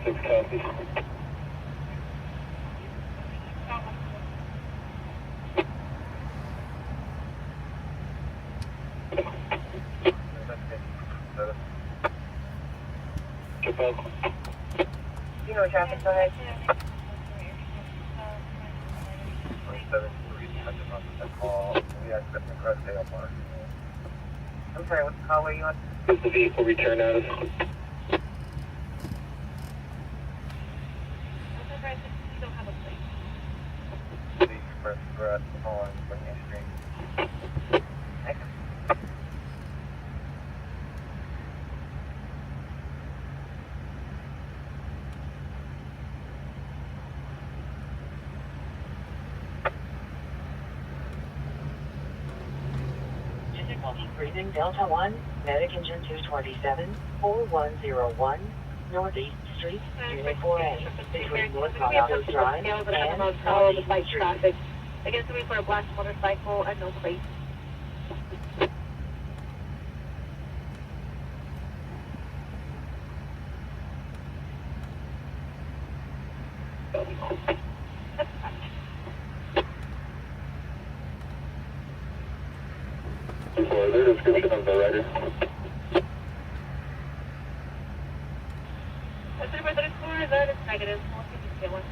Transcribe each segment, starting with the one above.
6 copy. You know traffic, go ahead. 7-3, call. We accept the cross tail mark. I'm sorry, what's the call? Where are you on? Is the vehicle return out of? The express threat on Virginia Street. Difficulty breathing Delta 1, Medic Engine 227, 4101, Northeast Street, Unit 4A, between North Colorado Drive and Northeast Street. Traffic. Against the way for a black motorcycle at no plate. For their description of the rider. That's the number that is clear, that is negative. We'll see if you get one.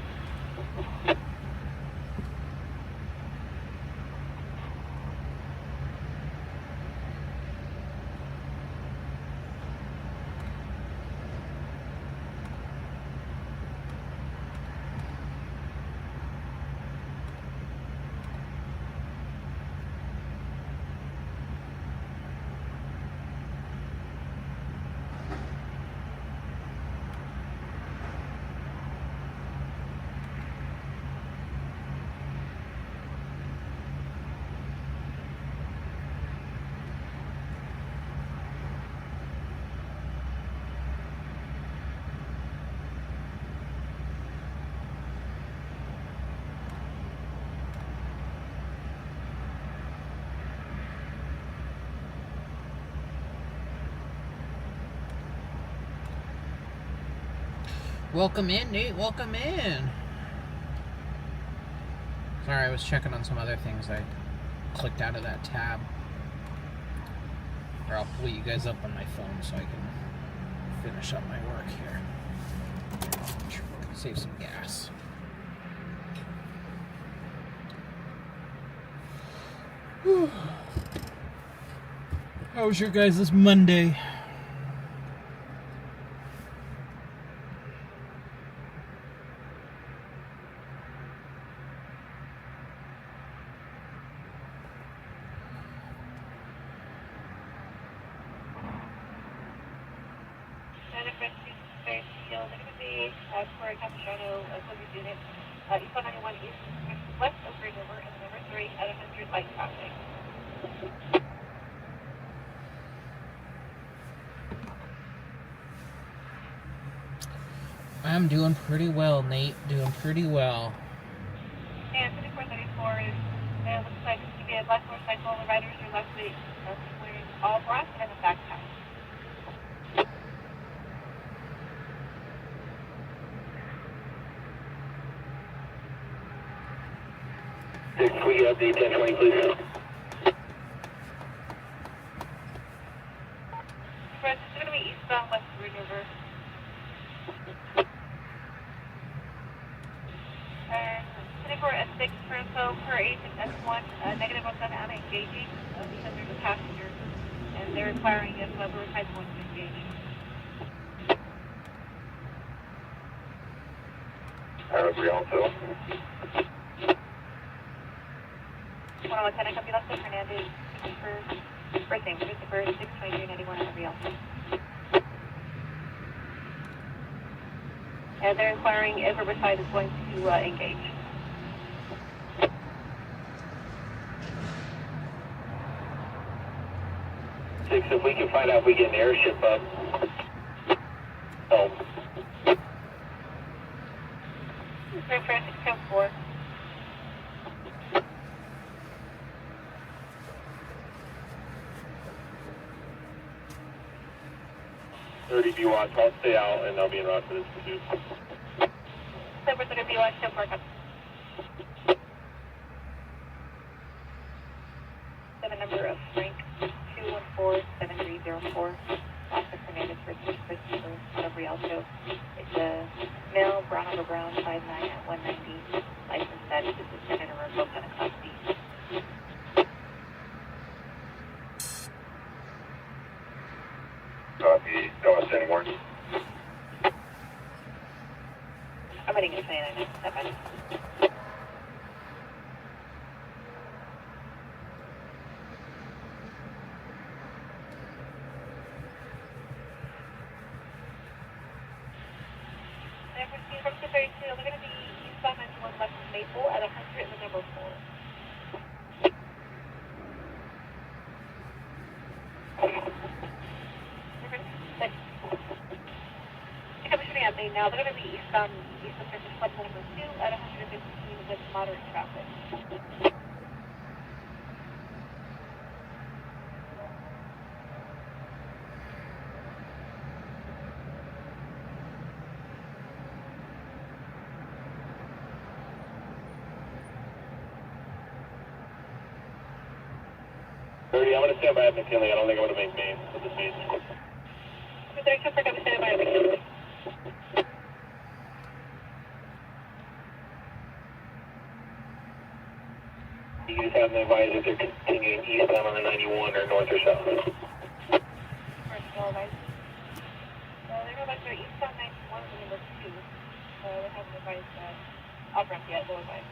Welcome in, Nate. Welcome in. Sorry, I was checking on some other things. I clicked out of that tab. Or I'll pull you guys up on my phone so I can finish up my work here. Save some gas. Whew. How was your guys' this Monday? I'm doing pretty well, Nate. Doing pretty well. And 5434 is, it looks like to be a black motorcycle. The riders are left wearing all black and a backpack. Can we get the 1020, please? Express, it's going to be eastbound West River. And 24 S6 per info per agent S1, negative on I'm engaging because there's a passenger and they're requiring if Riverside wants to engage. Brianto. 10110, copy that. Hernandez, first name, Christopher, 62391 at Brianto. And they're inquiring if Riverside is going to engage. Six, if we can find out if we get an airship up. Oh. San Francisco 4. 30 B-Watch, I'll stay out and I'll be en route for this pursuit. Silver 30 B-Watch, show park up. 7 number of Frank 214-7304. Officer Fernandez versus Christopher out of Rialto. It's a male, brown over brown, 5'9" at 190. License status is suspended or revoked on a class B. Copy, don't want to say any more. I'm ready to say that. Step by. From 232, we're going to be eastbound 91 left of Maple at 100 and the number 4. Commissioning update now. They're going to be eastbound surface club number 2 at 115 with moderate traffic. I'm going to stand by at McKinley. I don't think I'm going to make main with the speed. With their traffic, I'm standing by at McKinley. You just have them advise if they're continuing eastbound on the 91 or north or south. First of all, advise. They're going back to eastbound 91 and number 2. They haven't advised off-ramp yet. They'll advise.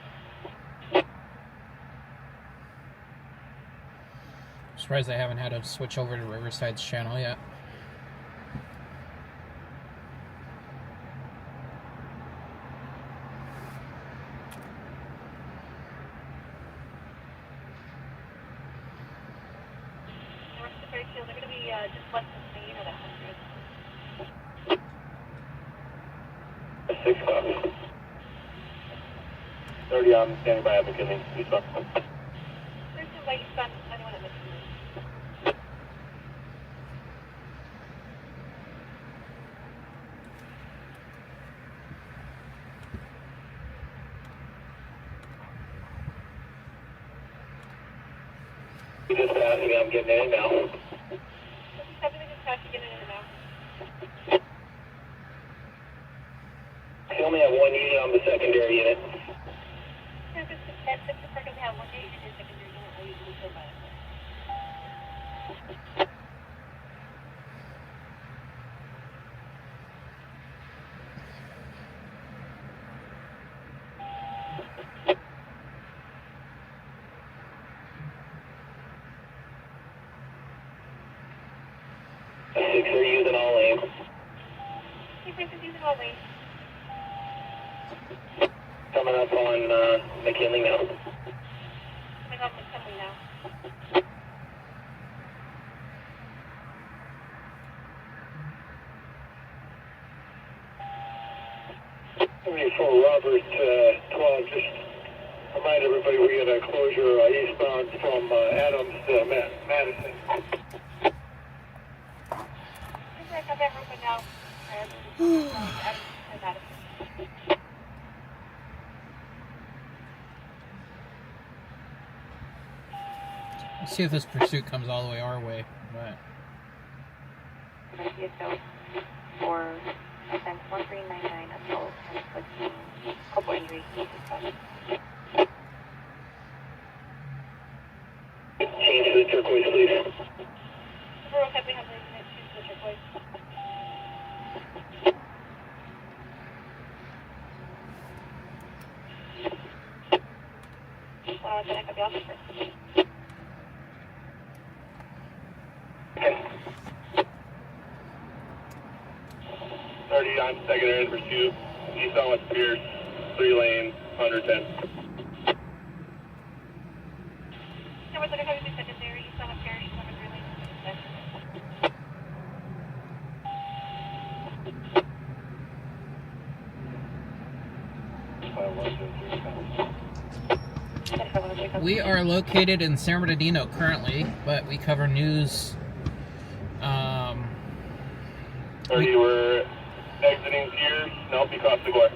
Surprised I haven't had to switch over to Riverside's channel yet. North to 32, they're going to be just less than Main at 100. 6 copy. 30, I'm standing by at McKinley. Eastbound. 13 by eastbound 91 at McKinley. Just passing, I'm getting in now. Everything is passing in and out. We only have one unit on the secondary unit. Service at 6 o'clock, we have one unit in the secondary unit. I usually go by it. Six are using all lanes. Six is using all lanes. Coming up on McKinley now. Coming up McKinley now. For Robert 12, just remind everybody we got a closure eastbound from Adams to Madison. I got that open now. Let's see if this pursuit comes all the way our way, but DSO for offense 1399 assault and inflicting corporal injury. Change to the turquoise, please. We're okay, we have the unit choose the turquoise. Can I cut the officer? Okay. 30 on secondary pursuit. Eastbound West Pierce, 3 lane, 110. Number 35 is secondary, eastbound of Pierce, number 3 lane, 110. we are located in San Bernardino currently, but we cover news 30, we're exiting Piers. Nope, you crossed the gore.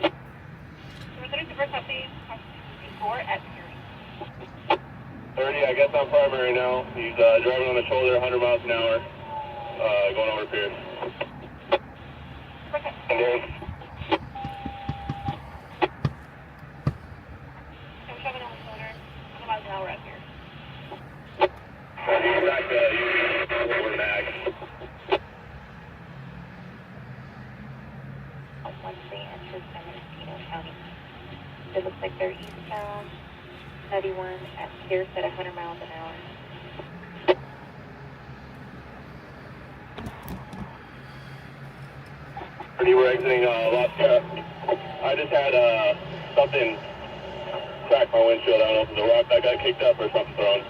We're 30 super copy, before at Piers. 30, I guess I'm primary now. He's driving on the shoulder, 100 miles an hour, going over Piers. Okay. And there's I'm driving on the shoulder, 100 miles an hour at Piers. back to over max. Once they enter San Bernardino County, it looks like they're eastbound 91 at Pierce at 100 miles an hour. Pretty, we're exiting Las Vegas. I just had something crack my windshield. I don't know if it was a rock that got kicked up or something thrown.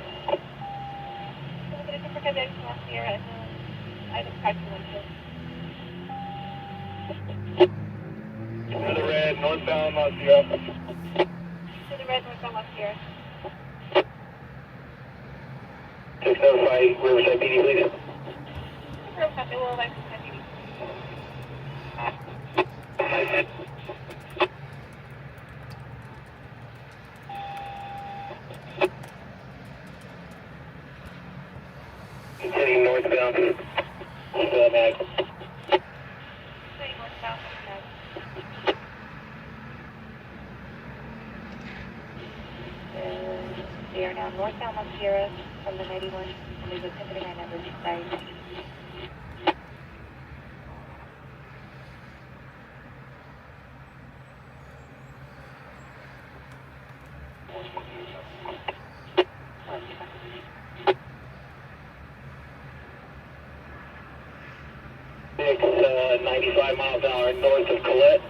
I just cracked the windshield. To the red, northbound Las Vegas. To the red, northbound Las Vegas. 605 Riverside PD, please. Riverside, they will like to PD. Heading northbound. Mag. Heading northbound, Mag. They are now northbound Las Vegas from the 91, and there's a 1039 number beside. Six, 95 miles an hour north of Colette.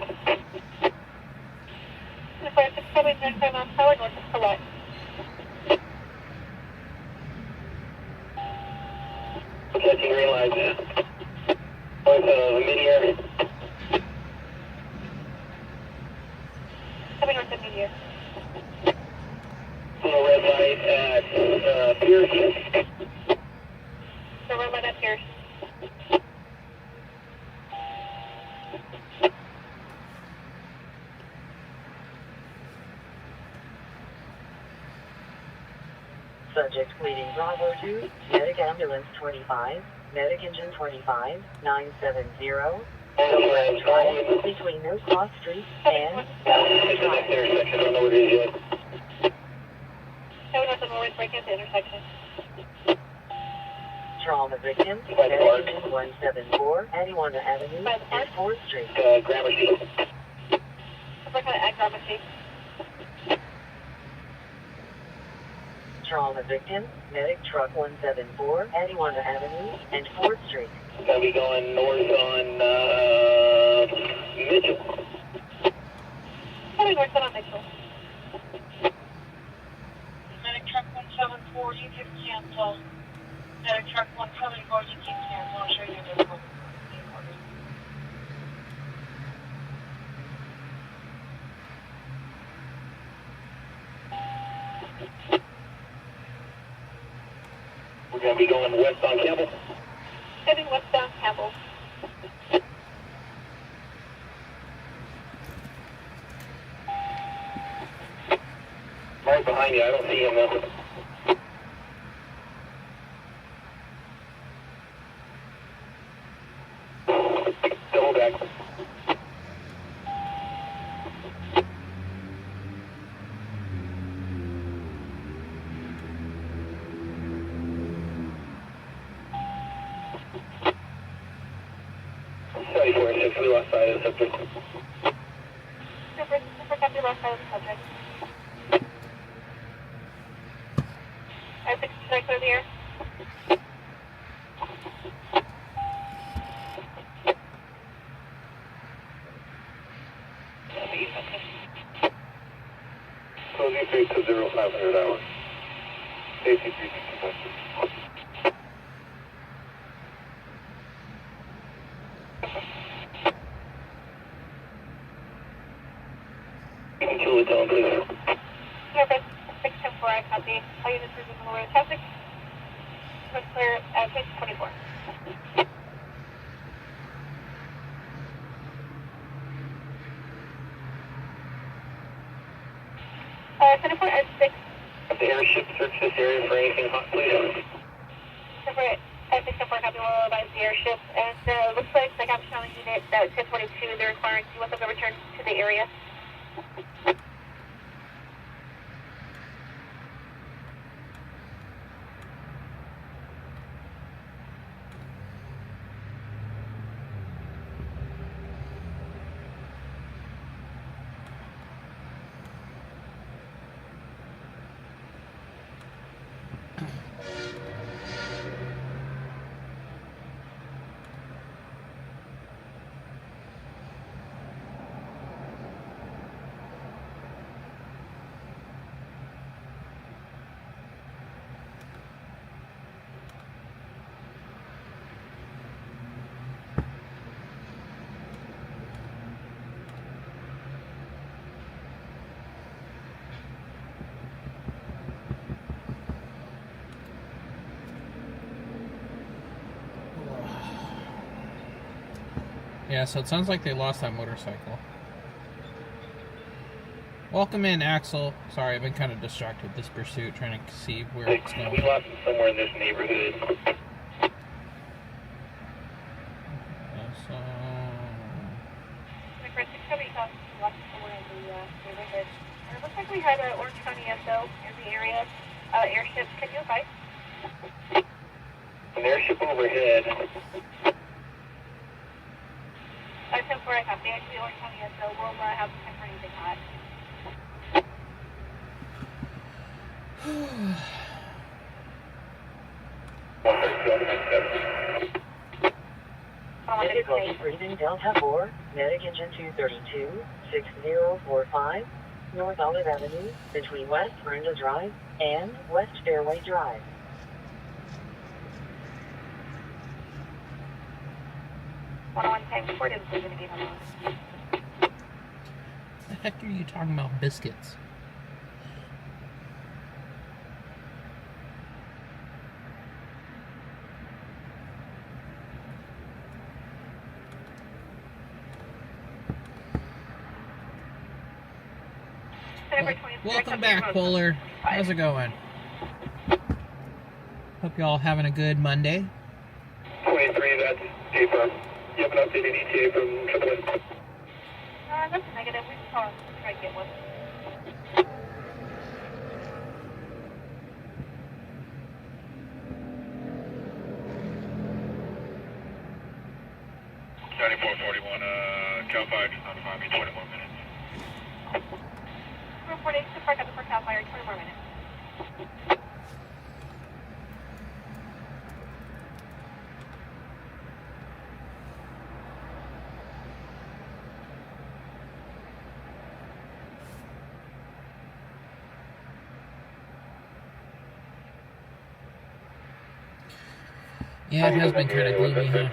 Probably 95 miles per hour north of Colette. Catching green lights. North of Meteor. Coming north of Meteor. Little red light at Pierce. The red light at Pierce. Subject bleeding Bravo 2, Medic Ambulance 25, Medic Engine 25, 970, Overland Drive, between No Cross Street and It's the next intersection, I don't know what it is yet. Coming north of Norwood, breaking at the intersection. Trauma victim, By the park. Medic Engine 174, Adiwanda Avenue, By the park. and 4th Street. Gramercy. I'm working at Gramercy. Trauma victim, Medic Truck 174, Adiwanda Avenue, and 4th Street. Gonna be going north on Mitchell. Coming north on Mitchell. Medic truck 174, you can cancel. Medic truck 174, you can cancel. I'll show you the code. We're gonna be going west on Campbell. Heading westbound Campbell. Right behind you, I don't see him though. Double back. To the west side of the subject. Super copy left side of the subject. I-6 strike clear the air. Closing phase to 0500 hours. Safety 360. Tone, please. Surface 610-4, I copy. All units are in the lower traffic. Let's clear at page 24. area for anything hot, please. Separate 564 copy, will advise the airship. And looks like the captain on the unit at 1022, they're requiring you want them to return to the area. Yeah, so it sounds like they lost that motorcycle. Welcome in, Axel. Sorry, I've been kind of distracted with this pursuit, trying to see where it's going. We lost it somewhere in this neighborhood. So... Chris, 670 comes lost it somewhere in the neighborhood. And it looks like we had an Orange County SO in the area. Airships, can you advise? An airship overhead. 574, I copy. Actually, Orange County SO will have time for anything hot. Difficulty breathing Delta 4, medic engine 232, 6045, North Olive Avenue, between West Brenda Drive and West Fairway Drive. Times 4 didn't say anything on that. The heck are you talking about biscuits? Welcome back, Polar. How's it going? Hope y'all having a good Monday. 23, that's paper. You have an updated ETA from AAA? That's negative. We can call try to get one. Cal 5, just notify me 20 more minutes. Reporting to park at the Cal Fire, 20 more minutes. Yeah, it has been kind of gloomy, huh?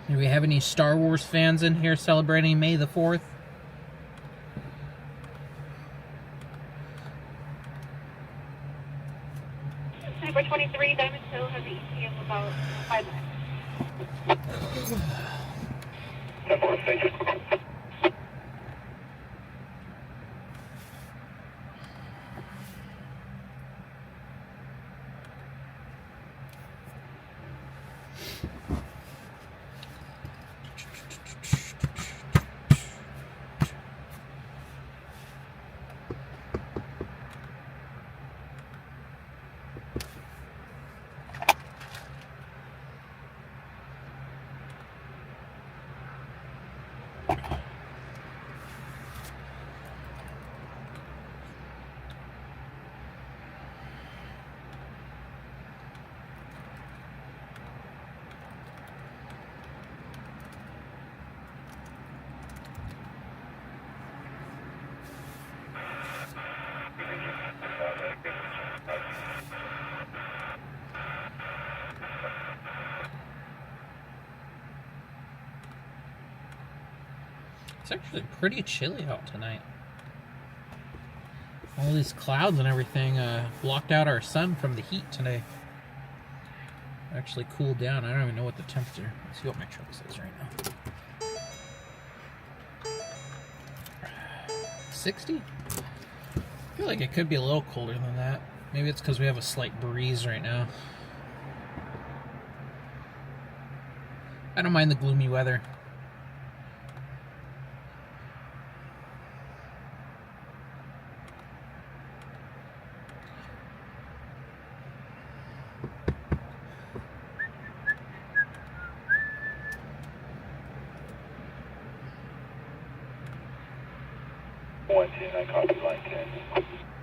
Do we have any Star Wars fans in here celebrating May the 4th? Super 23, Diamond Hill has the ETA of about 5 minutes. It's actually pretty chilly out tonight. All these clouds and everything blocked out our sun from the heat today. Actually cooled down. I don't even know what the temperature. Let's see what my truck says right now. 60? I feel like it could be a little colder than that. Maybe it's because we have a slight breeze right now. I don't mind the gloomy weather. I copy line 10.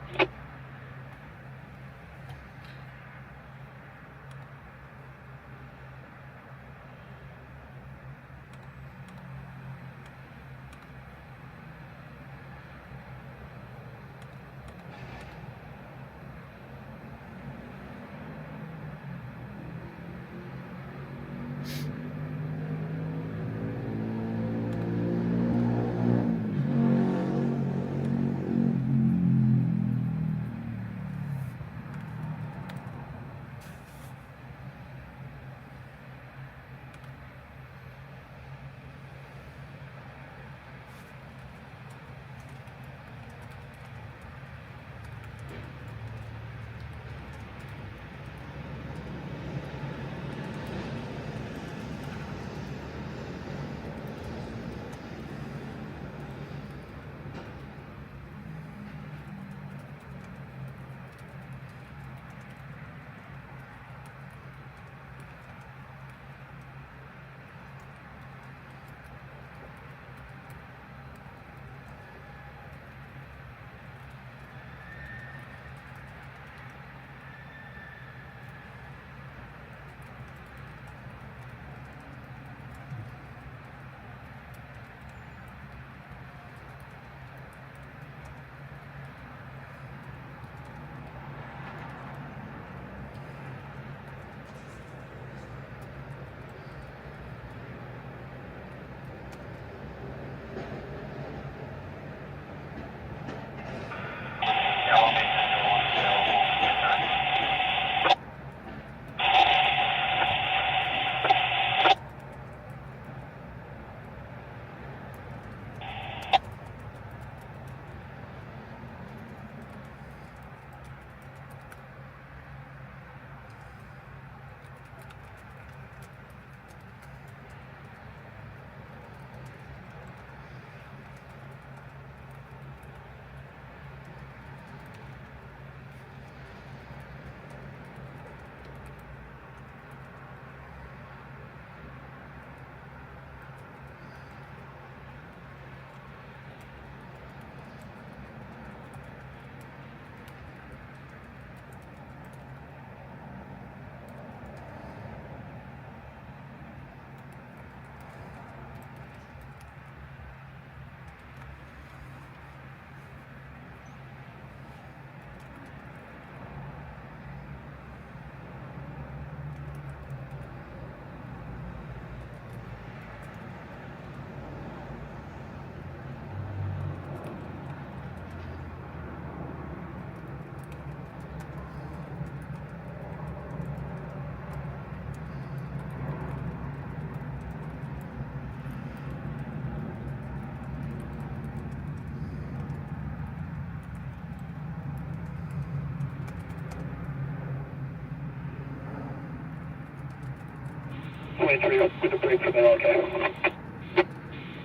Three with the brake for the okay.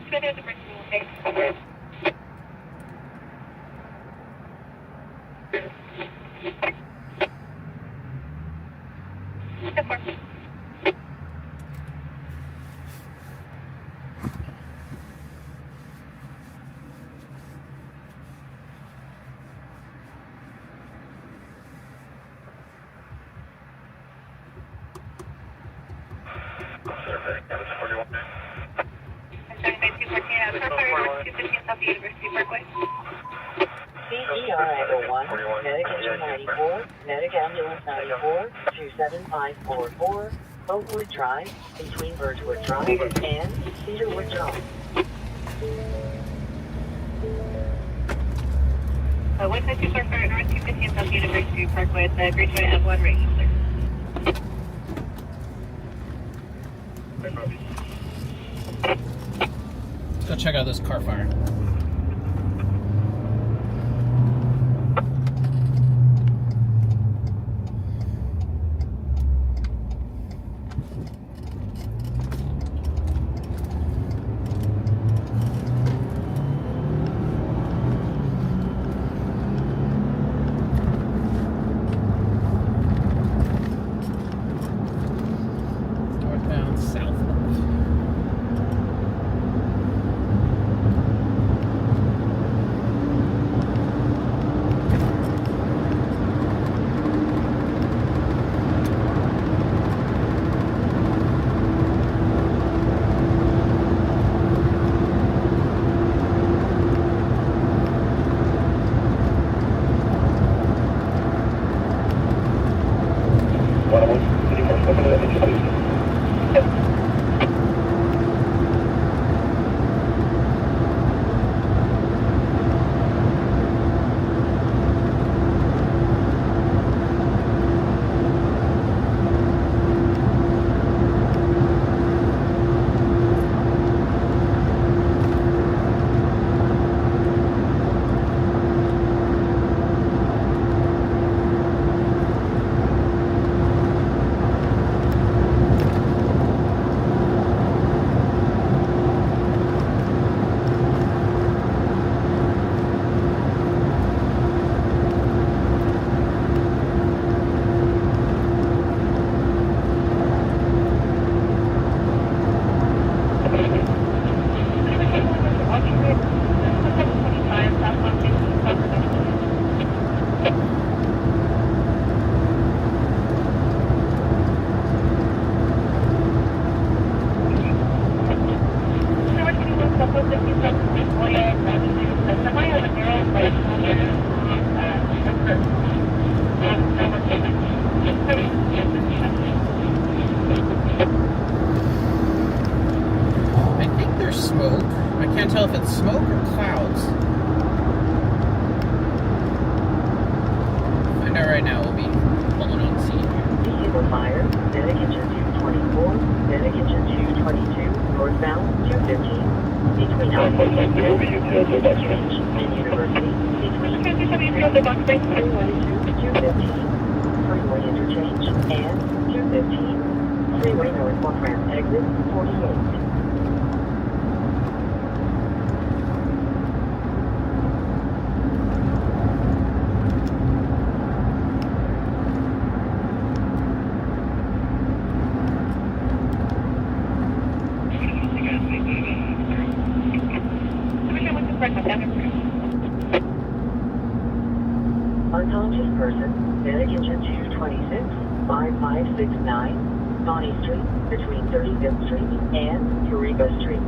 Good as a brick, okay. Okay. Of course. CER 1, Medic Engine 94, Medic Ambulance 94, 27544, Oakwood Drive, between Birchwood Drive and Cedarwood Drive. 152 Clark Road, North 250 South University Parkway at the Greenway M1 range, sir. Let's go check out this car fire. Northbound, southbound. I think there's smoke. I can't tell if it's smoke or clouds. Find out right now. We'll be pulling on scene here. Vehicle fire, Medic Engine 224, Medic Engine 222, northbound 215, between Alpha and University, between Freeway 215, Freeway Interchange, and 215, Freeway North Walk Ramp exit 48. Unconscious person, Medic Engine 226, 5569, Bonnie Street, between 35th Street and Riverside Street.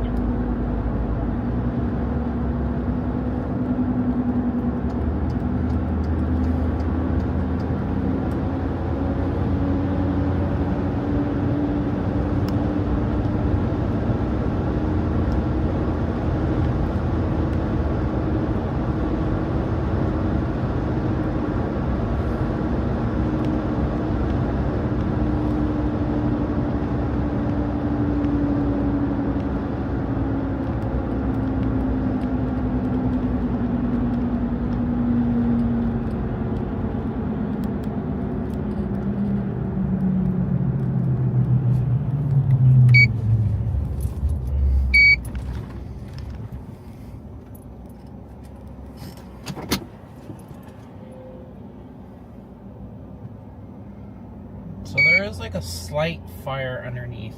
So there is like a slight fire underneath.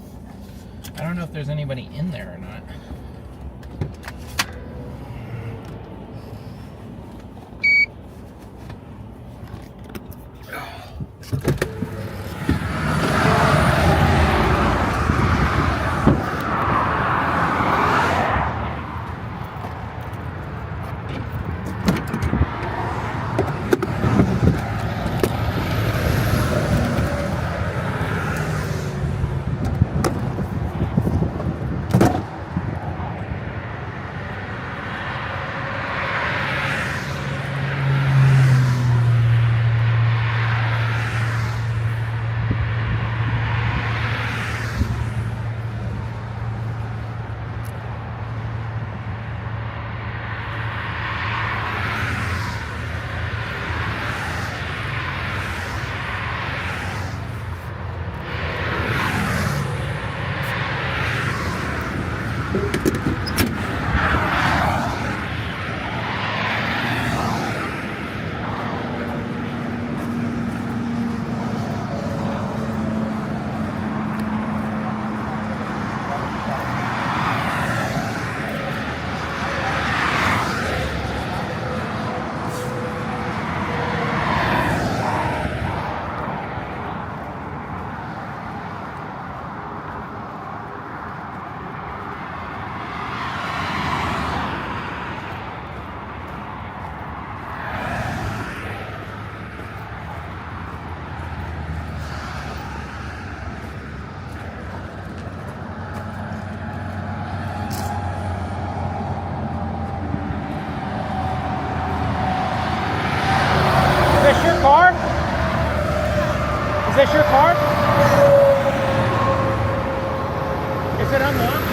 I don't know if there's anybody in there or not. this your car? Is it unlocked?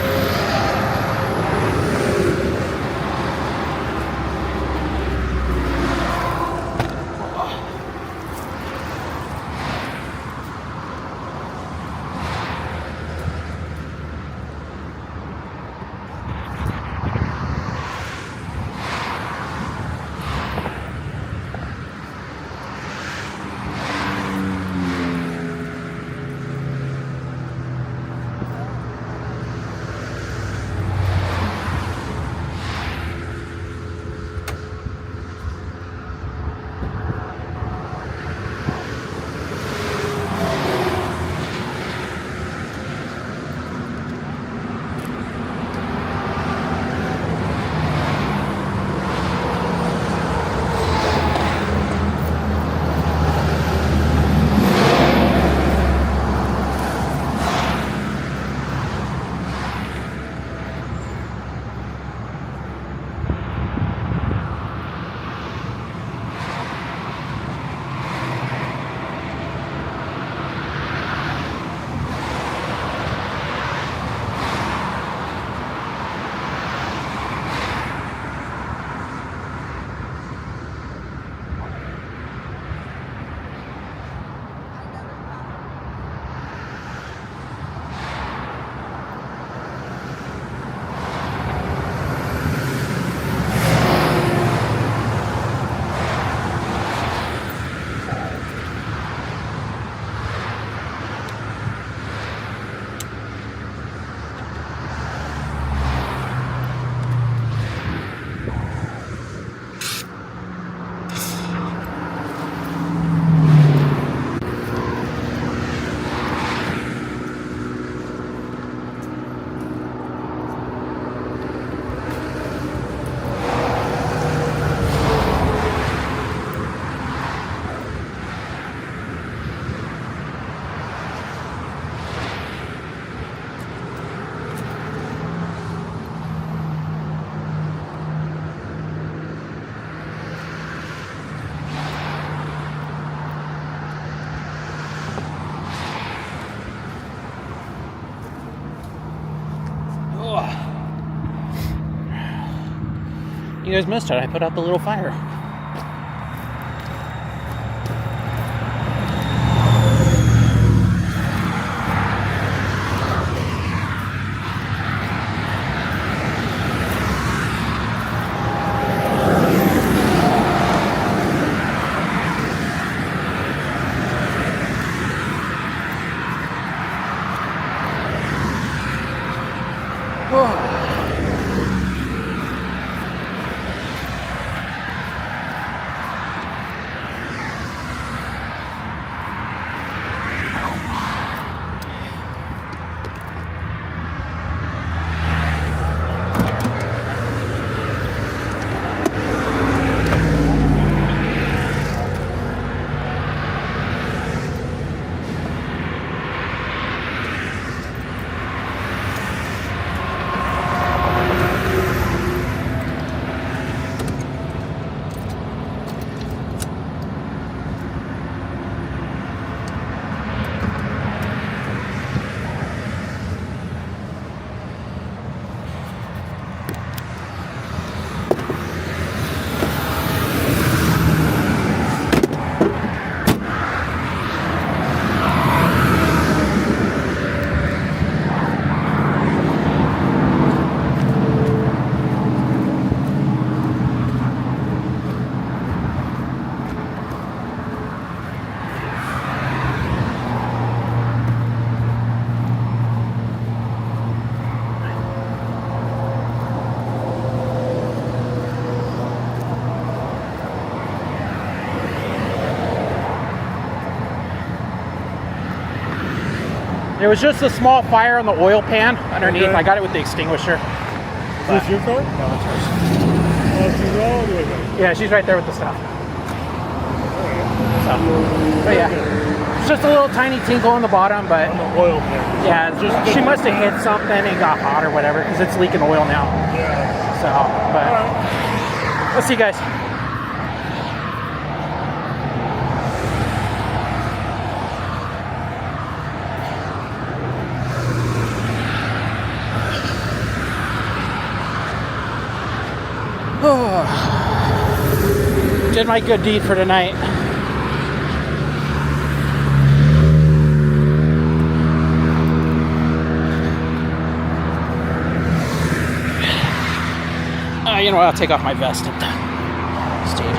You guys missed it. I put out the little fire. There was just a small fire on the oil pan underneath. Okay. I got it with the extinguisher. Is this your car? No, it's hers. Oh, she's all the way there. Yeah, she's right there with the stuff. So, but yeah, it's just a little tiny tinkle on the bottom, but on the oil pan. Yeah, just she must have hit something and got hot or whatever because it's leaking oil now. Yeah. So, but let's see, guys. Did my good deed for tonight. You know what? I'll take off my vest at the staging.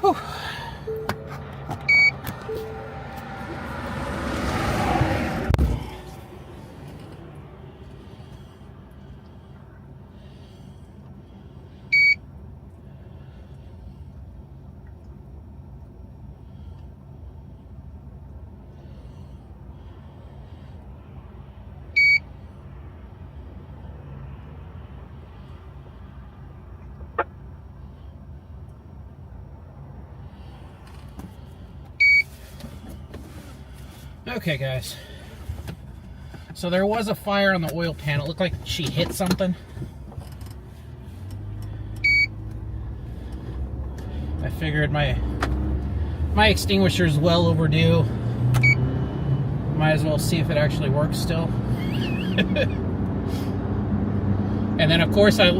Whew. Okay, guys. So there was a fire on the oil pan. It looked like she hit something. I figured my extinguisher is well overdue. Might as well see if it actually works still. And then of course I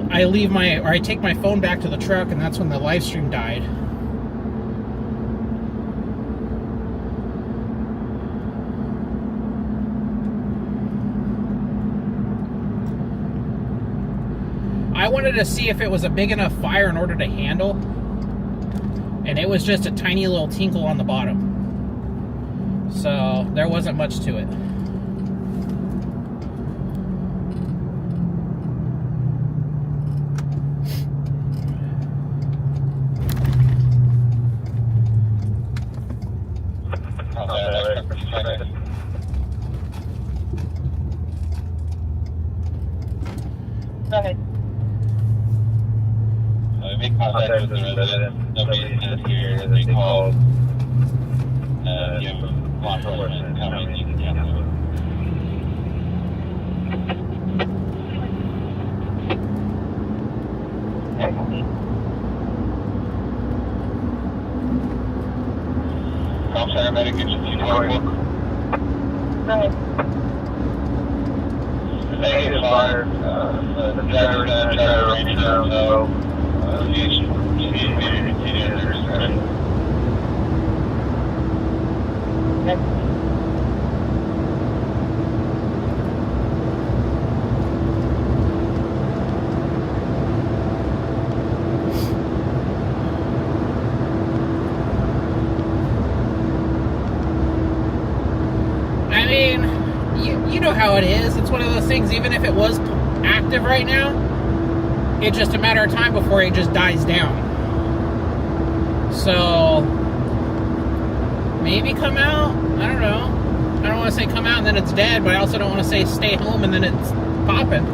take my phone back to the truck, and that's when the live stream died. I wanted to see if it was a big enough fire in order to handle, and it was just a tiny little tinkle on the bottom. So there wasn't much to it. Go ahead. Make contact with the resident. Nobody is here. They called. You have law enforcement coming. You can cancel it. Call center medic agency 24. Go ahead. Negative fire. The driver tried to range down, so I mean, you know how it is. It's one of those things, even if it was active right now, it's just a matter of time before it just dies down. So maybe come out. I don't know. I don't want to say come out and then it's dead, but I also don't want to say stay home and then it's popping.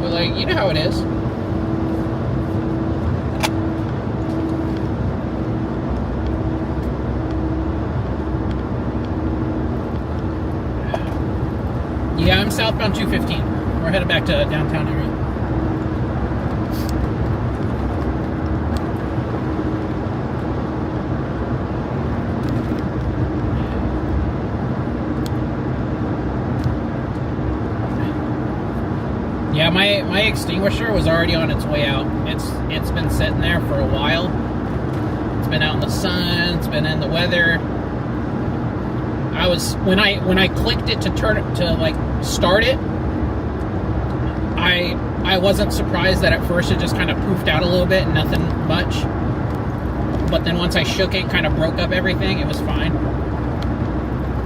But like, you know how it is. Yeah, I'm southbound 215. We're headed back to downtown area. Yeah, my extinguisher was already on its way out. It's been sitting there for a while. It's been out in the sun. It's been in the weather. When I clicked it to turn it to like start it, I wasn't surprised that at first it just kind of poofed out a little bit and nothing much. But then once I shook it, kind of broke up everything. It was fine.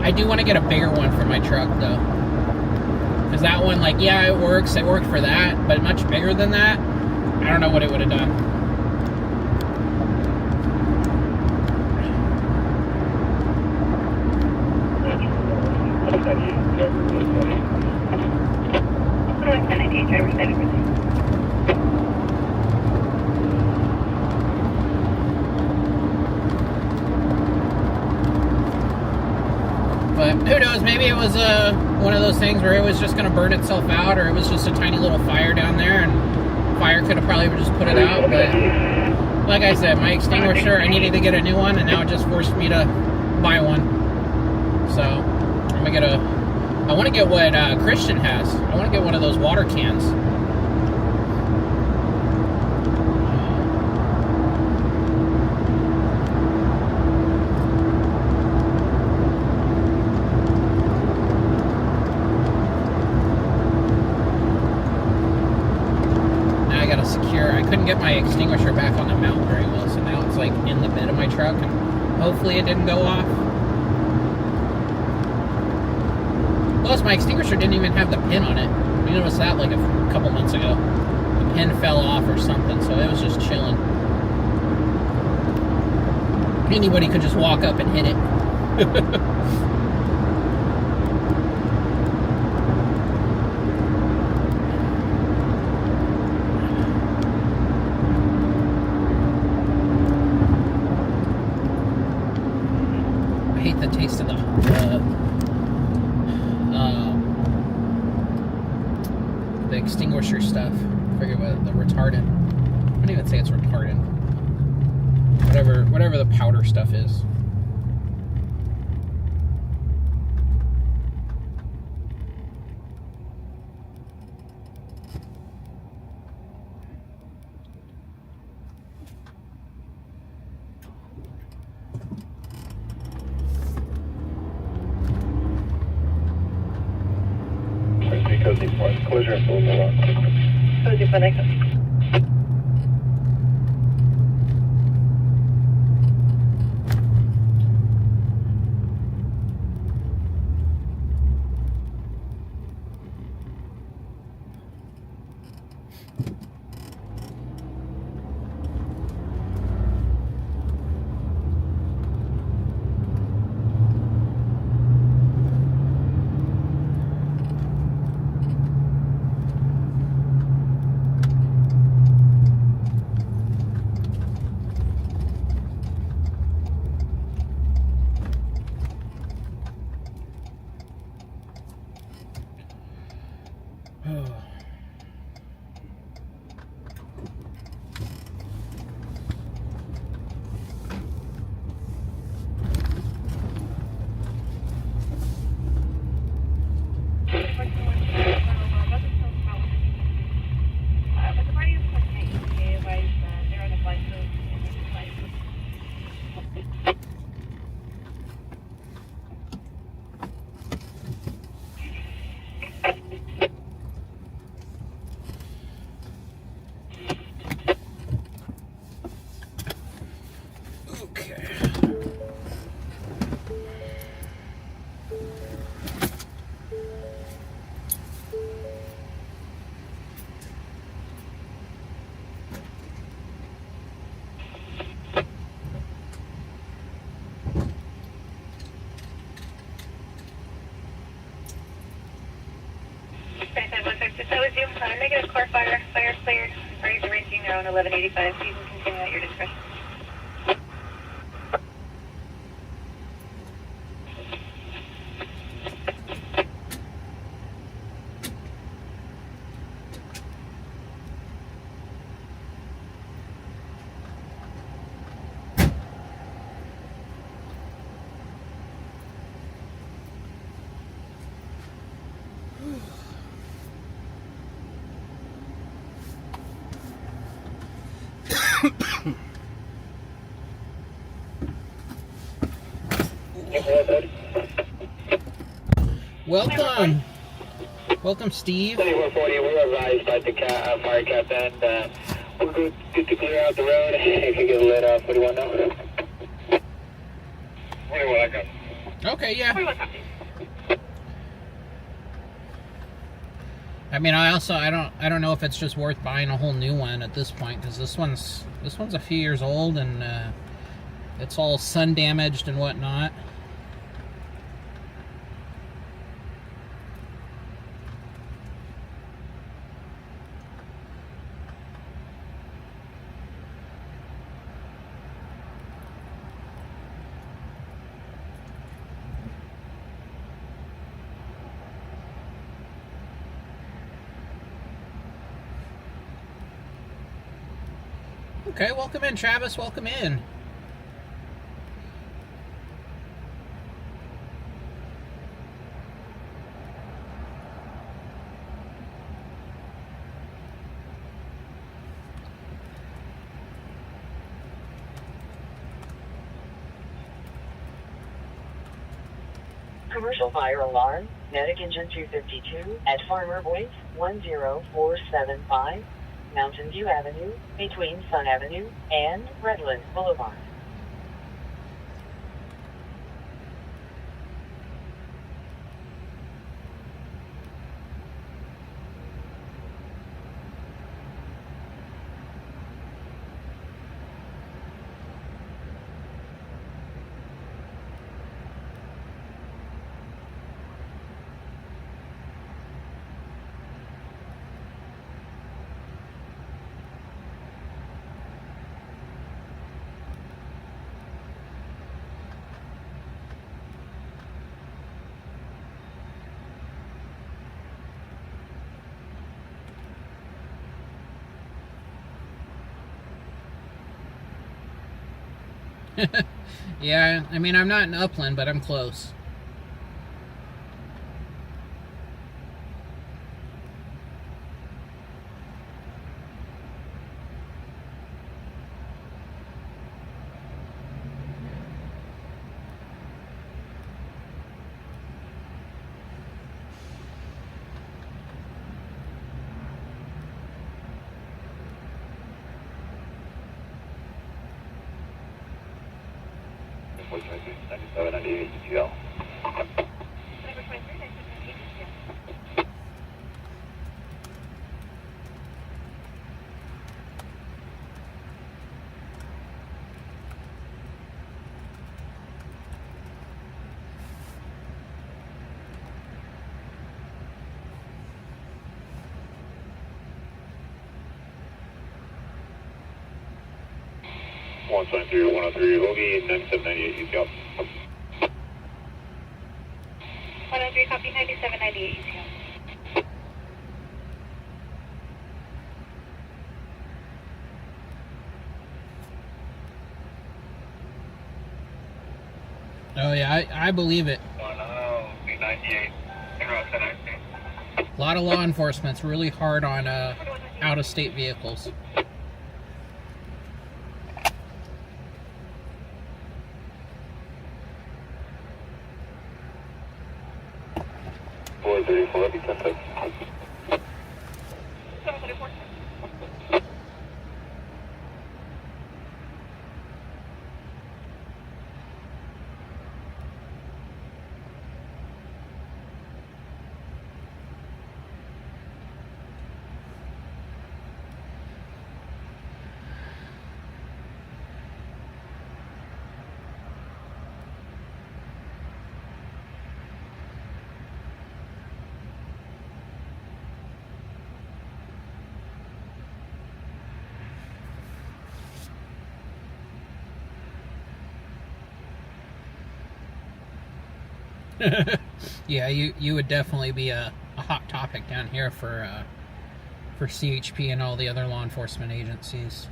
I do want to get a bigger one for my truck though. Because that one, like, yeah, it works. It worked for that. But much bigger than that, I don't know what it would have done. But who knows, maybe it was one of those things where it was just going to burn itself out, or it was just a tiny little fire down there, and fire could have probably just put it out. But like I said, my extinguisher, I needed to get a new one, and now it just forced me to buy one. So I'm going to get a I want to get what Christian has. I want to get one of those water cans. Now I gotta secure. I couldn't get my extinguisher back on the mount very well, so now it's like in the bed of my truck, and hopefully it didn't go off. Plus, my extinguisher didn't even have the pin on it. We noticed that like a couple months ago. The pin fell off or something, so it was just chilling. Anybody could just walk up and hit it. I hate the taste of the extinguisher stuff. I forget what the retardant. I wouldn't even say it's retardant. Whatever the powder stuff is. Closure and full on. Cozy for next. So with you, negative core fire cleared. Parties are racing around 1185. So you can continue at your discretion. Welcome, Steve. 2440, we're advised by the fire captain. We're good to clear out the road. You can get lit off. What do you want now? 21, I got. Okay, yeah. 21 copy. I mean, I don't know if it's just worth buying a whole new one at this point, because this one's a few years old and it's all sun damaged and whatnot. Okay, welcome in, Travis. Welcome in. Commercial fire alarm, medic engine 252 at Farmer Boys 10475, Mountain View Avenue, between Sun Avenue and Redland Boulevard. Yeah, I mean, I'm not in Upland, but I'm close. Number 23, 97, 98 UTL. One 103, 103, Hoagie, 97, 98 UTL. 103, copy 97, 98 UTL. Oh yeah, I believe it. 98. A lot of law enforcement's really hard on out-of-state vehicles. Boy, 34, let me cut that. 734. Yeah, you would definitely be a hot topic down here for CHP and all the other law enforcement agencies.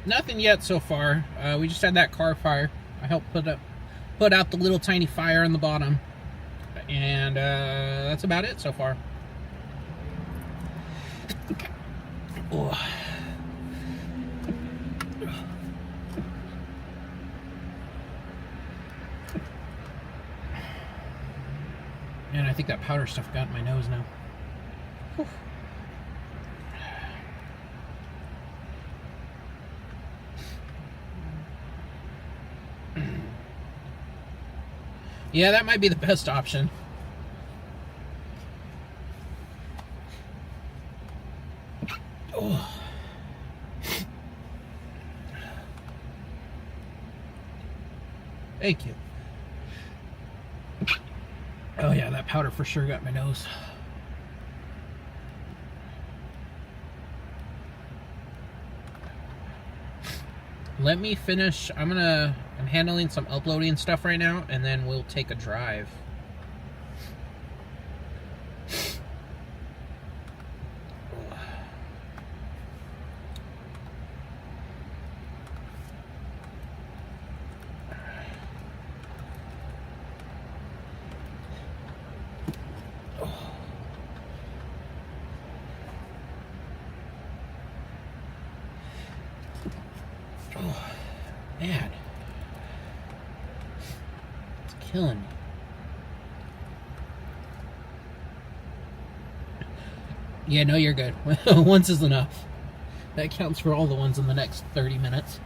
Nothing yet so far. We just had that car fire. I helped put out the little tiny fire on the bottom. And that's about it so far. Oh. And I think that powder stuff got in my nose now. Whew. Yeah, that might be the best option. Oh. Thank you. Oh yeah, that powder for sure got my nose. Let me finish. I'm handling some uploading stuff right now, and then we'll take a drive. Oh, man. It's killing me. Yeah, no, you're good. Once is enough. That counts for all the ones in the next 30 minutes.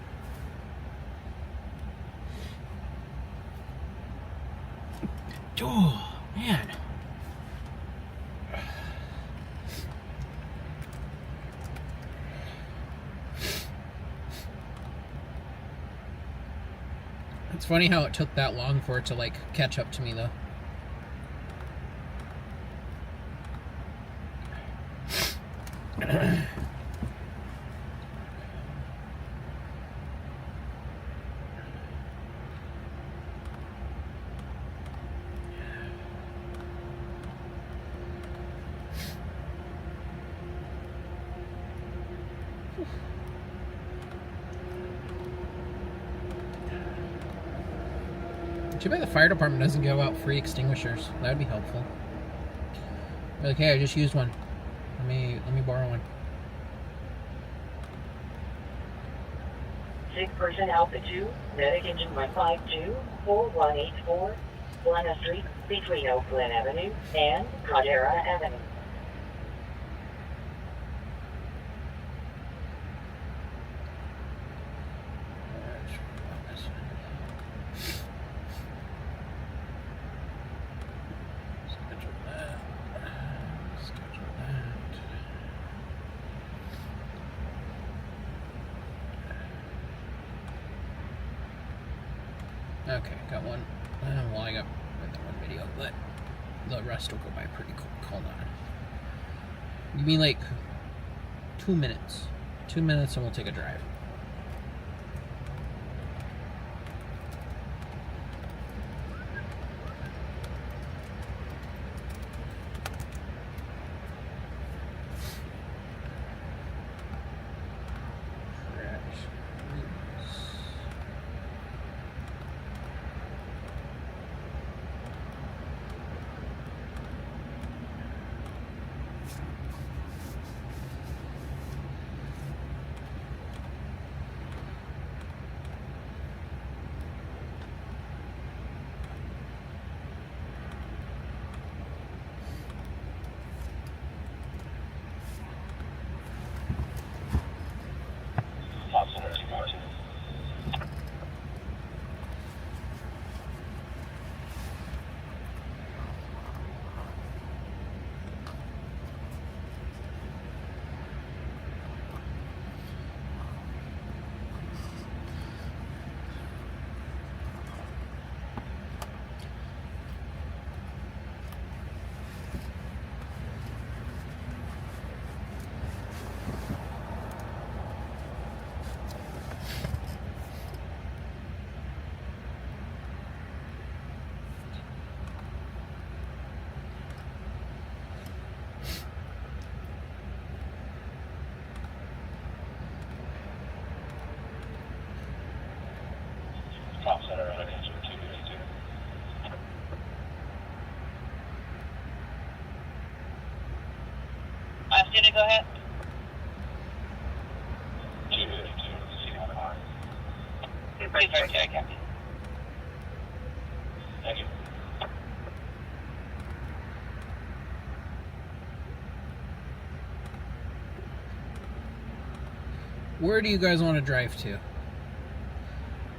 Oh, man. It's funny how it took that long for it to, like, catch up to me, though. Too bad the fire department doesn't give out free extinguishers. That would be helpful. Like, hey, I just used one. Let me borrow one. 6% Alpha 2, medic engine 152, 4184, Glenna Street, between Oak Glen Avenue and Caldera Avenue. Okay, got one. Well, I got one video, but the rest will go by pretty quick. Hold on. Give me like 2 minutes. 2 minutes and we'll take a drive. Did it go ahead? Okay, Captain. Thank you. Where do you guys want to drive to?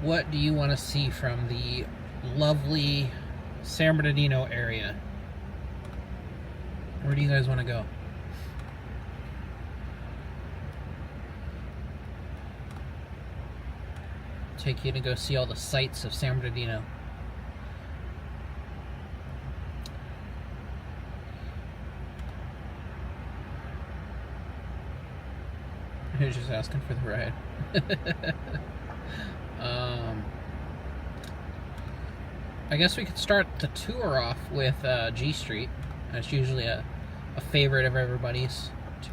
What do you want to see from the lovely San Bernardino area? Where do you guys want to go? Take you to go see all the sights of San Bernardino. Who's just asking for the ride? I guess we could start the tour off with G Street. That's usually a favorite of everybody's to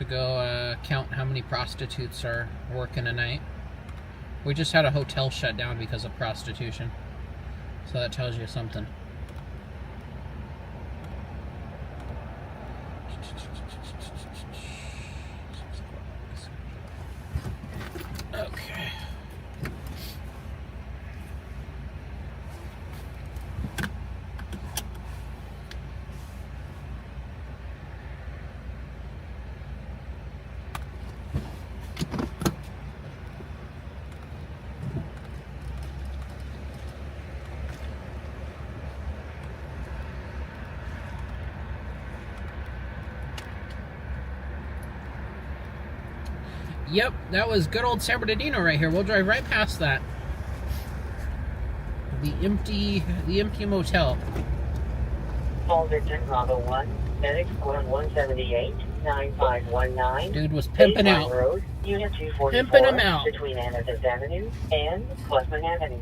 go count how many prostitutes are working a night. We just had a hotel shut down because of prostitution, so that tells you something. Okay. Yep, that was good old San Bernardino right here. We'll drive right past that. The empty motel. Call Victor Bravo 1, medic squad 178, 9519. Dude was pimping out. Road, Unit 244, Pimping him out. between Amethyst Avenue and Clussman Avenue.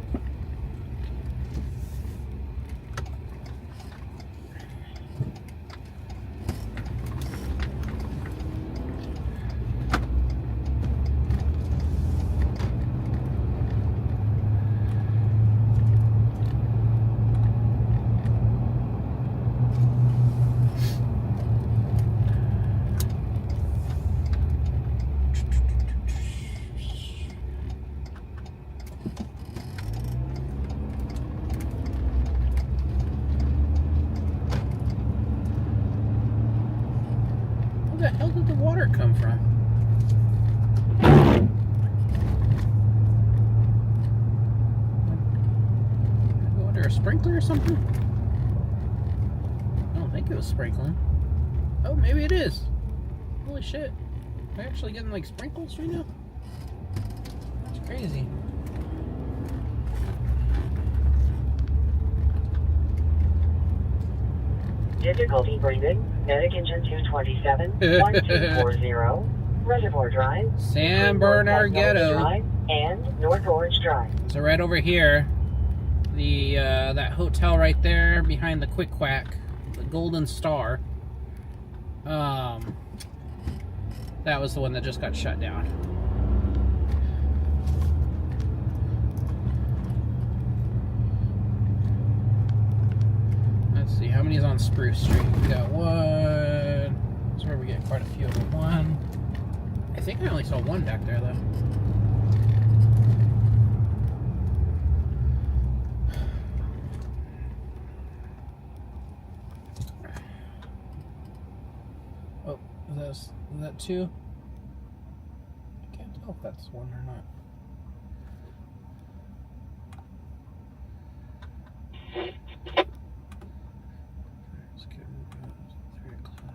Where the hell did the water come from? Go under a sprinkler or something? I don't think it was sprinkling. Oh, maybe it is. Holy shit. Am I actually getting like sprinkles right now? It's crazy. Difficulty breathing. Medic engine 227, 1240. Reservoir Drive. San Bernardino. Drive and North Orange Drive. So right over here, the that hotel right there behind the Quick Quack, the Golden Star. That was the one that just got shut down. Let's see, how many's on Spruce Street? We got one. That's where we get quite a few of them. One. I think I only saw one back there, though. Oh, is that two? I can't tell if that's one or not. Let's get 3 o'clock.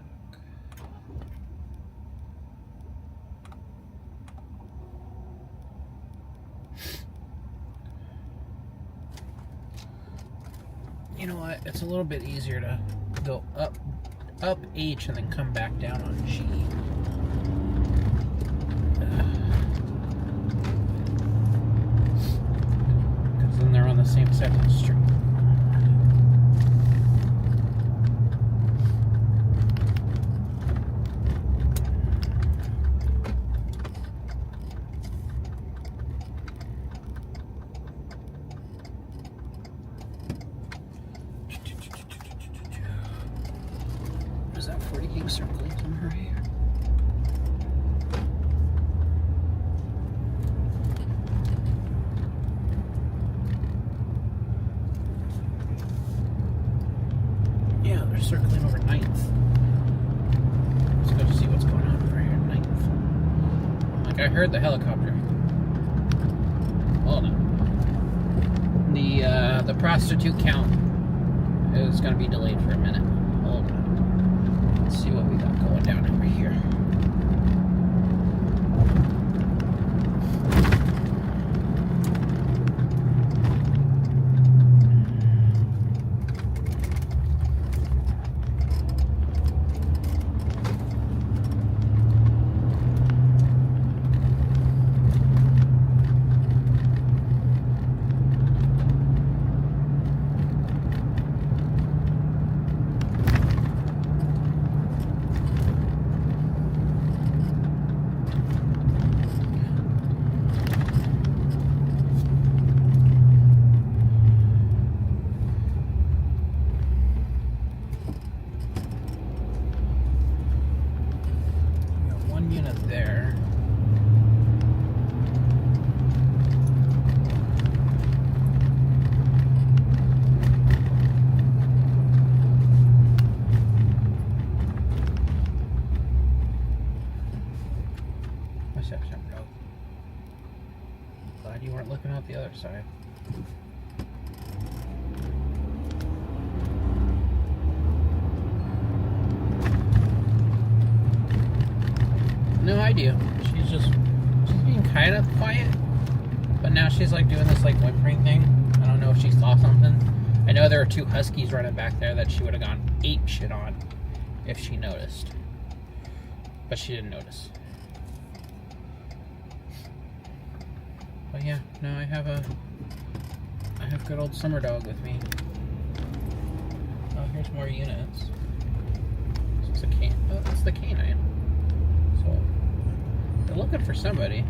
You know what? It's a little bit easier to go up H and then come back down on G. Because then they're on the same side of the street. Is that 40 gig circling somewhere here? Yeah, they're circling over 9th. Let's go see what's going on over here at 9th. Like, I heard the helicopter. Hold on. The prostitute count is going to be delayed for a minute. Hold on. Let's see what we got going down over here. There. What's that, bro? Glad you weren't looking out the other side. No idea. She's being kind of quiet, but now she's like doing this like whimpering thing. I don't know if she saw something. I know there are 2 huskies running back there that she would have gone ape shit on if she noticed, but she didn't notice. But yeah, no, I have good old Summer Dog with me. Oh, here's more units. It's a cane. Oh, it's the canine. So they're looking for somebody.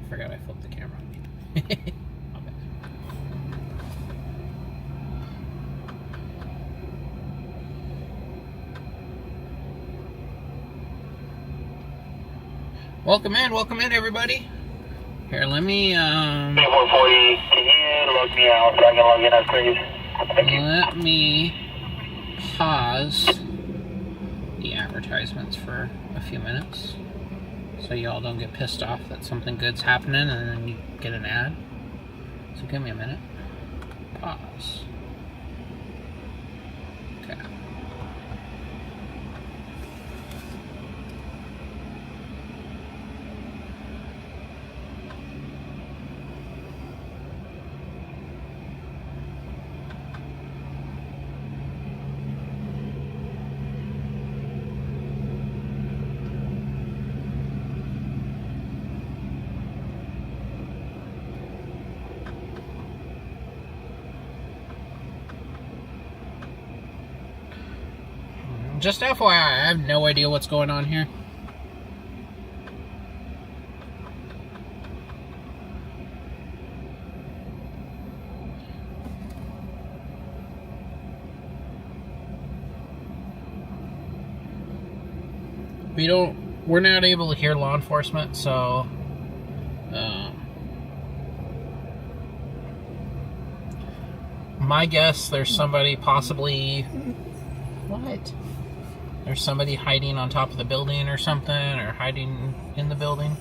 Forgot I flipped the camera on me. Welcome in everybody. Here, let me 140, can you log me out so I can log in as crazy? Thank you. Let me pause the advertisements for a few minutes so y'all don't get pissed off that something good's happening and then you get an ad. So give me a minute. Pause. Okay. Just FYI, I have no idea what's going on here. We're not able to hear law enforcement, so my guess there's somebody possibly There's somebody hiding on top of the building or something, or hiding in the building.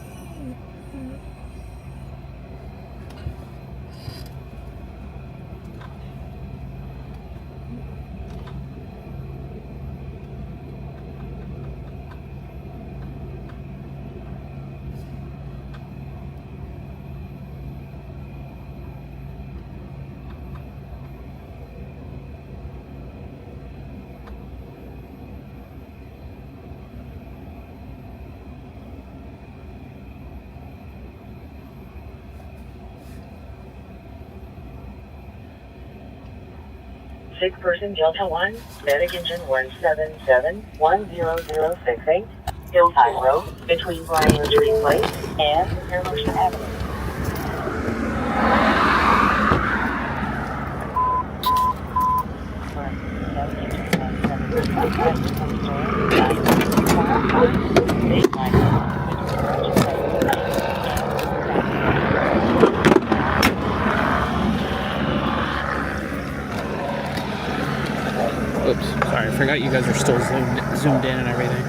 Sick person Delta 1, medic engine 177-10068, Hillside Road, between Briar Tree Place and Hermosa Avenue. Oops, sorry, I forgot you guys are still zoomed in and everything.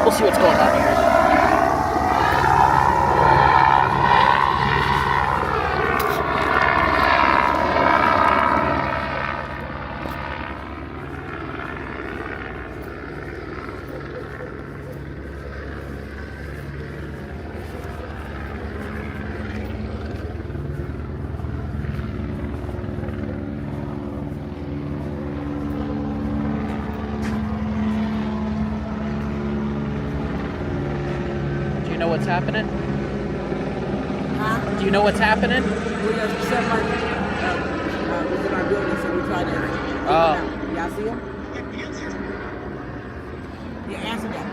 We'll see what's going on here. Do you know what's happening? Huh? Do you know what's happening? We have somebody was in our building, so we tried to figure it out. Y'all see him? Yeah, answer that.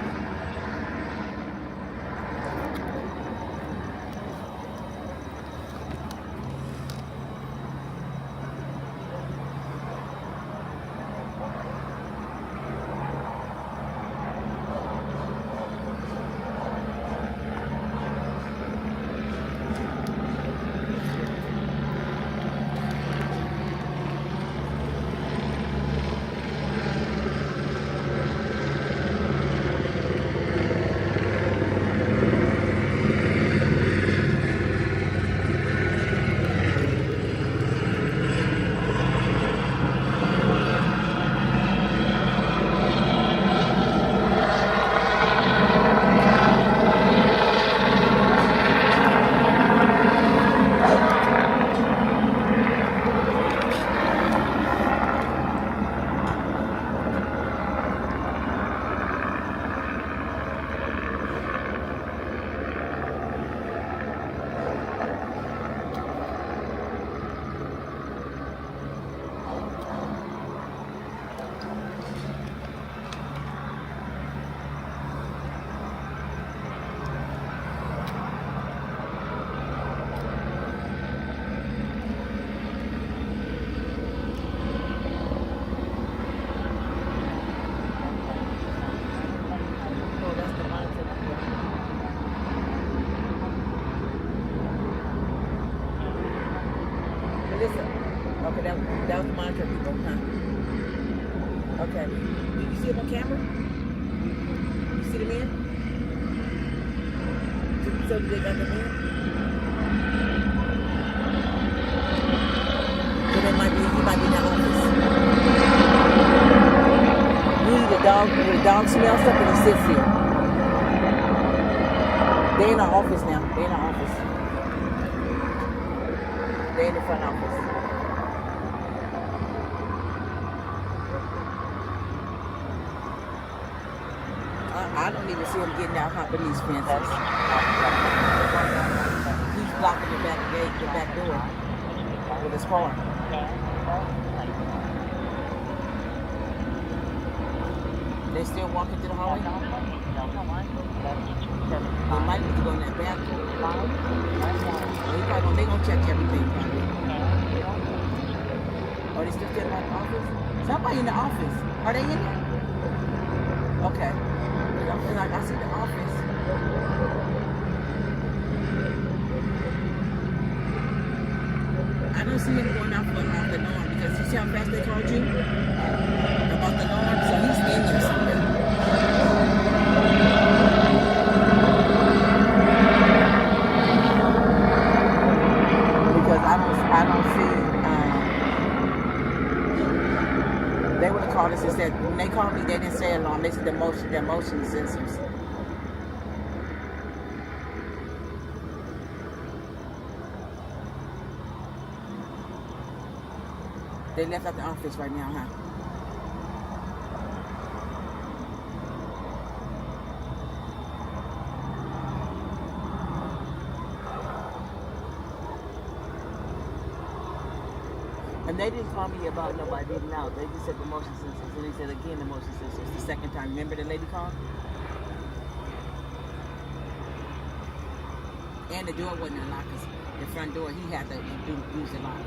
Listen. Okay, that was the monitor people, huh? Okay. Did you see him on camera? You see the man? So they got the man? So he might be in that office. Usually the dog smells something, he sits here. They in our office now. They in our office. They in the front office. I don't even see him getting out hopping these fences. He's blocking the back gate, the back door with his car. They still walking through the hallway? They might need to go in that bathroom. They gonna check everything. Oh, they still in the office? Somebody in the office. Are they in there? Okay. because I see the office. I don't see him going off the norm because you see how fast they called you about the norm, so he's in there somewhere. Because I don't see. They would have called us and said when they called me, they didn't say alarm. They said their motion sensors. They left out the office right now, huh? And they didn't call me about nobody leaving out. They just said the motion sensors. And they said again the motion sensors the second time. Remember the lady called? And the door wasn't unlocked because the front door, he had to use the lock.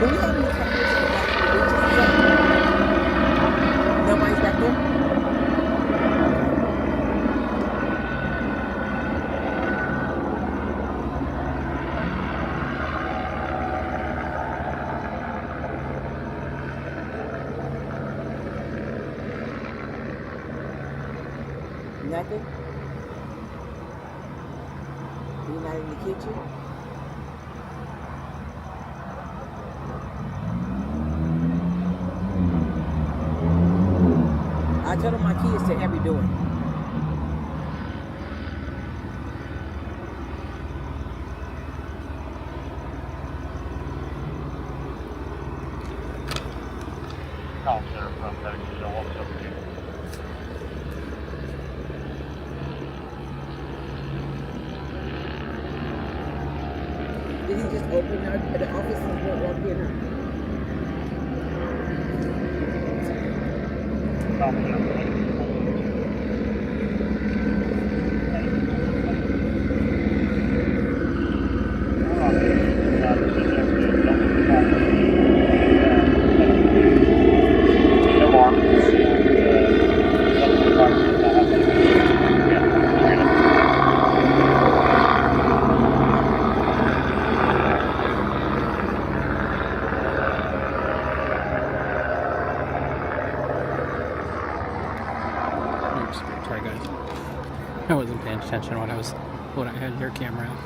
Do we have any cameras in the back of the beaches? Nobody's back there? Nothing? You're not in the kitchen? I tell them my key is to every door. Officer from Bernardino, what's up here? Did he just open the office and walk in? Sorry guys, I wasn't paying attention when I had your camera out.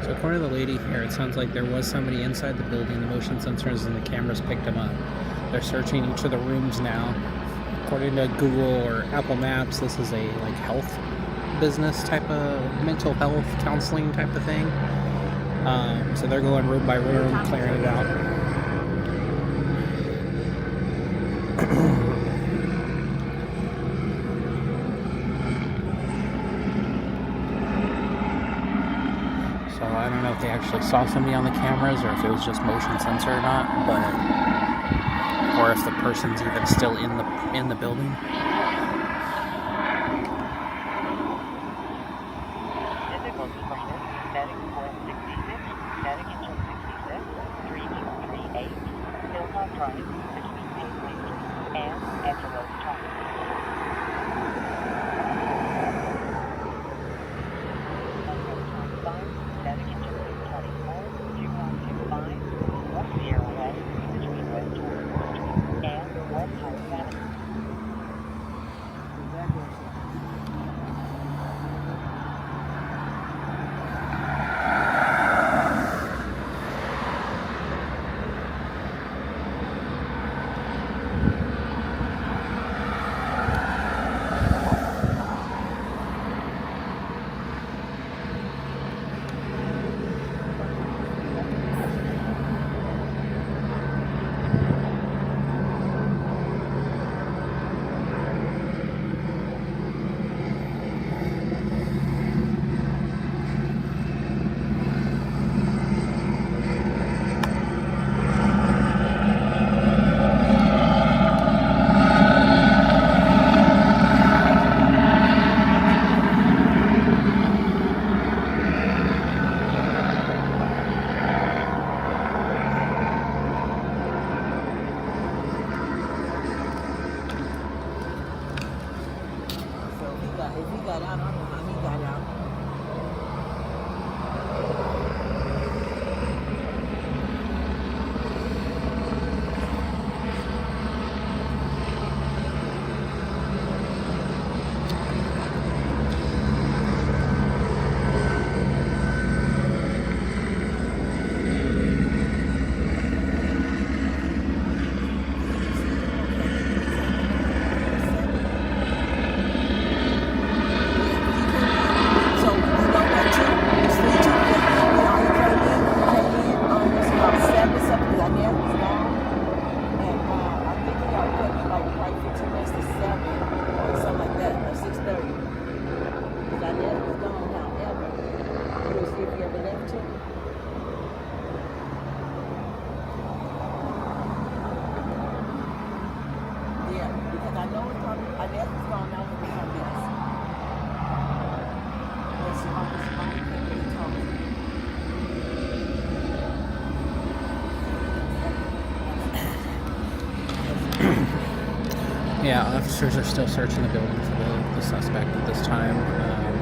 So according to the lady here, it sounds like there was somebody inside the building. The motion sensors and the cameras picked them up. They're searching each of the rooms now. According to Google or Apple Maps, this is a like health business type of mental health counseling type of thing. So they're going room by room, clearing it out. So I don't know if they actually saw somebody on the cameras or if it was just motion sensor or not, or if the person's even still in the building. got out. I don't know how he got out. Yeah, officers are still searching the building for the suspect at this time.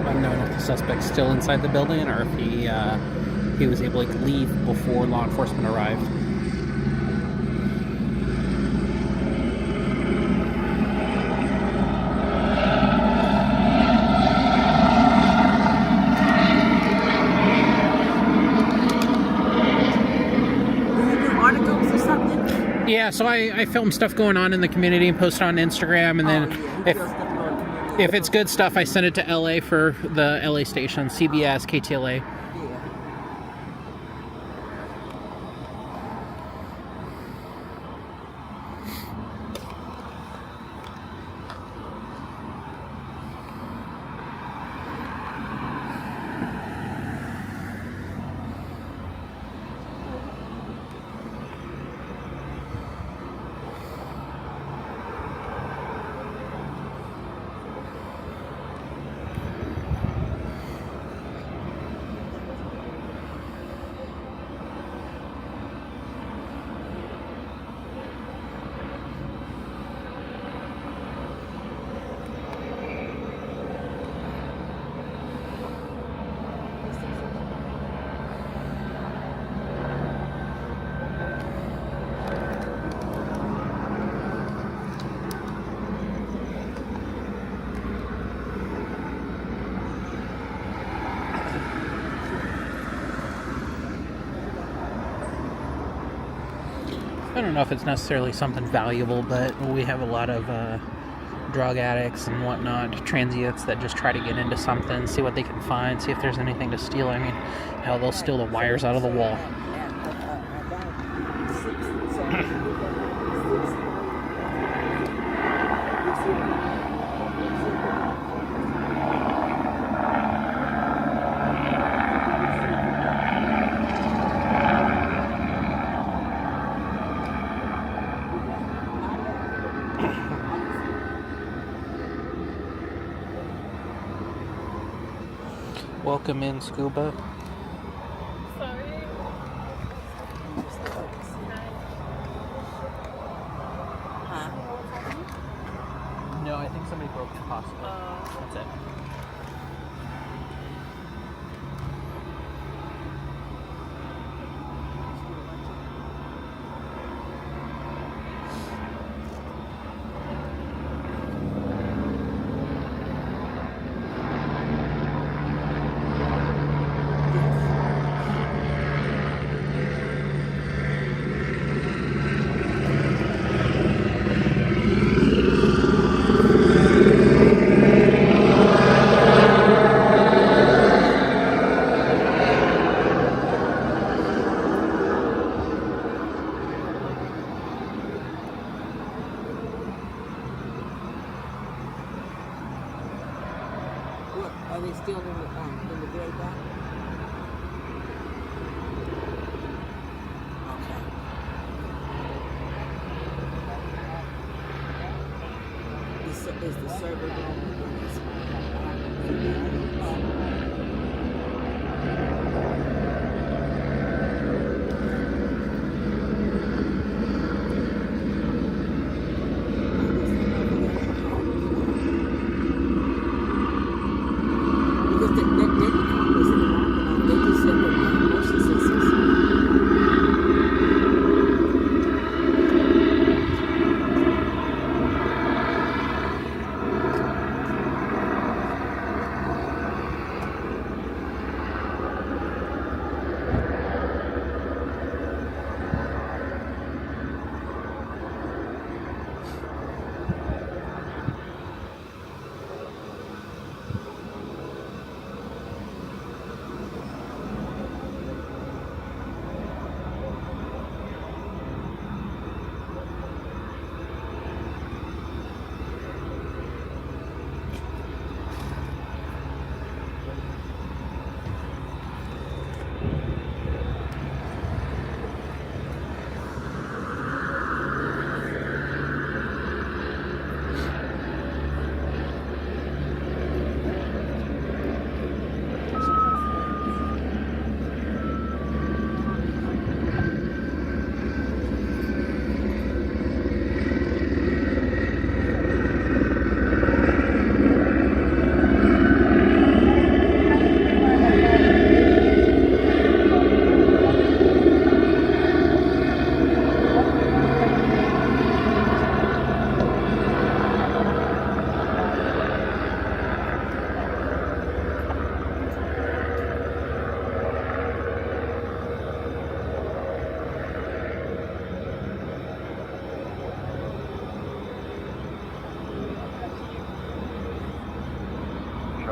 Unknown if the suspect's still inside the building or if he was able to leave before law enforcement arrived. Yeah, so I film stuff going on in the community and post it on Instagram, and then if it's good stuff, I send it to LA for the LA station, CBS, KTLA. I don't know if it's necessarily something valuable, but we have a lot of drug addicts and whatnot, transients that just try to get into something, see what they can find, see if there's anything to steal. I mean, hell, they'll steal the wires out of the wall. Welcome in, Scuba. Sorry. Huh? No, I think somebody broke the faucet. That's it. Are they still in the very back? Okay. Is the server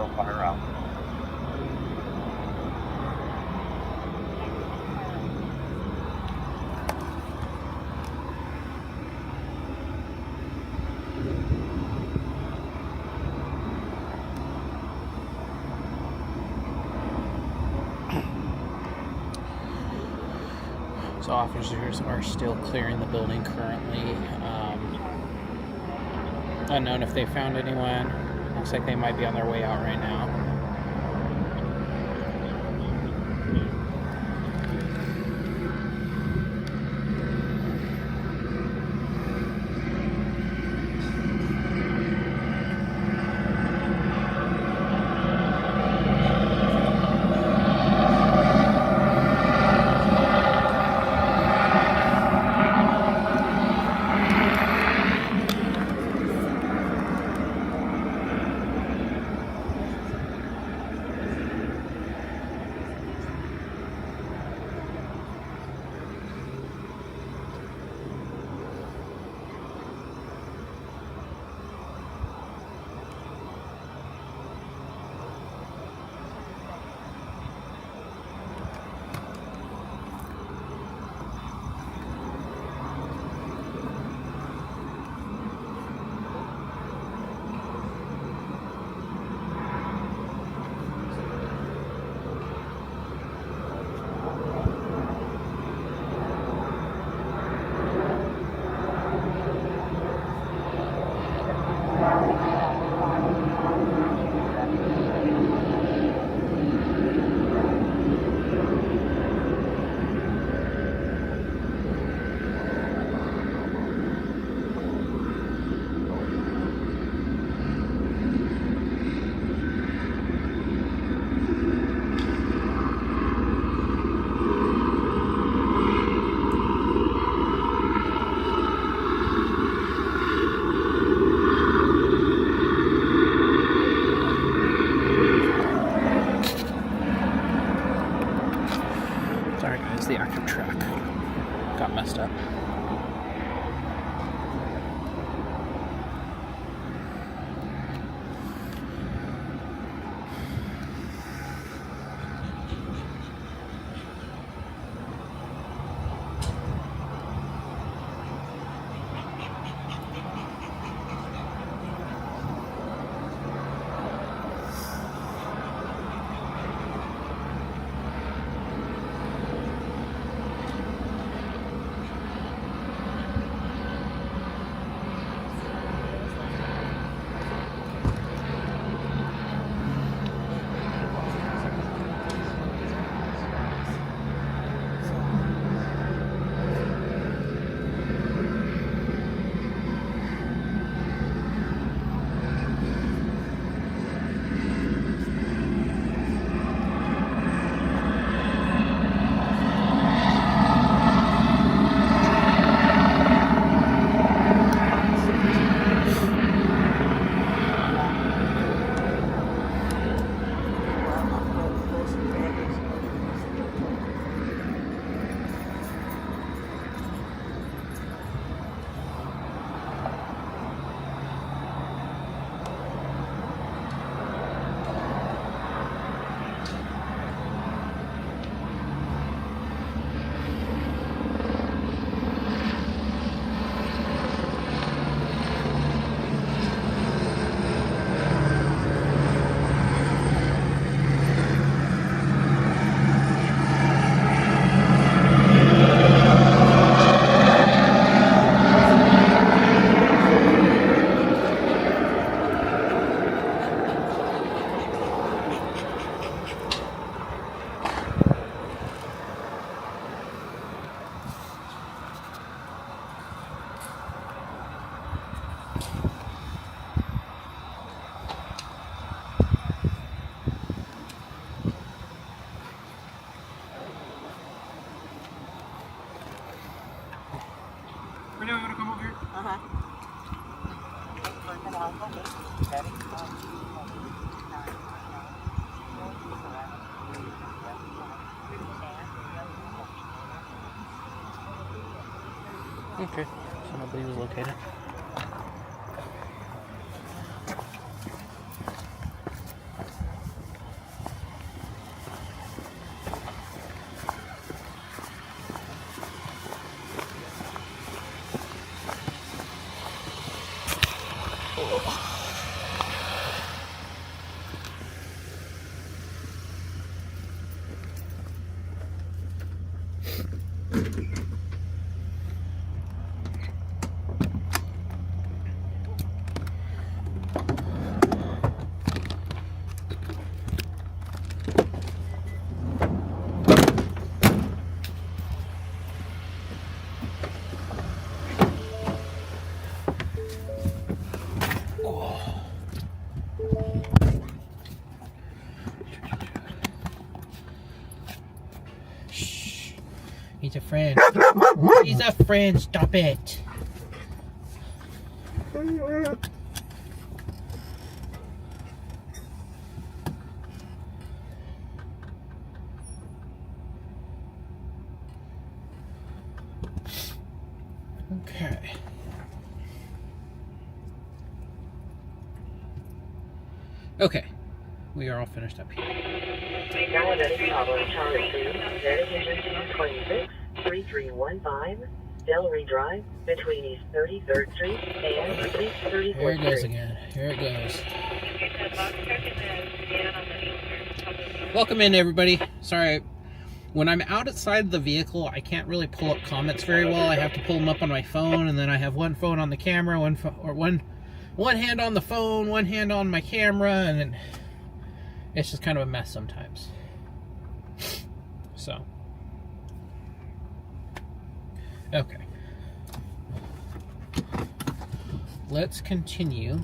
still fire out. So officers are still clearing the building currently. Unknown if they found anyone. Looks like they might be on their way out right now. Sorry guys, the active track got messed up. Bernardino, you want to come over here? Okay, so nobody was located. He's a friend. He's a friend. Stop it. Okay. Okay. We are all finished up here. Paramedic Bravo Charlie 2, dedication 226, 3315, Delray Drive, between East 33rd Street and East 34th Street. Here it goes again. Here it goes. Welcome in, everybody. Sorry, when I'm outside the vehicle, I can't really pull up comments very well. I have to pull them up on my phone, and then I have one phone on the camera, one hand on the phone, one hand on my camera, and then it's just kind of a mess sometimes. So, okay. Let's continue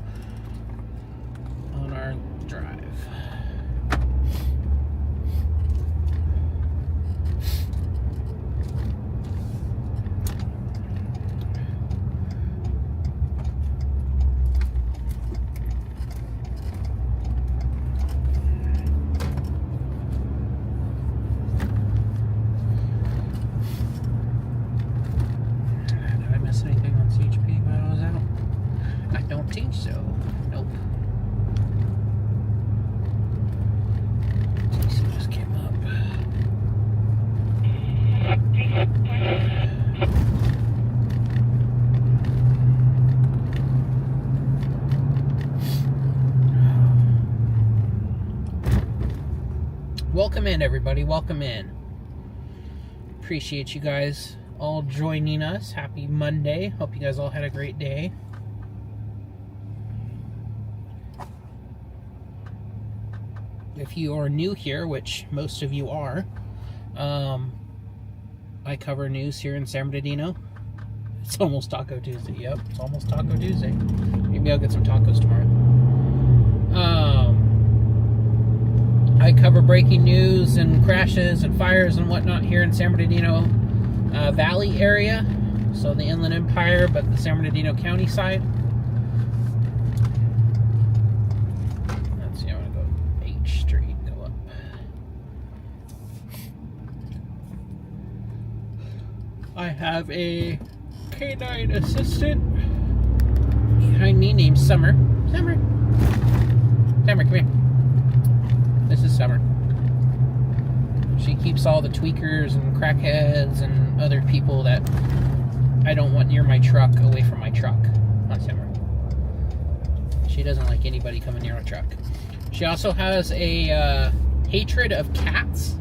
on our drive. Welcome in, everybody. Welcome in. Appreciate you guys all joining us. Happy Monday. Hope you guys all had a great day. If you are new here, which most of you are, I cover news here in San Bernardino. It's almost Taco Tuesday. Yep, it's almost Taco Tuesday. Maybe I'll get some tacos tomorrow. I cover breaking news and crashes and fires and whatnot here in San Bernardino Valley area. So the Inland Empire, but the San Bernardino County side. Let's see, I'm going to go H Street, go up. I have a canine assistant behind me named Summer. Summer, come here. This is Summer. She keeps all the tweakers and crackheads and other people that I don't want near my truck away from my truck. Not Summer. She doesn't like anybody coming near her truck. She also has a hatred of cats.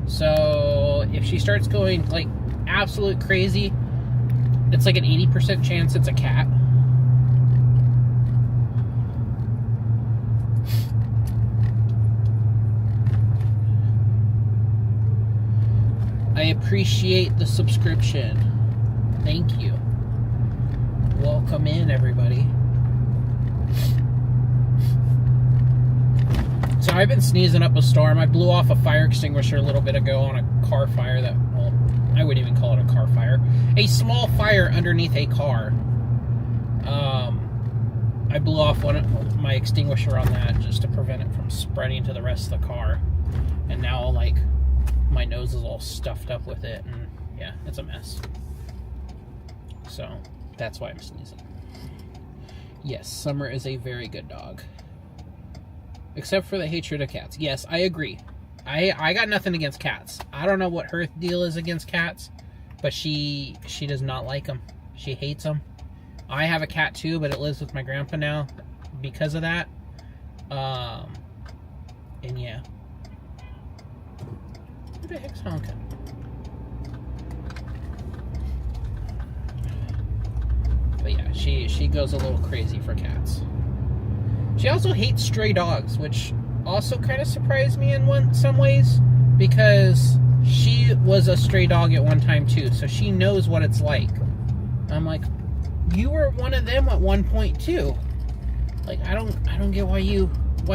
So if she starts going like absolute crazy, it's like an 80% chance it's a cat. I appreciate the subscription. Thank you. Welcome in, everybody. So I've been sneezing up a storm. I blew off a fire extinguisher a little bit ago on a car fire that, well, I wouldn't even call it a car fire. A small fire underneath a car. I blew off my extinguisher on that just to prevent it from spreading to the rest of the car. And now, like, my nose is all stuffed up with it, and yeah, it's a mess. So that's why I'm sneezing. Yes, Summer is a very good dog, except for the hatred of cats. Yes, I agree. I got nothing against cats. I don't know what her deal is against cats, but she does not like them. She hates them. I have a cat too, but it lives with my grandpa now because of that. And yeah. Who the heck's honking? But yeah, she goes a little crazy for cats. She also hates stray dogs, which also kind of surprised me in some ways, because she was a stray dog at one time too, so she knows what it's like. I'm like, you were one of them at one point too. Like, I don't get why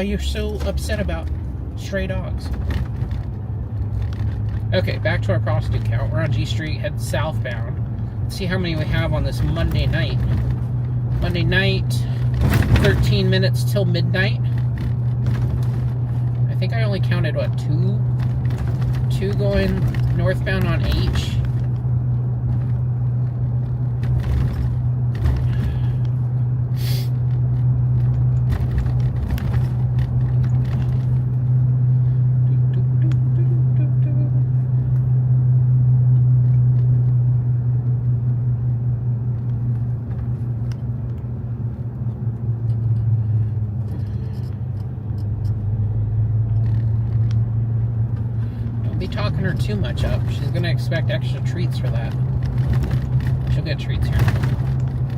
you're so upset about stray dogs. Okay, back to our prostitute count. We're on G Street, head southbound. Let's see how many we have on this Monday night. Monday night, 13 minutes till midnight. I think I only counted, what, two going northbound on H. Talking her too much up. She's gonna expect extra treats for that. She'll get treats here.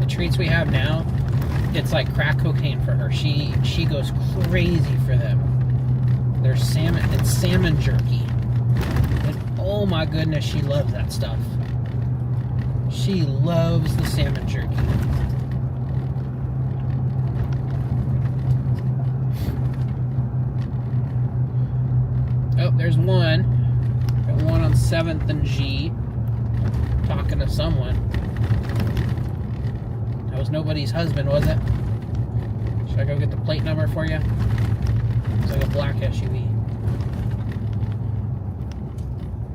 The treats we have now, it's like crack cocaine for her. She goes crazy for them. They're salmon. It's salmon jerky, and oh my goodness, she loves that stuff. She loves the salmon jerky. Oh, there's one. One on 7th and G, talking to someone. That was nobody's husband, was it? Should I go get the plate number for you? It's like a black SUV.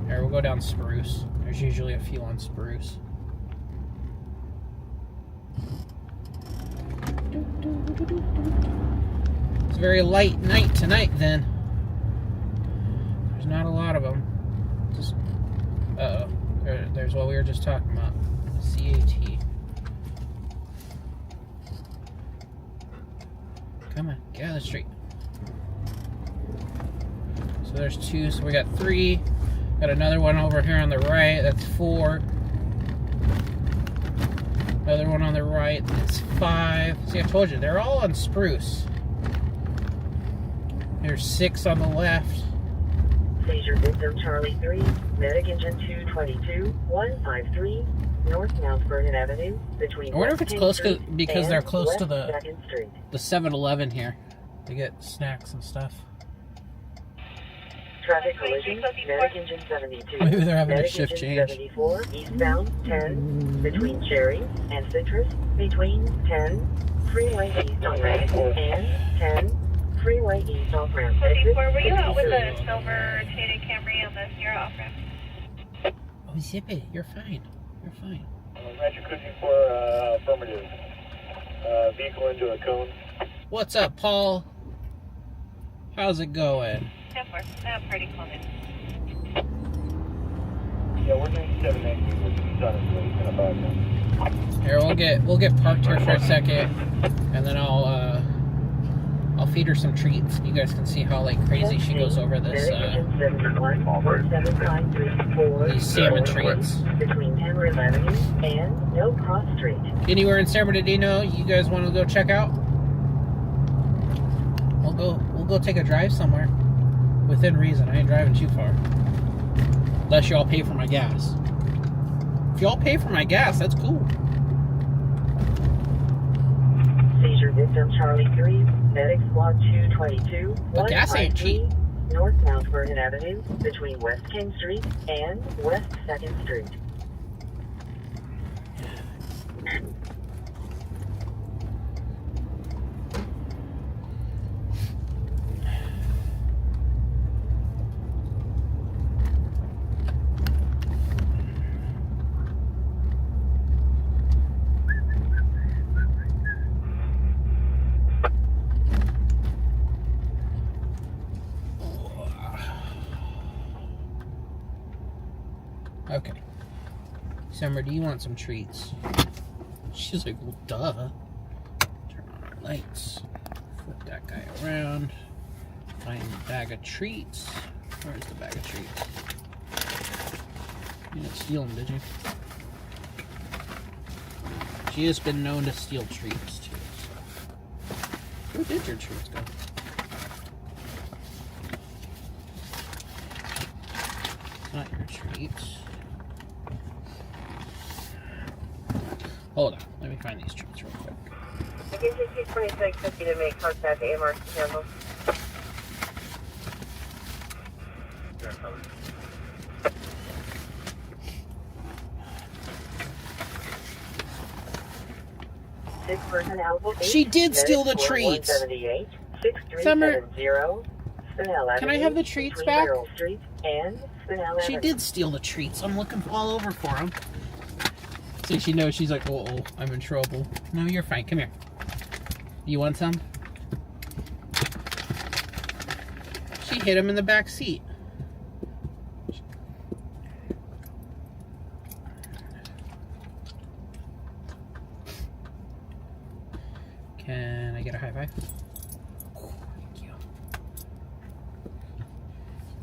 Alright, we'll go down Spruce. There's usually a few on Spruce. It's a very light night tonight then. There's not a lot of them. Uh-oh. There's what we were just talking about. CAT. Come on, get out of the street. So there's 2, so we got 3. Got another one over here on the right, that's 4. Another one on the right, that's 5. See, I told you, they're all on Spruce. There's 6 on the left. Seizure victim Charlie 3, medic engine 222, 153, North Mount Vernon Avenue, between I wonder if it's close to, because they're close West to the 2nd Street. 7-Eleven here. They get snacks and stuff. Traffic collision, medic engine 72. Maybe they're having a medic shift engine change. 74, eastbound 10, between Cherry and Citrus, between 10, freeway east on ramp, and 10, freeway east off ramp. 54, were you out with a silver rotated Camry on the Sierra off ramp? Oh, Zippy, you're fine. You're fine. Roger cruising for affirmative. Vehicle into a cone. What's up, Paul? How's it going? 10-4, I'm pretty calm in. Yeah, we're 9790, which is honestly kind of bad now. Here, we'll get parked here for a second, and then I'll feed her some treats. You guys can see how like crazy she goes over this these salmon treats. Between Hammer Avenue and No Cross Street. Anywhere in San Bernardino you guys want to go check out? We'll go take a drive somewhere. Within reason. I ain't driving too far. Unless y'all pay for my gas. If y'all pay for my gas, that's cool. Seizure victim Charlie 3, medic squad 222, But gas ain't cheap. North Mount Vernon Avenue, between West King Street and West 2nd Street. Okay. Summer, do you want some treats? She's like, well, duh. Turn on our lights. Flip that guy around. Find the bag of treats. Where's the bag of treats? You didn't steal them, did you? She has been known to steal treats, too. So. Where did your treats go? Not your treats. Hold on. Let me find these treats real quick. Engine 22650 to make contact AMR handle. Six personnel. She did steal the treats. Summer, can I have the treats back? She did steal the treats. I'm looking all over for them. So she knows, she's like, oh, I'm in trouble. No, you're fine. Come here. You want some? She hid him in the back seat. Can I get a high five? Oh, thank you.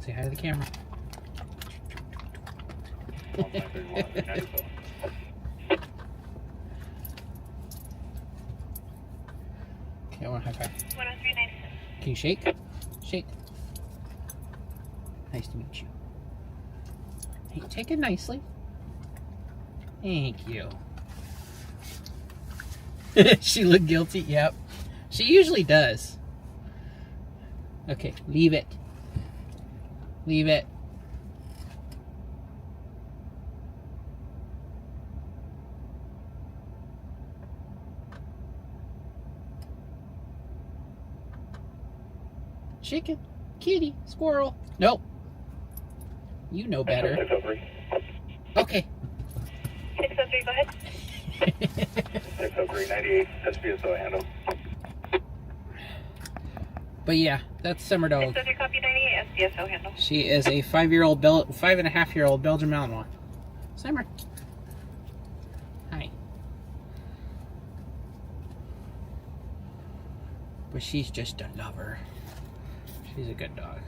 Say hi to the camera. Okay, I want a high five. 103.96. Can you shake? Shake. Nice to meet you. Hey, take it nicely. Thank you. She looked guilty. Yep. She usually does. Okay, leave it. Leave it. Chicken, kitty, squirrel. Nope. You know better. 603. Okay. 603, go ahead. 603, 98, SPSO handle. But yeah, that's Summer Dog. 603, copy 98, SPSO handle. She is a 5.5-year-old Belgian Malinois. Summer. Hi. But she's just a lover. She's a good dog.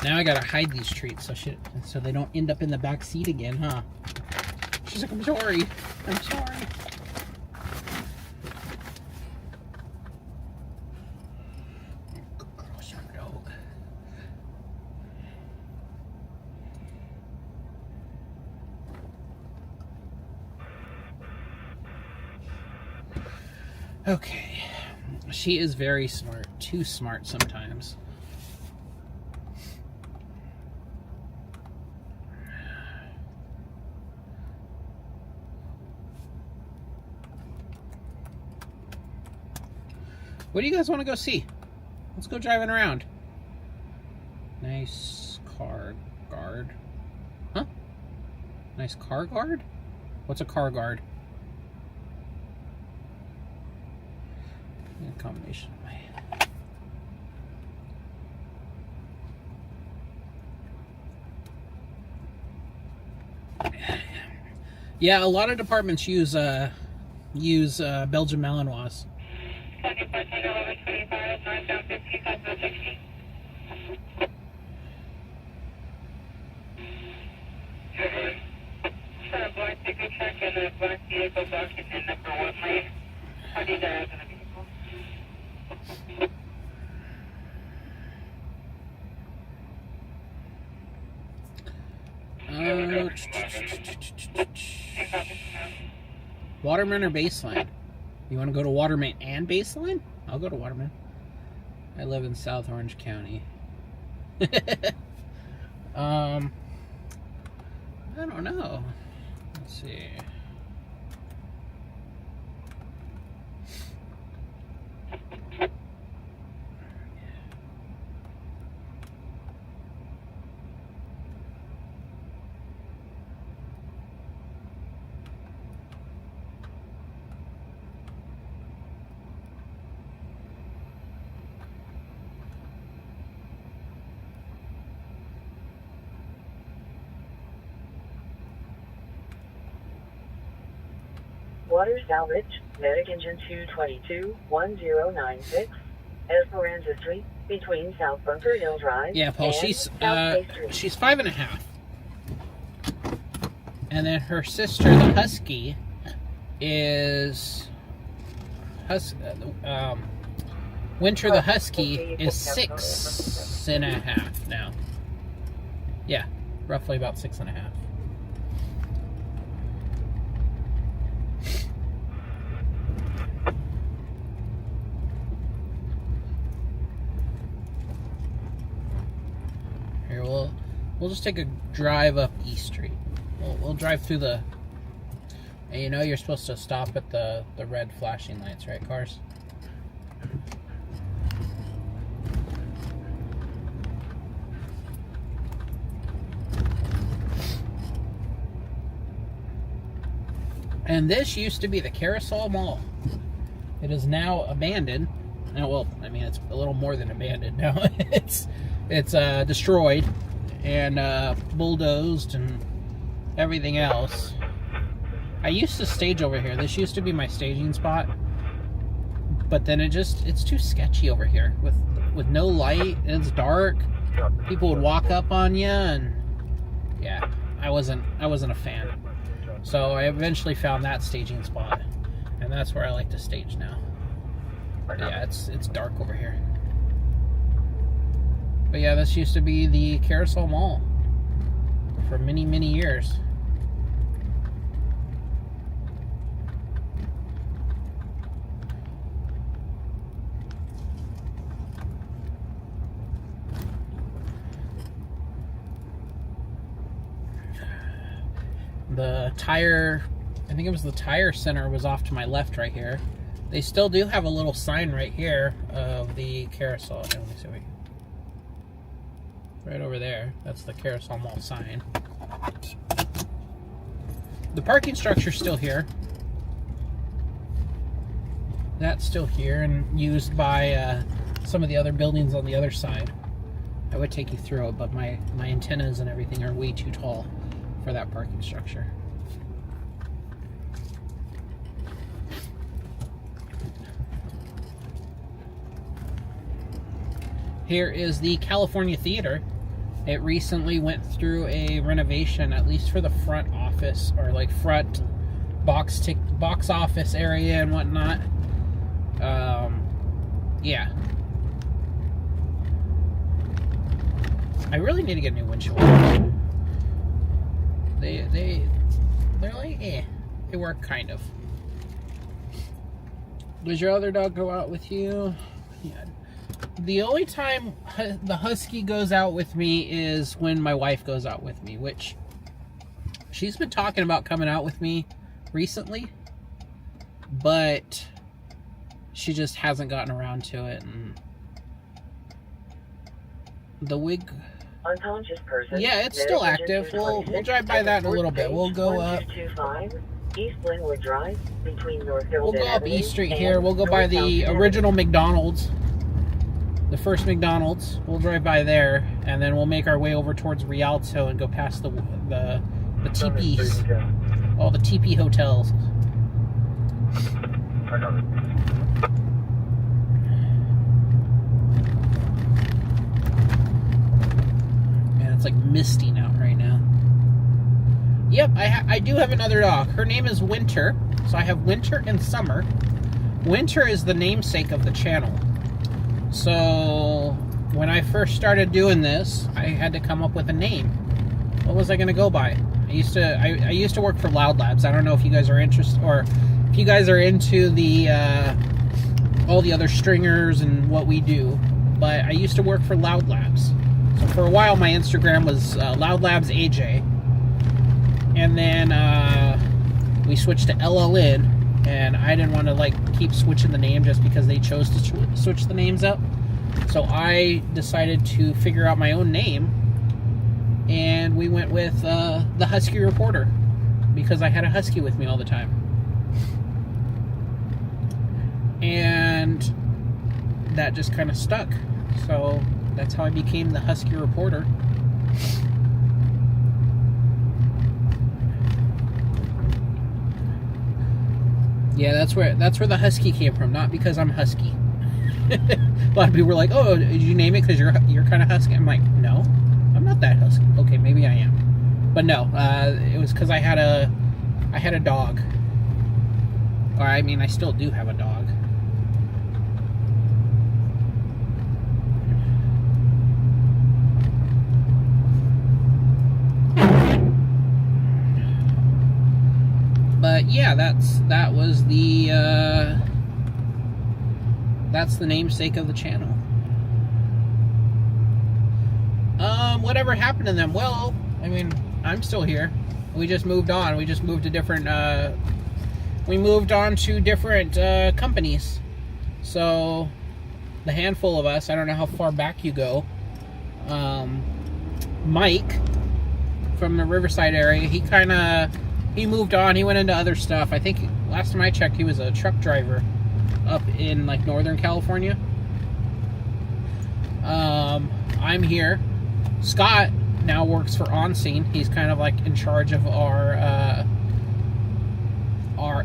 Now I gotta hide these treats so they don't end up in the back seat again, huh? She's like, I'm sorry. I'm sorry. Good girl, Summer Dog. Okay. She is very smart. Too smart sometimes. What do you guys want to go see? Let's go driving around. Nice car guard. Huh? Nice car guard? What's a car guard? A combination of my... Yeah, a lot of departments use Belgian Malinois. Copy 141125, northbound 55 60. For a black pickup truck and a black vehicle blocking in number 1 lane. How do you direct the vehicle? Waterman or Baseline? You want to go to Waterman and Baseline? I'll go to Waterman. I live in South Orange County. I don't know. Let's see. Water salvage, medic engine 222, 1096, Esperanza Street, between South Bunker Hill Drive. Yeah, Paul, and she's South Bay Street. 5.5. And then her sister, the Husky, is Winter the Husky is 6.5 now. Yeah, roughly about 6.5. Here, we'll just take a drive up East Street. We'll drive through the. And you know you're supposed to stop at the red flashing lights, right, cars? And this used to be the Carousel Mall. It is now abandoned. Now, well, I mean, it's a little more than abandoned now. it's destroyed and bulldozed and everything else. I used to stage over here. This used to be my staging spot. But then it's too sketchy over here with no light and it's dark. People would walk up on you and yeah, I wasn't a fan. So I eventually found that staging spot, and that's where I like to stage now. But yeah, it's dark over here. But yeah, this used to be the Carousel Mall for many, many years. The tire, I think it was the tire center, was off to my left right here. They still do have a little sign right here of the Carousel. Okay, let me see. Right over there. That's the Carousel Mall sign. The parking structure's still here. That's still here and used by some of the other buildings on the other side. I would take you through it, but my antennas and everything are way too tall for that parking structure. Here is the California Theater. It recently went through a renovation, at least for the front office, or like front box office area and whatnot. Yeah. I really need to get a new windshield. They're like, they work kind of. Does your other dog go out with you? Yeah. The only time the Husky goes out with me is when my wife goes out with me, which she's been talking about coming out with me recently, but she just hasn't gotten around to it. And the wig, Unconscious person. yeah, it's still active. We'll drive by that in a little bit. We'll go up. 1225 East Linwood Drive, between North Hill We'll go up Avenue East Street and here. We'll go by North the South original McDonald's. The first McDonald's. We'll drive by there, and then we'll make our way over towards Rialto and go past the teepees. All the teepee hotels. And it's like misting out right now. Yep, I do have another dog. Her name is Winter. So I have Winter and Summer. Winter is the namesake of the channel. So when I first started doing this, I had to come up with a name. What was I going to go by? I used to work for Loud Labs. I don't know if you guys are interested, or if you guys are into the all the other stringers and what we do. But I used to work for Loud Labs. So for a while, my Instagram was Loud Labs AJ, and then we switched to LLN. And I didn't want to like keep switching the name just because they chose to switch the names up. So I decided to figure out my own name, and we went with the Husky Reporter because I had a husky with me all the time. And that just kind of stuck. So that's how I became the Husky Reporter. Yeah, that's where the Husky came from. Not because I'm Husky. A lot of people were like, "Oh, did you name it because you're kind of Husky?" I'm like, "No, I'm not that Husky." Okay, maybe I am, but no. It was because I had a dog. Or I mean, I still do have a dog. But yeah, that was that's the namesake of the channel. Whatever happened to them? Well, I mean, I'm still here. We just moved on. We just moved to different. We moved on to different companies. So the handful of us, I don't know how far back you go. Mike from the Riverside area, he moved on. He went into other stuff. I think last time I checked, he was a truck driver up in like Northern California. I'm here. Scott now works for On Scene. He's kind of like in charge of our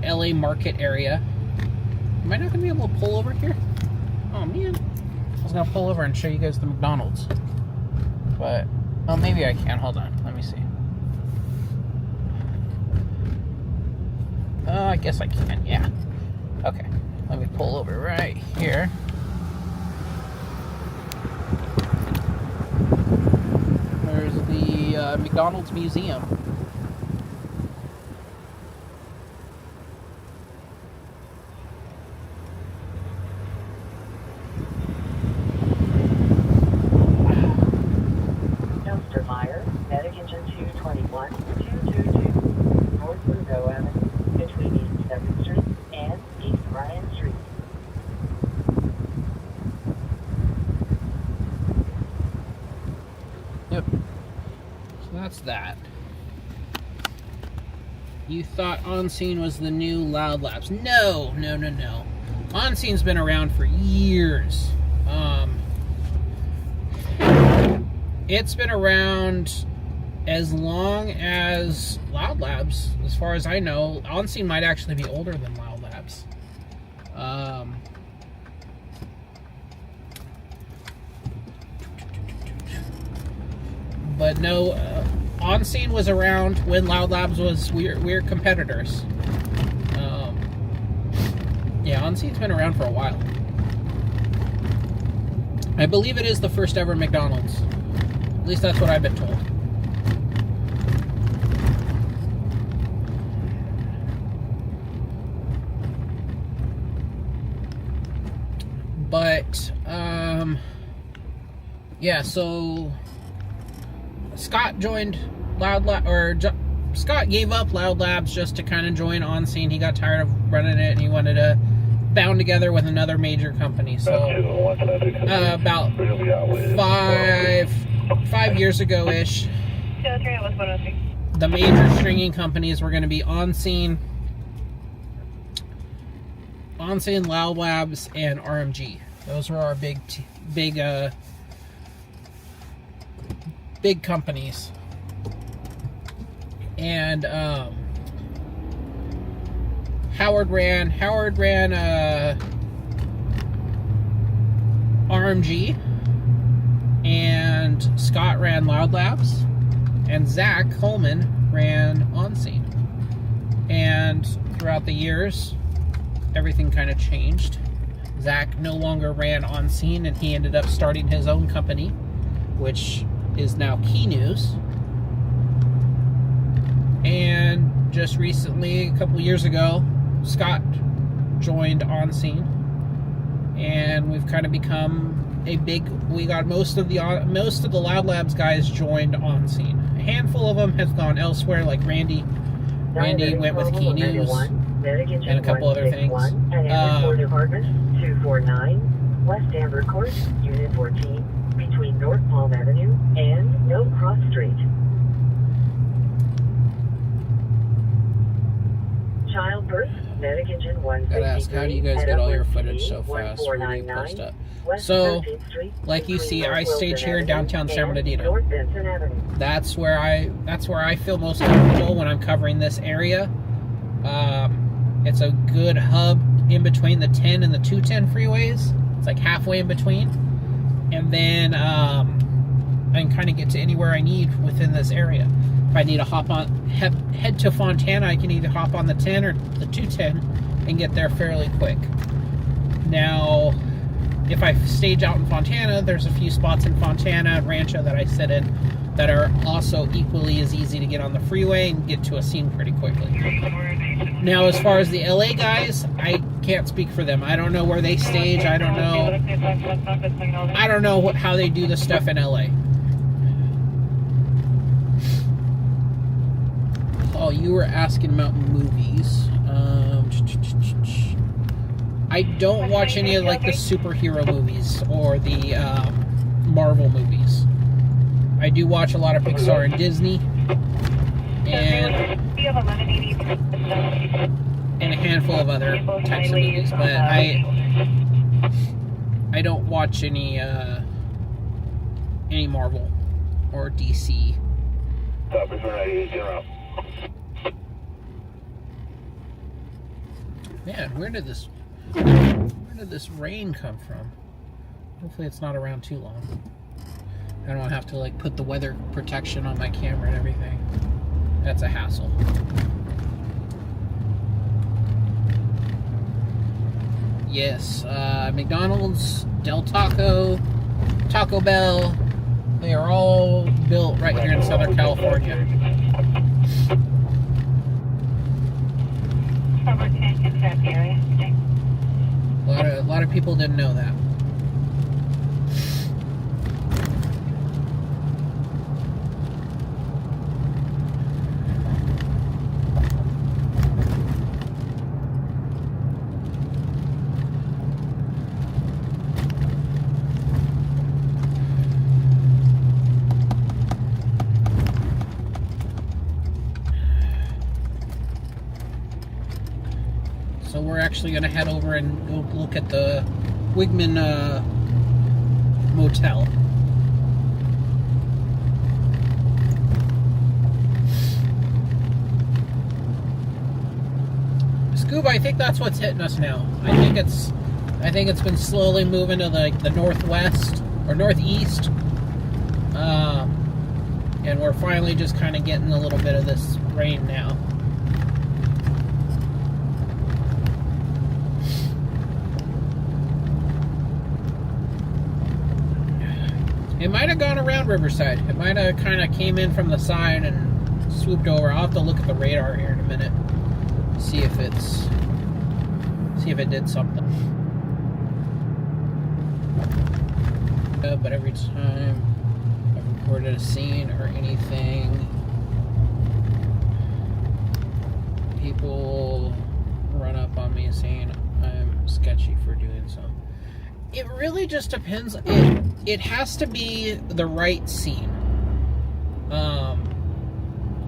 LA market area. Am I not gonna be able to pull over here? Oh man, I was gonna pull over and show you guys the McDonald's, but oh, maybe I can. Hold on, let me see. I guess I can, yeah. Okay, let me pull over right here. There's the McDonald's Museum. Dumpster fire, Medic Engine 221, 222, North Lugo Avenue, between East 7th Street and East Ryan Street. Yep. So that's that. You thought On Scene was the new Loud Labs. No. On Scene's been around for years. It's been around as long as Loud Labs, as far as I know. On Scene might actually be older than Loud Labs. But no, On Scene was around when Loud Labs was we're competitors. Yeah, On Scene's been around for a while. I believe it is the first ever McDonald's. At least that's what I've been told. But yeah, so Scott joined Scott gave up Loud Labs just to kind of join On Scene. He got tired of running it and he wanted to bound together with another major company. So about 5 years ago-ish, the major stringing companies were going to be On Scene, Loud Labs, and RMG. Those were our big companies. And Howard ran RMG, and Scott ran Loud Labs, and Zach Coleman ran On Scene. And throughout the years, everything kind of changed. Zach no longer ran On Scene, and he ended up starting his own company, which is now Key News. And just recently, a couple years ago, Scott joined On Scene, and we've kind of become we got most of the Loud Labs guys joined On Scene. A handful of them have gone elsewhere, like Randy went with Key News and a couple other things. Department 249, West Amber Court, Unit 14, between North Palm Avenue and No Cross Street. Childbirth, Medic Engine 153. Gotta ask, how do you guys get all your footage so fast? Where do you post up? So, like you see, I stage here in downtown San Bernardino. That's where I feel most comfortable when I'm covering this area. It's a good hub in between the 10 and the 210 freeways. It's like halfway in between. And then I can kind of get to anywhere I need within this area. If I need to head to Fontana, I can either hop on the 10 or the 210 and get there fairly quick. Now, if I stage out in Fontana, there's a few spots in Fontana and Rancho that I sit in that are also equally as easy to get on the freeway and get to a scene pretty quickly. Now, as far as the LA guys, I can't speak for them. I don't know where they stage. I don't know how they do the stuff in LA. Oh, you were asking about movies. I don't watch any of like the superhero movies or the Marvel movies. I do watch a lot of Pixar and Disney, and a handful of other types of movies, but I don't watch any Marvel or DC. Man, where did this rain come from? Hopefully it's not around too long. I don't have to like put the weather protection on my camera and everything. That's a hassle. Yes, McDonald's, Del Taco, Taco Bell, they are all built right here in Southern California. A lot of people didn't know that. So we're actually going to head over and go look at the Wigman motel. Scuba, I think that's what's hitting us now. I think it's been slowly moving to the northwest or northeast, and we're finally just kind of getting a little bit of this rain now. It might have gone around Riverside. It might have kind of came in from the side and swooped over. I'll have to look at the radar here in a minute. See if it did something. But every time I've recorded a scene or anything, people run up on me saying I'm sketchy for doing so. It really just depends. It has to be the right scene.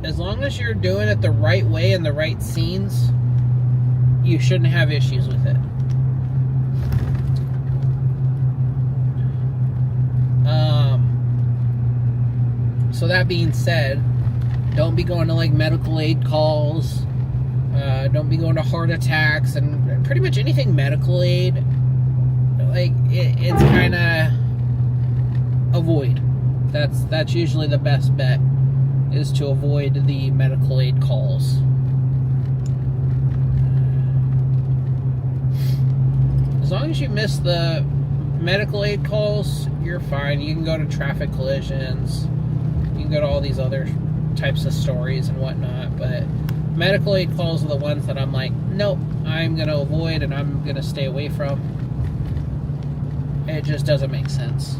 As long as you're doing it the right way and the right scenes, you shouldn't have issues with it. So that being said, don't be going to like medical aid calls. Don't be going to heart attacks and pretty much anything medical aid. Like it's kind of avoid. That's usually the best bet, is to avoid the medical aid calls. As long as you miss the medical aid calls, you're fine. You can go to traffic collisions. You can go to all these other types of stories and whatnot, but medical aid calls are the ones that I'm like, nope, I'm going to avoid and I'm going to stay away from. It just doesn't make sense.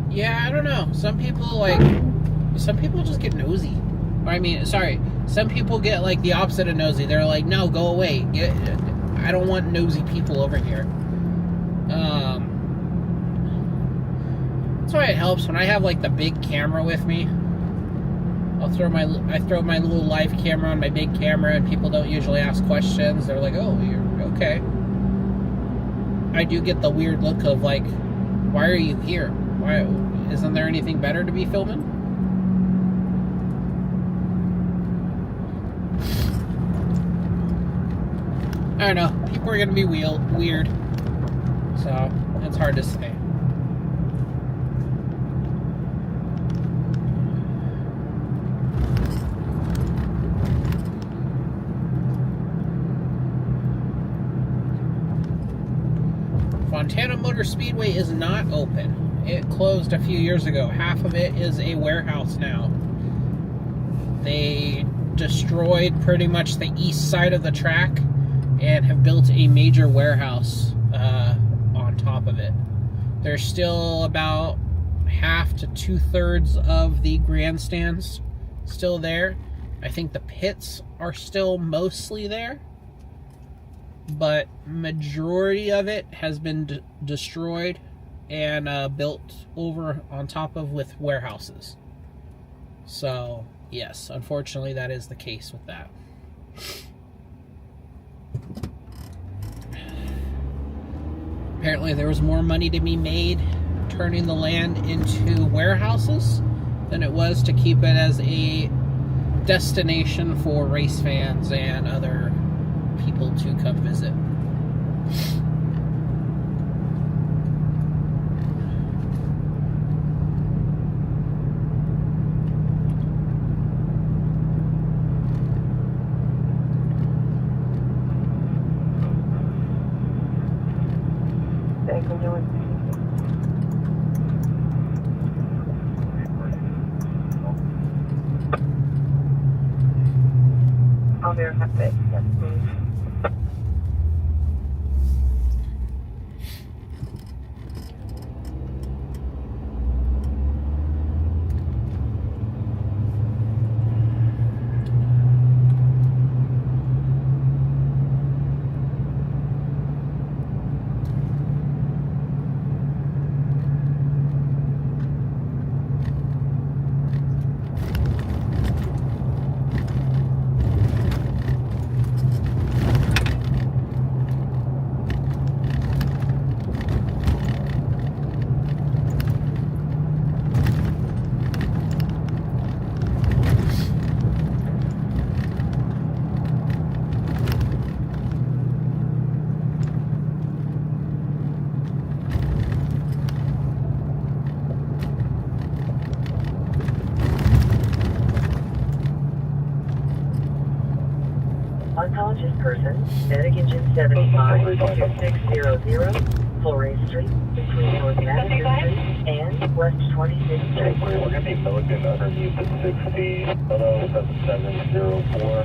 Yeah, I don't know. Some people just get nosy. I mean, sorry, some people get like the opposite of nosy. They're like, no, go away. I don't want nosy people over here. That's why it helps when I have like the big camera with me. I throw my little live camera on my big camera, and people don't usually ask questions. They're like, oh, you're okay. I do get the weird look of like, why are you here? Why isn't there anything better to be filming? I don't know. People are gonna be weird, so it's hard to say. Fontana Motor Speedway is not open. It closed a few years ago. Half of it is a warehouse now. They destroyed pretty much the east side of the track and have built a major warehouse on top of it. There's still about half to 2/3 of the grandstands still there. I think the pits are still mostly there, but majority of it has been destroyed and built over on top of with warehouses. So yes, unfortunately that is the case with that. Apparently there was more money to be made turning the land into warehouses than it was to keep it as a destination for race fans and other people to come visit. I'll verify it. Yes, please. Unconscious person, medic engine 75-2600, Flores Street, between North Madison Street and West 26th Street. We're going to be looking underneath the 60, hello, 7704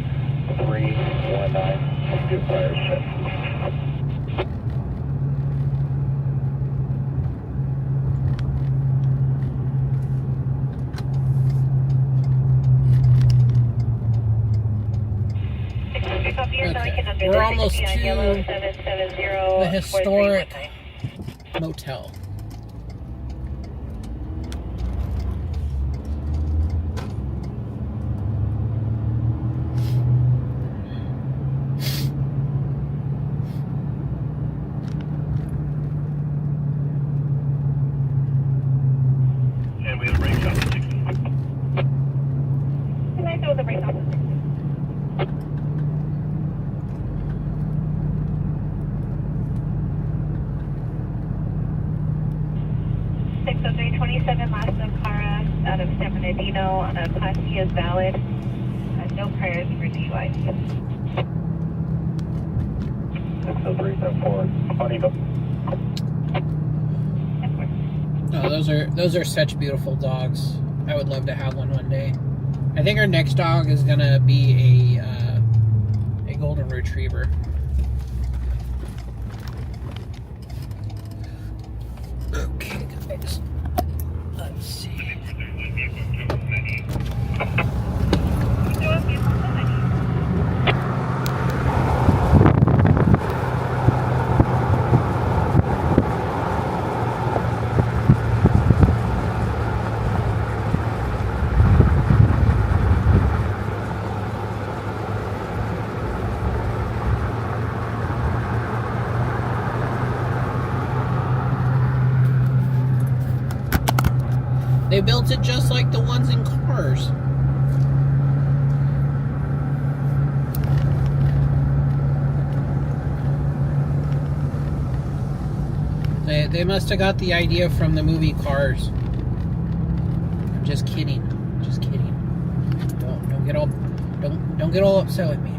319, do fire shift. Okay. We're almost to the historic motel. And we have range on the 60. Can I throw the brake on the 60? 60327 last of car out of San Bernardino on a Class C is valid. No priors for DUI. 60374, Bonito. Oh, those are such beautiful dogs. I would love to have one day. I think our next dog is gonna be a golden retriever. Okay, guys. Let's see. They built it just like the ones in Cars. They must have got the idea from the movie Cars. I'm just kidding. Just kidding. Don't get all upset with me.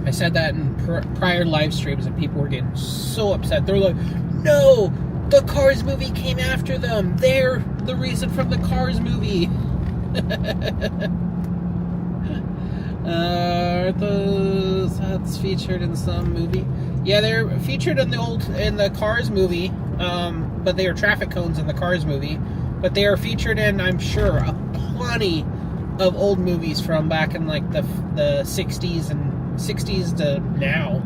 I said that in prior live streams and people were getting so upset. They're like, no, the Cars movie came after them. They're the reason from the Cars movie. That's featured in some movie. Yeah, they're featured in the Cars movie, but they are traffic cones in the Cars movie. But they are featured in, I'm sure, plenty of old movies from back in like the 60s and 60s to now.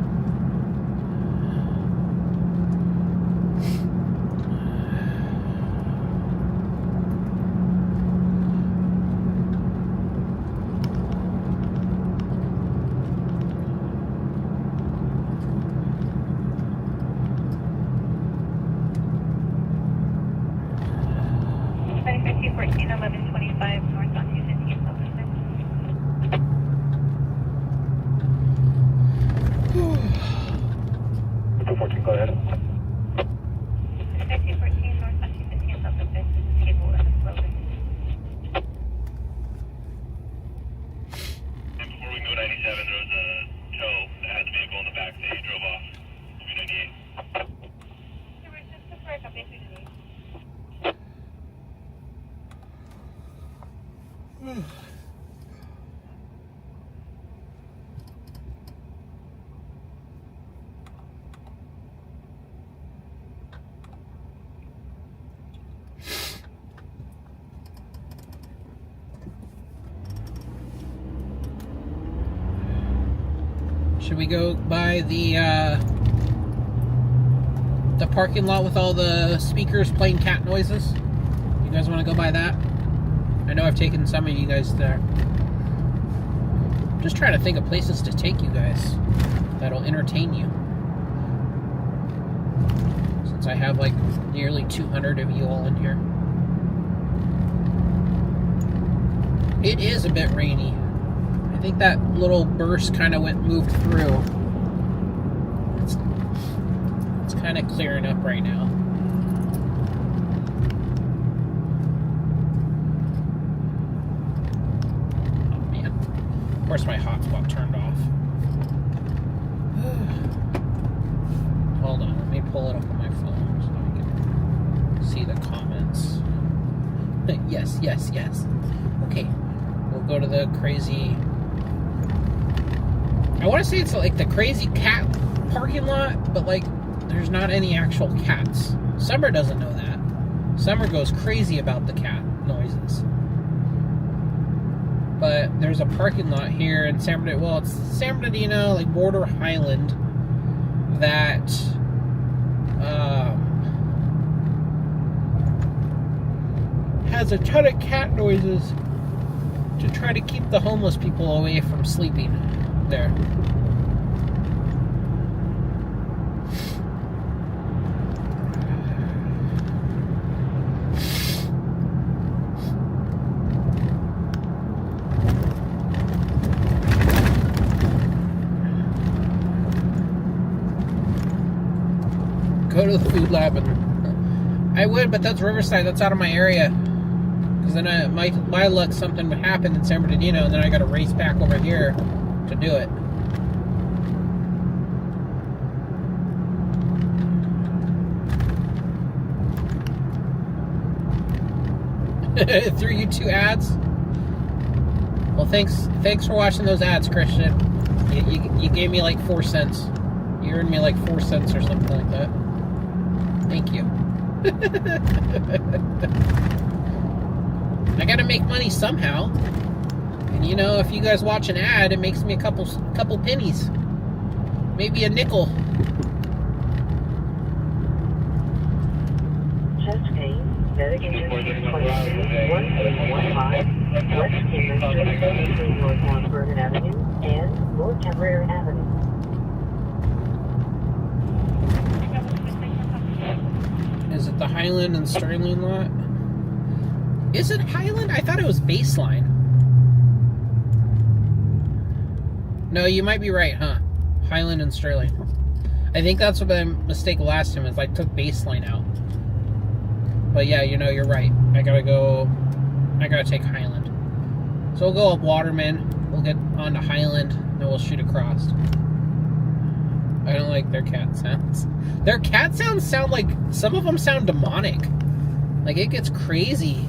Go ahead. Before we go 97, there was a tow that had the vehicle in the back that you drove off. Should we go by the parking lot with all the speakers playing cat noises? You guys want to go by that? I know I've taken some of you guys there. Just trying to think of places to take you guys that'll entertain you. Since I have like nearly 200 of you all in here. It is a bit rainy. I think that little burst kind of moved through. It's kind of clearing up right now. Oh man. Of course my hotspot turned off. Hold on, let me pull it up on my phone so I can see the comments. Yes. Okay. We'll go to the crazy... I want to say it's like the crazy cat parking lot, but like there's not any actual cats. Summer doesn't know that. Summer goes crazy about the cat noises. But there's a parking lot here in San Bernardino, well, it's San Bernardino, like border Highland, that has a ton of cat noises to try to keep the homeless people away from sleeping there. Go to the food lab, and I would, but that's Riverside. That's out of my area. Because then my luck, something would happen in San Bernardino, and then I got to race back over here to do it. Threw you 2 ads. Well, thanks for watching those ads, Christian. You gave me like 4 cents. You earned me like 4 cents or something like that. Thank you. I gotta make money somehow. And you know, if you guys watch an ad, it makes me a couple pennies. Maybe a nickel. Chest pain, medication 22-1815, West Cambridge Street, between North Mount Avenue and North Temporary Avenue. Is it the Highland and Sterling lot? Is it Highland? I thought it was Baseline. No, you might be right, huh? Highland and Sterling. I think that's what my mistake last time is. I took Baseline out. But yeah, you know, you're right. I gotta take Highland. So we'll go up Waterman. We'll get onto Highland, and we'll shoot across. I don't like their cat sounds. Their cat sounds sound like, some of them sound demonic. Like, it gets crazy.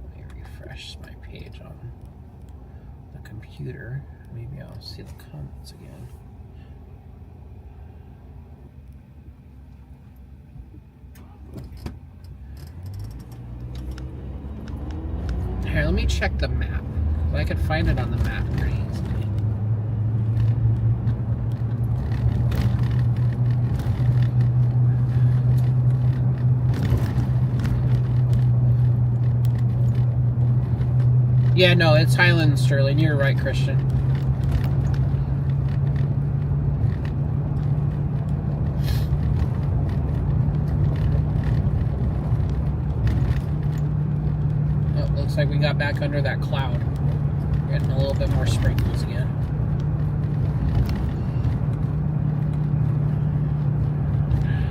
Let me refresh my page on the computer. Maybe I'll see the comments again. Here, let me check the map. I could find it on the map pretty easily. Yeah, no, it's Highland and Sterling. You're right, Christian. Like we got back under that cloud. We're getting a little bit more sprinkles again.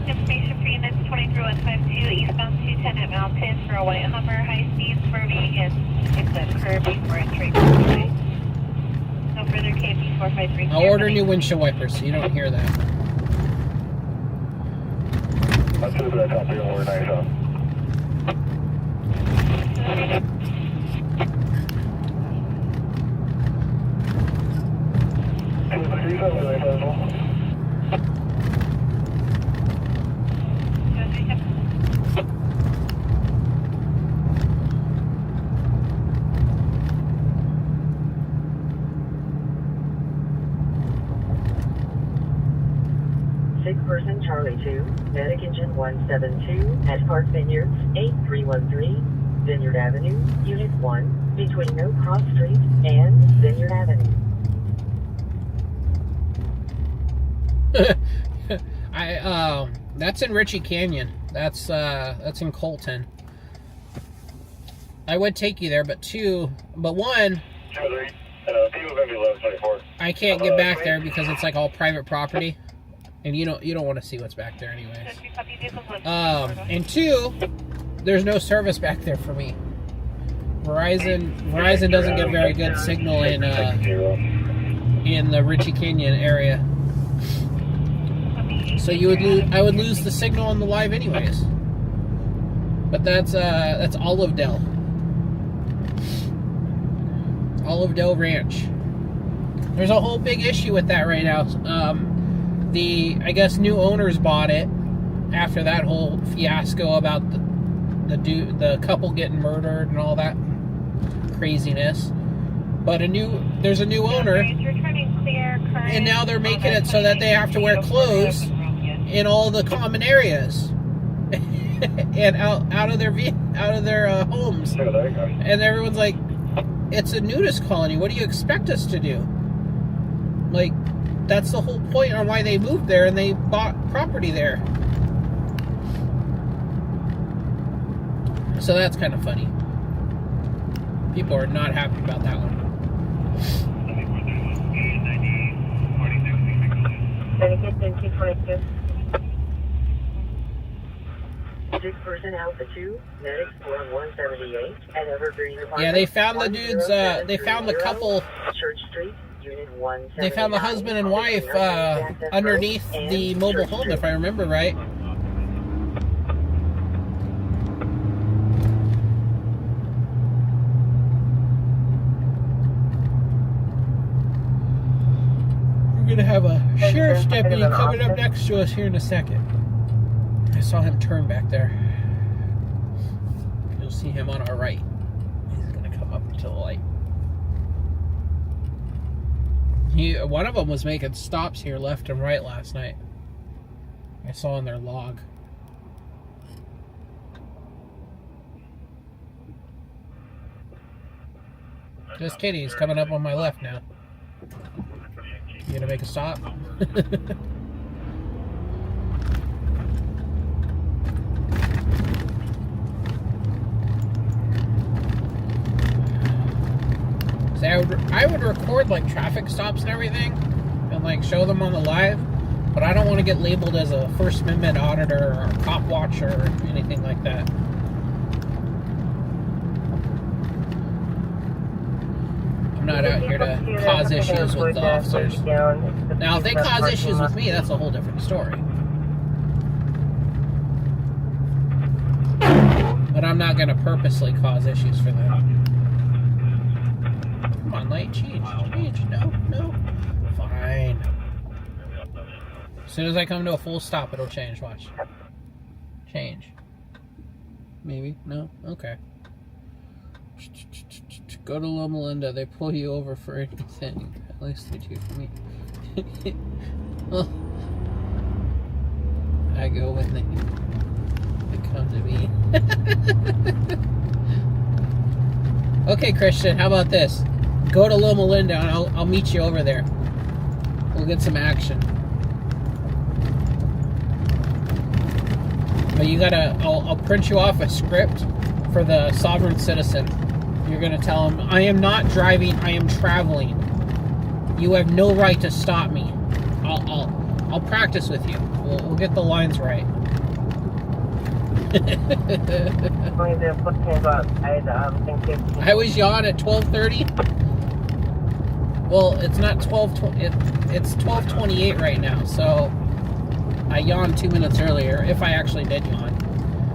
Information for units 23152 eastbound 210 at Mountain for a white Hummer, high speeds for vegan. It's a curve before entry. No further KP 453. I'll order new windshield wipers so you don't hear that. That's it, but I copy you over nice up. Person Charlie 2, Medic Engine 172 at Park Vineyards, 8313, Vineyard Avenue, Unit 1, between No Cross Street and Vineyard Avenue. That's in Ritchie Canyon. That's in Colton. I would take you there, but one, I can't get back there because it's like all private property. And you don't want to see what's back there anyways. And two, there's no service back there for me. Verizon doesn't get very good signal in the Ritchie Canyon area. So I would lose the signal on the live anyways. But that's Olivedale. Olivedale Ranch. There's a whole big issue with that right now. I guess new owners bought it after that whole fiasco about the couple getting murdered and all that craziness. But there's a new owner, and now they're making it so that they have to wear clothes in all the common areas and out of their homes. And everyone's like, it's a nudist colony. What do you expect us to do? Like, that's the whole point on why they moved there and they bought property there. So that's kind of funny. People are not happy about that one. Person Alpha 2, Medic 178 at Evergreen Apartments. Yeah, they found the dudes, they found the couple. Church Street. They found the husband and wife underneath the mobile home, if I remember right. We're going to have a sheriff's deputy coming up next to us here in a second. I saw him turn back there. You'll see him on our right. He's going to come up to the light. One of them was making stops here left and right last night. I saw in their log. Just kidding, he's coming up on my left now. You gonna make a stop? See, I would record like traffic stops and everything and like show them on the live, but I don't want to get labeled as a First Amendment auditor or a cop watcher or anything like that. I'm not out here to cause issues with the officers. Now, if they cause issues with me, that's a whole different story. But I'm not going to purposely cause issues for them. Come on, light, change. No. Fine. As soon as I come to a full stop, it'll change. Watch. Change. Maybe? No? Okay. Go to Loma Linda. They pull you over for anything. At least they do for me. Well, I go when they come to me. Okay, Christian, how about this? Go to Loma Linda and I'll meet you over there. We'll get some action. But you gotta, I'll print you off a script for the sovereign citizen. You're gonna tell him, I am not driving, I am traveling. You have no right to stop me. I'll practice with you. We'll get the lines right. I was yawn at 12:30. Well, it's not 12:20. It's 12:28 right now. So I yawned 2 minutes earlier. If I actually did yawn.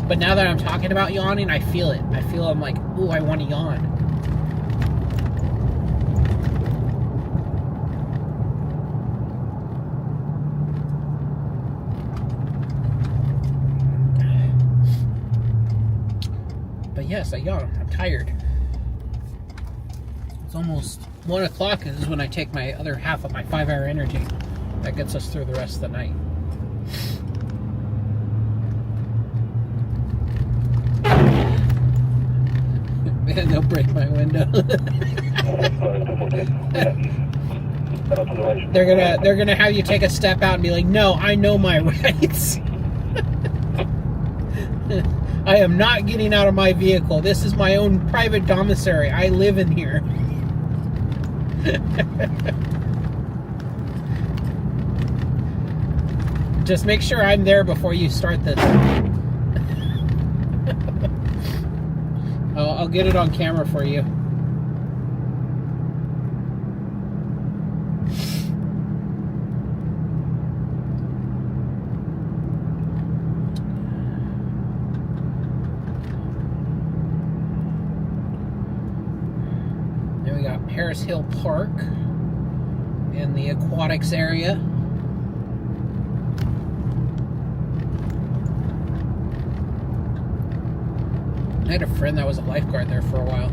But now that I'm talking about yawning, I feel it. I'm like, ooh, I want to yawn. But yes, I yawn. I'm tired. It's almost 1 o'clock is when I take my other half of my 5-hour energy. That gets us through the rest of the night. Man, they'll break my window. They're gonna have you take a step out and be like, no, I know my rights. I am not getting out of my vehicle. This is my own private domicile. I live in here. Just make sure I'm there before you start this. I'll get it on camera for you. Then we got Paris Hill Park in the aquatics area. I had a friend that was a lifeguard there for a while.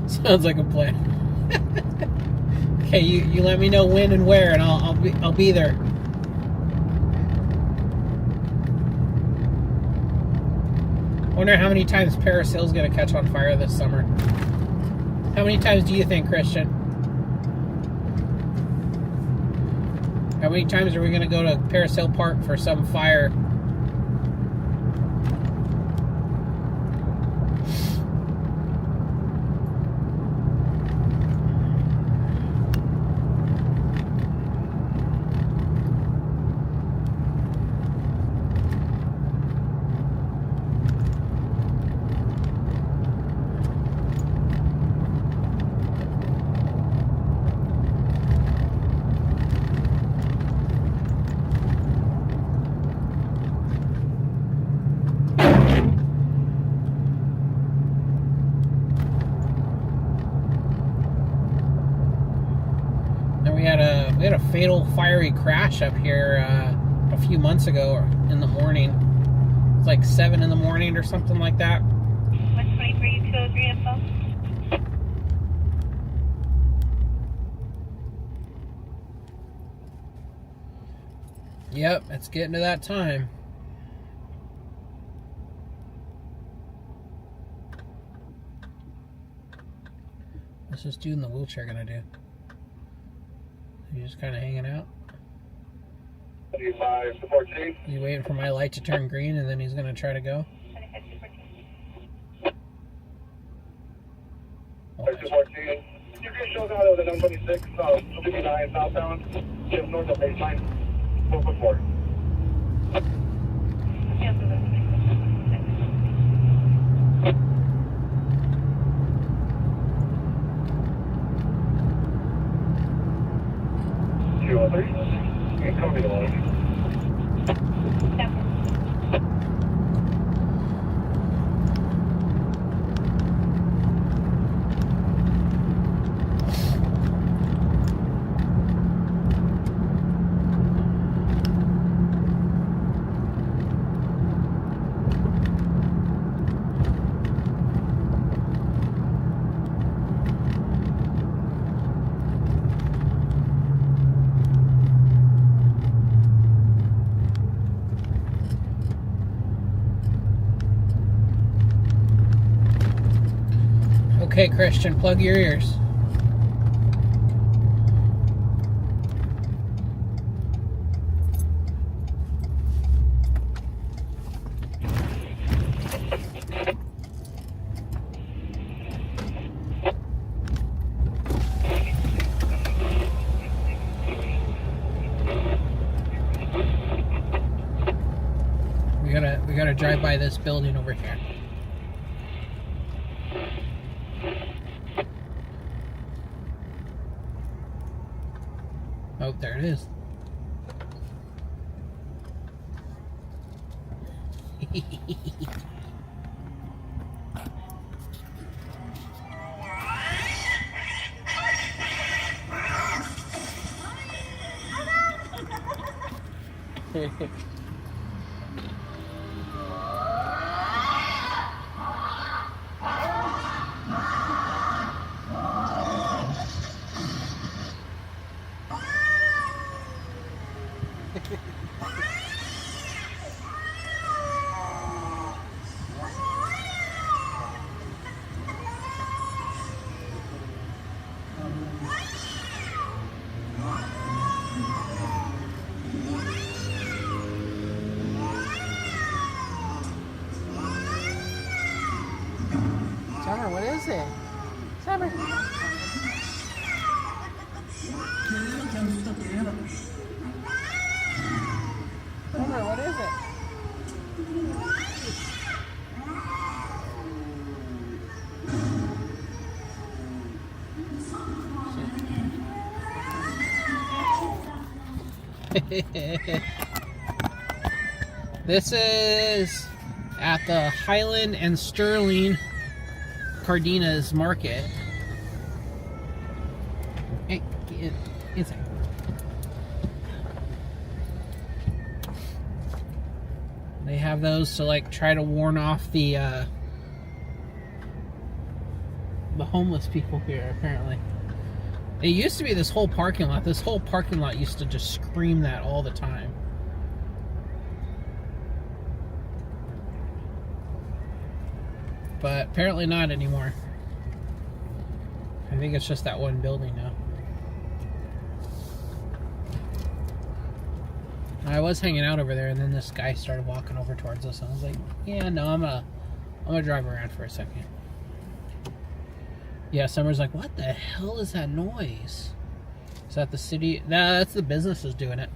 Sounds like a plan. Okay, you let me know when and where, and I'll be there. Wonder how many times Paris Hill's gonna catch on fire this summer. How many times do you think, Christian? How many times are we going to go to Paris Hill Park for some fire? We had a fatal fiery crash up here a few months ago in the morning. It's like 7 in the morning or something like that. 123, 203 info. Yep, it's getting to that time. What's this dude in the wheelchair gonna do? He's just kind of hanging out. 25 to 14. He's waiting for my light to turn green, and then he's gonna try to go. 25 to 14. You can show that with an M26, 59 southbound, just north of baseline. 444. Copy the line. Okay, Christian, plug your ears. We gotta drive by this building over here. Oh, there it is. Summer, what is it? Summer. Summer, what is it? This is at the Highland and Sterling Cardenas Market. Hey, get inside. They have those to like try to warn off the homeless people here, apparently. It used to be this whole parking lot. This whole parking lot used to just scream that all the time. But apparently not anymore. I think it's just that one building now. I was hanging out over there, and then this guy started walking over towards us, and I was like, yeah, no, I'm gonna drive around for a second. Yeah, Summer's like, what the hell is that noise? Is that the city? Nah, that's the businesses doing it.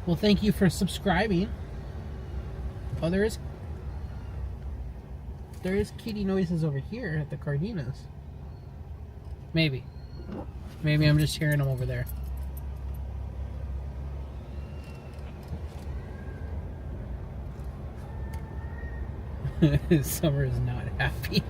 Well, thank you for subscribing. Oh, there is kitty noises over here at the Cardenas. Maybe I'm just hearing them over there. Summer is not happy.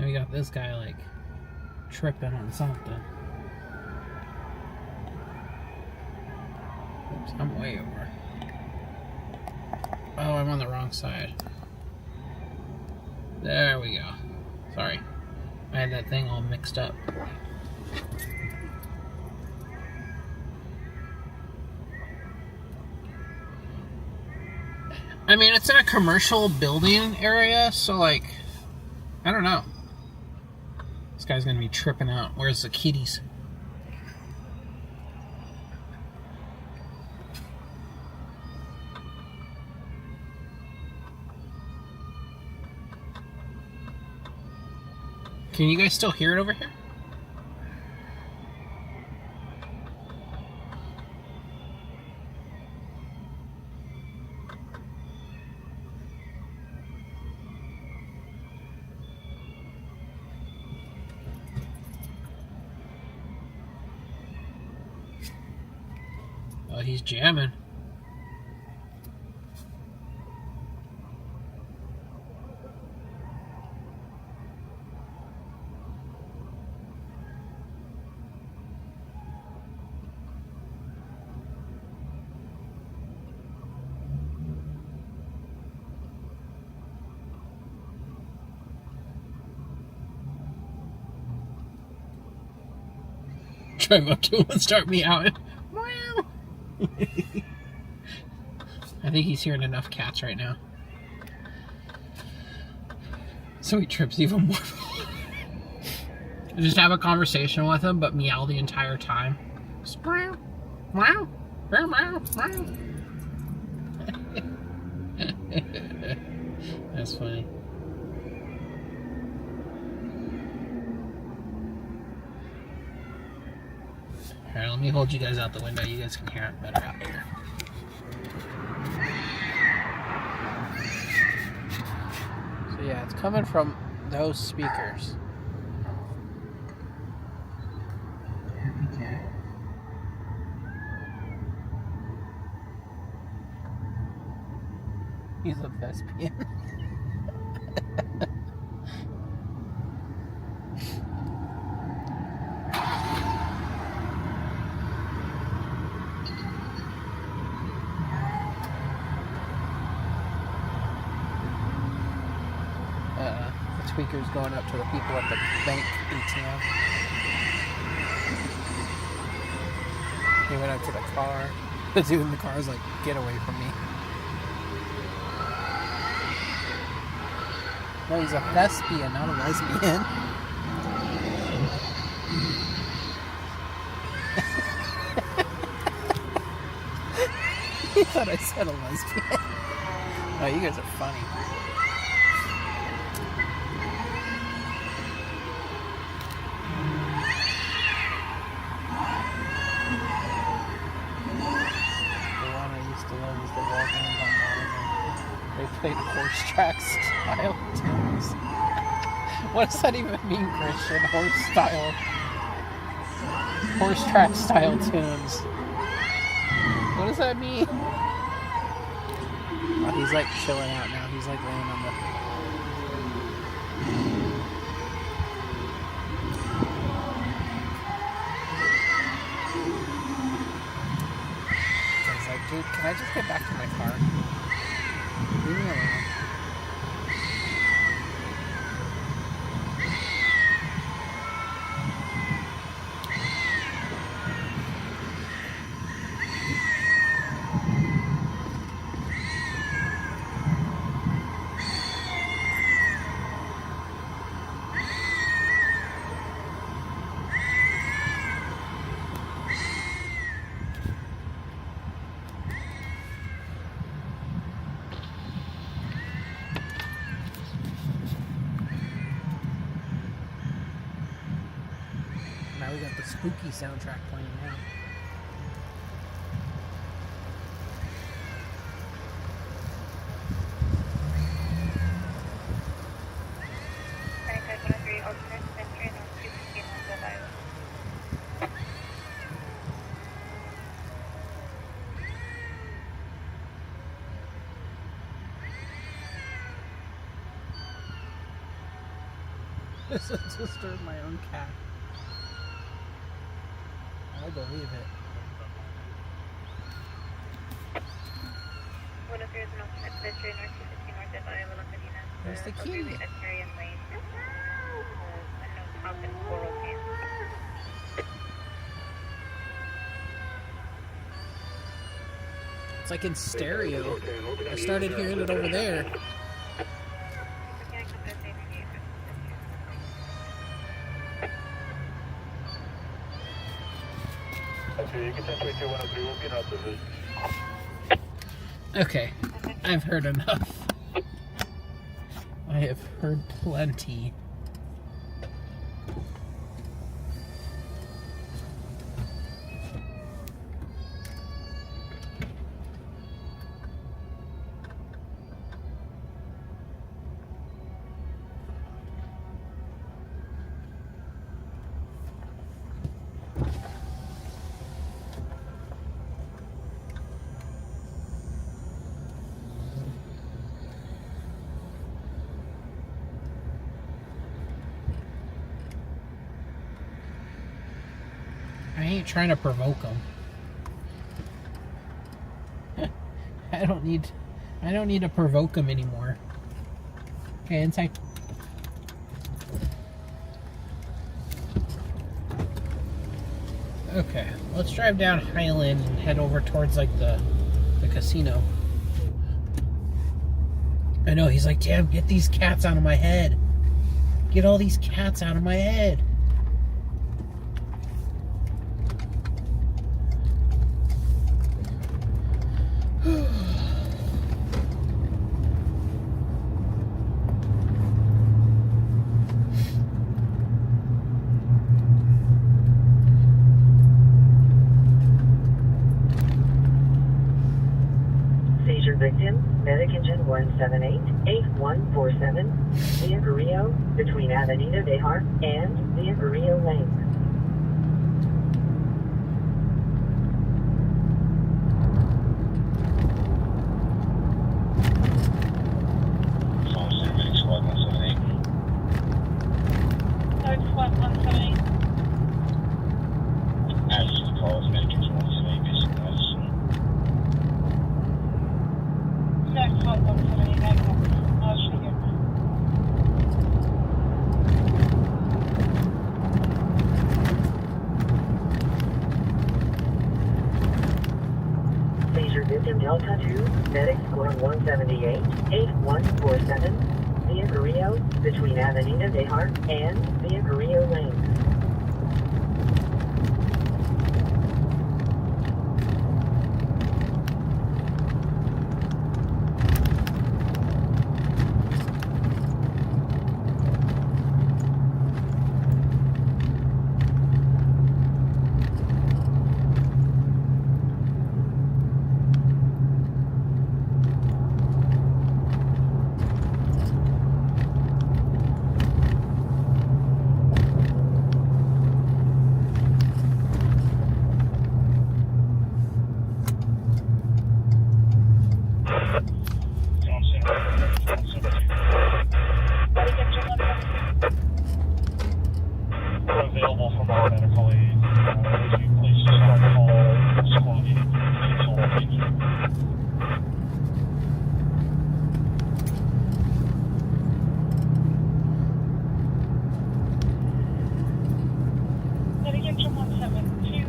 we got this guy like tripping on something. Oops, I'm way over. Oh, I'm on the wrong side. There we go. Sorry. I had that thing all mixed up. I mean, it's in a commercial building area, so like, I don't know. This guy's gonna be tripping out. Where's the kitties? Can you guys still hear it over here? Oh, he's jamming. Drive up to him and start meowing. Meow. I think he's hearing enough cats right now. So he trips even more. Just have a conversation with him, but meow the entire time. Just meow, meow, meow, meow, meow. That's funny. Alright, let me hold you guys out the window. You guys can hear it better out here. So yeah, it's coming from those speakers. He's a thespian. The speaker's going up to the people at the bank ATM. He went up to the car. The dude in the car is like, "Get away from me." No, he's a thespian, not a lesbian. He thought I said a lesbian. Oh, you guys are funny. They played horse track style tunes. What does that even mean, Christian? Horse track style tunes. What does that mean? Oh, he's like chilling out now. He's like laying on the... He's like, dude, can I just get back to my car? Leave me alone. Now we got the spooky soundtrack playing now. This is disturb my own cat. I believe it. 103 is an alternate pedestrian north 215 north of Iowa, Bernardino. There's the kitty. Equestrian Lane. Unknown top and coral can. It's like in stereo. I started hearing it over there. Okay, I've heard enough. I have heard plenty. I ain't trying to provoke them. I don't need to provoke them anymore. Okay, inside. Okay, let's drive down Highland and head over towards like the casino. I know, he's like, damn, get these cats out of my head. Get all these cats out of my head. Seizure victim, medic engine 178-8147, via Carrillo, between Avenida de Hart and via Carrillo Lane. Third squad 178. Next squad 178. I should get Seizure victim Delta 2, medic squad 178-8147, via Carrillo, between Avenida de Hart and via Carrillo Lane. medic engine 178. Available from our medical aid. Would you please just call squad 8, cancel location. Medic engine 172.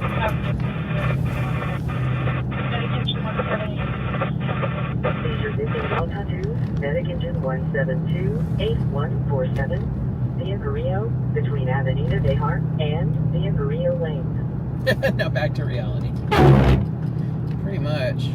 Medic engine 178. Seizure victim Delta 2, medic engine 172-8147, via Carrillo, between Avenida de Hart and via Carrillo Lane. Now back to reality. Pretty much.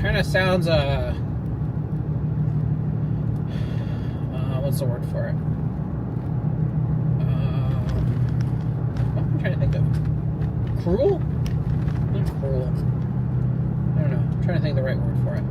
Kind of sounds, what's the word for it? What am I trying to think of? Cruel? Not cruel. I don't know. I'm trying to think of the right word for it.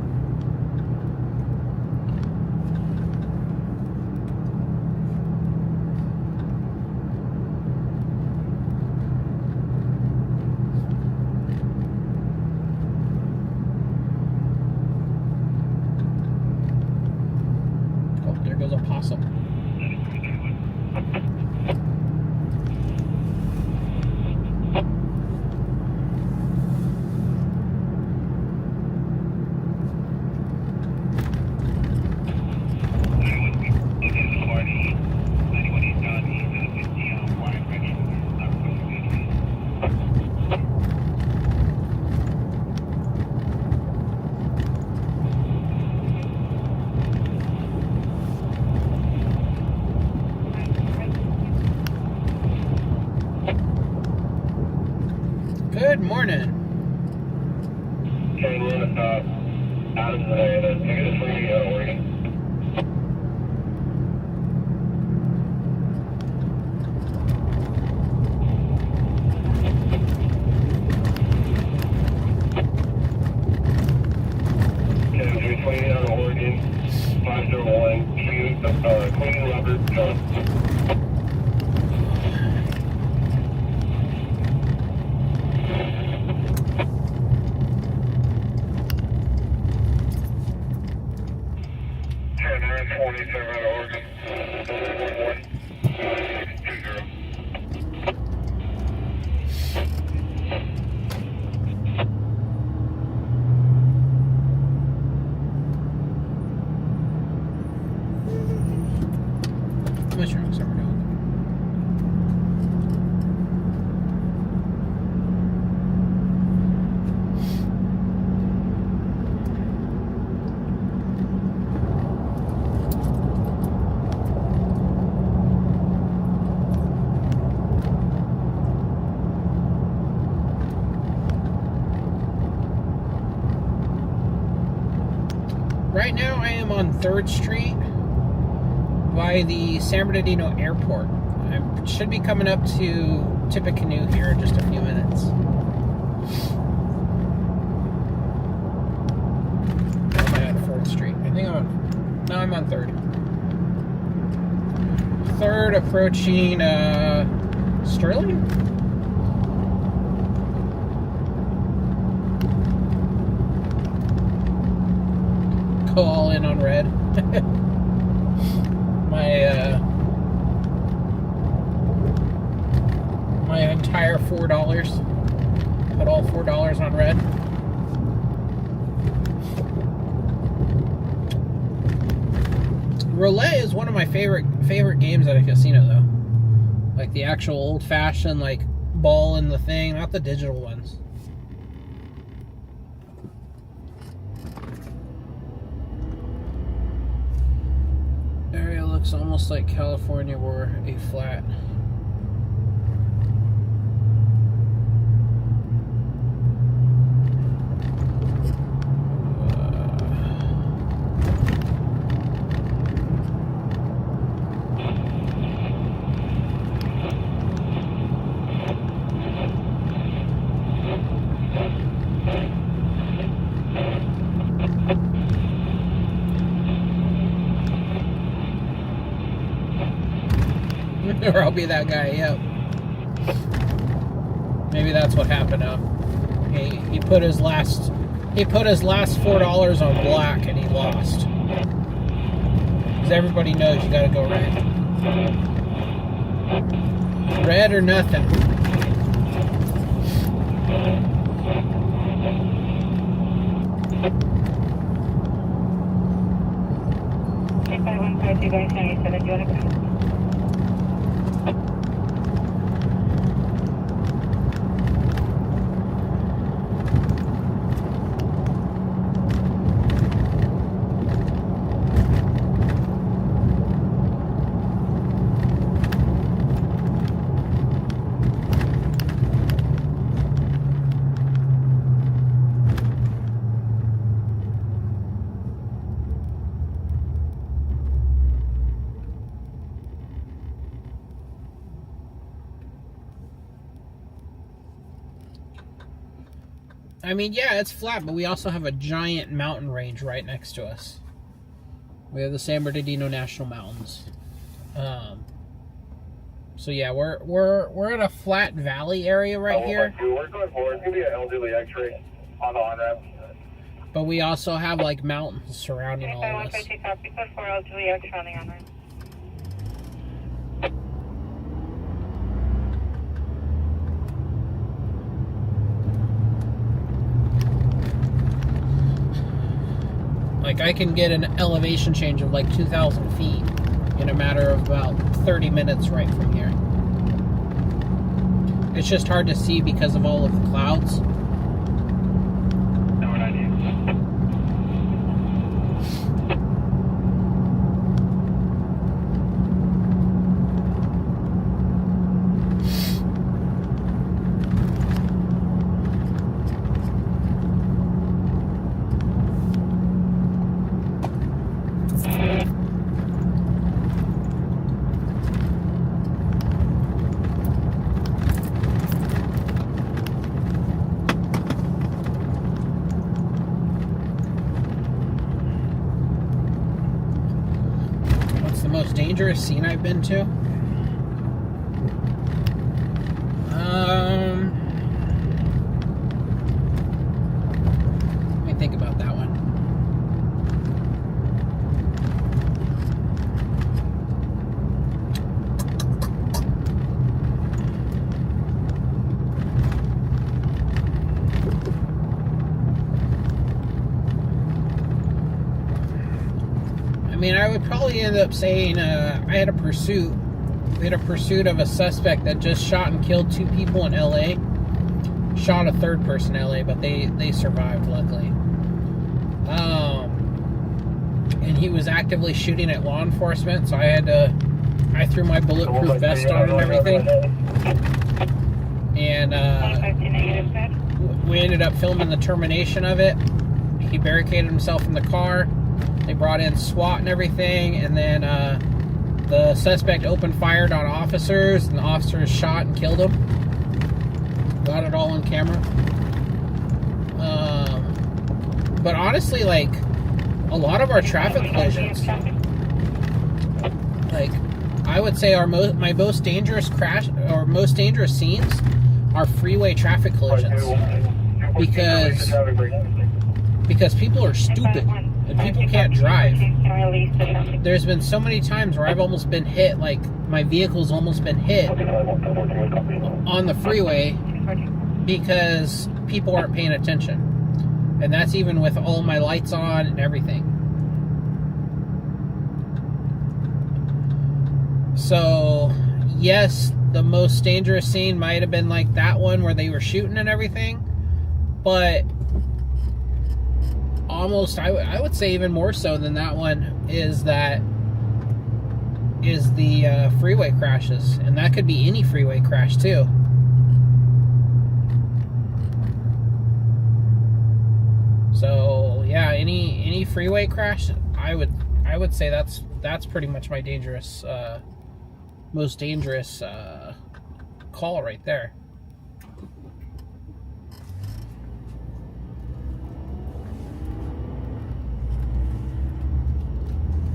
Oh, there goes a possum. Good morning. Ken, we're Adams and I had a ticket for you out of Oregon. Ken, 328 out of Oregon, 501 Q, Queen Robert John. Right now I am on 3rd Street by the San Bernardino Airport. I should be coming up to Tippecanoe here in just a few minutes. Am I on 4th Street? I think I'm on... No, I'm on 3rd. 3rd approaching Sterling? Go all in on red. My entire $4. Put all $4 on red. Roulette is one of my favorite games at a casino, though. Like the actual old-fashioned, like ball in the thing, not the digital ones. Area looks almost like California wore a flat. Or I'll be that guy, yep. Maybe that's what happened to him. He put his last $4 on black and he lost. Because everybody knows you gotta go red. Red or nothing. I mean, yeah, it's flat, but we also have a giant mountain range right next to us. We have the San Bernardino National Mountains. So yeah, we're in a flat valley area right here. We're going forward. Give me an elderly X-ray on the on-ramp. But we also have like mountains surrounding all of us. Copy, code 4, elderly X running on ramp. Like I can get an elevation change of like 2,000 feet in a matter of about 30 minutes right from here. It's just hard to see because of all of the clouds. Most dangerous scene I've been to? Let me think about that one. I mean, I would probably end up saying I had a pursuit. We had a pursuit of a suspect that just shot and killed 2 people in LA. Shot a 3rd person in LA, but they survived, luckily. And he was actively shooting at law enforcement, so I threw my bulletproof vest on and everything. And we ended up filming the termination of it. He barricaded himself in the car. They brought in SWAT and everything, and then the suspect opened fire on officers, and the officers shot and killed him. Got it all on camera. But honestly, like, a lot of our traffic collisions, like, I would say my most dangerous crash, or most dangerous scenes are freeway traffic collisions. Because people are stupid. And people can't drive. There's been so many times where I've almost been hit, like my vehicle's almost been hit on the freeway because people aren't paying attention. And that's even with all my lights on and everything. So, yes, the most dangerous scene might have been like that one where they were shooting and everything, but almost, I would say even more so than that one is the freeway crashes, and that could be any freeway crash too. So yeah, any freeway crash, I would say that's pretty much my most dangerous call right there.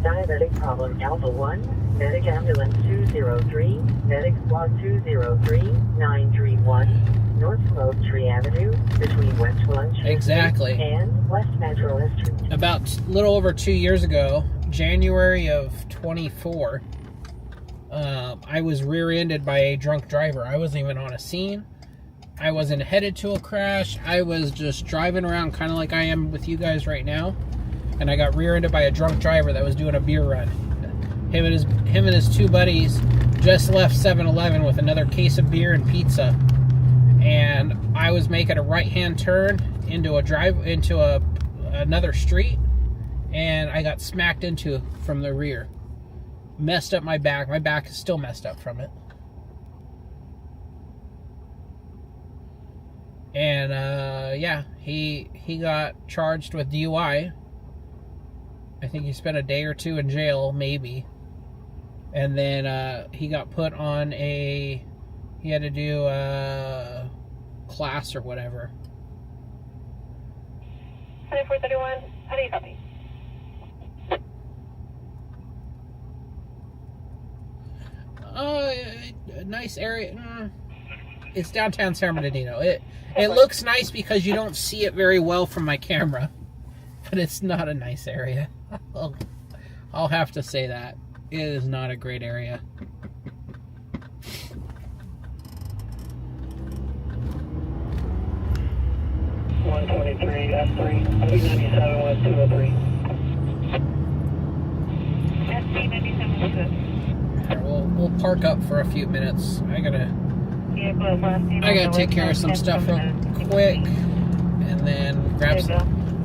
Diabetic problem Alpha 1, Medic Ambulance 203, Medic Squad 203-931, North Moultrie Avenue, between West Lunch Exactly. and West Metro Street. About a little over 2 years ago, January of 24, I was rear-ended by a drunk driver. I wasn't even on a scene. I wasn't headed to a crash. I was just driving around kind of like I am with you guys right now. And I got rear-ended by a drunk driver that was doing a beer run. Him and his 2 buddies just left 7-Eleven with another case of beer and pizza. And I was making a right-hand turn into another street, and I got smacked into from the rear. Messed up my back. My back is still messed up from it. And yeah, he got charged with DUI. I think he spent a day or 2 in jail, maybe. And then he got put on he had to do a class or whatever. 2431, how do you copy? A nice area. It's downtown San Bernardino. It looks nice because you don't see it very well from my camera, but it's not a nice area. I'll have to say that. It is not a great area. F3, P97 West 203. SB97 We'll park up for a few minutes. I gotta take care of some stuff real quick, and then I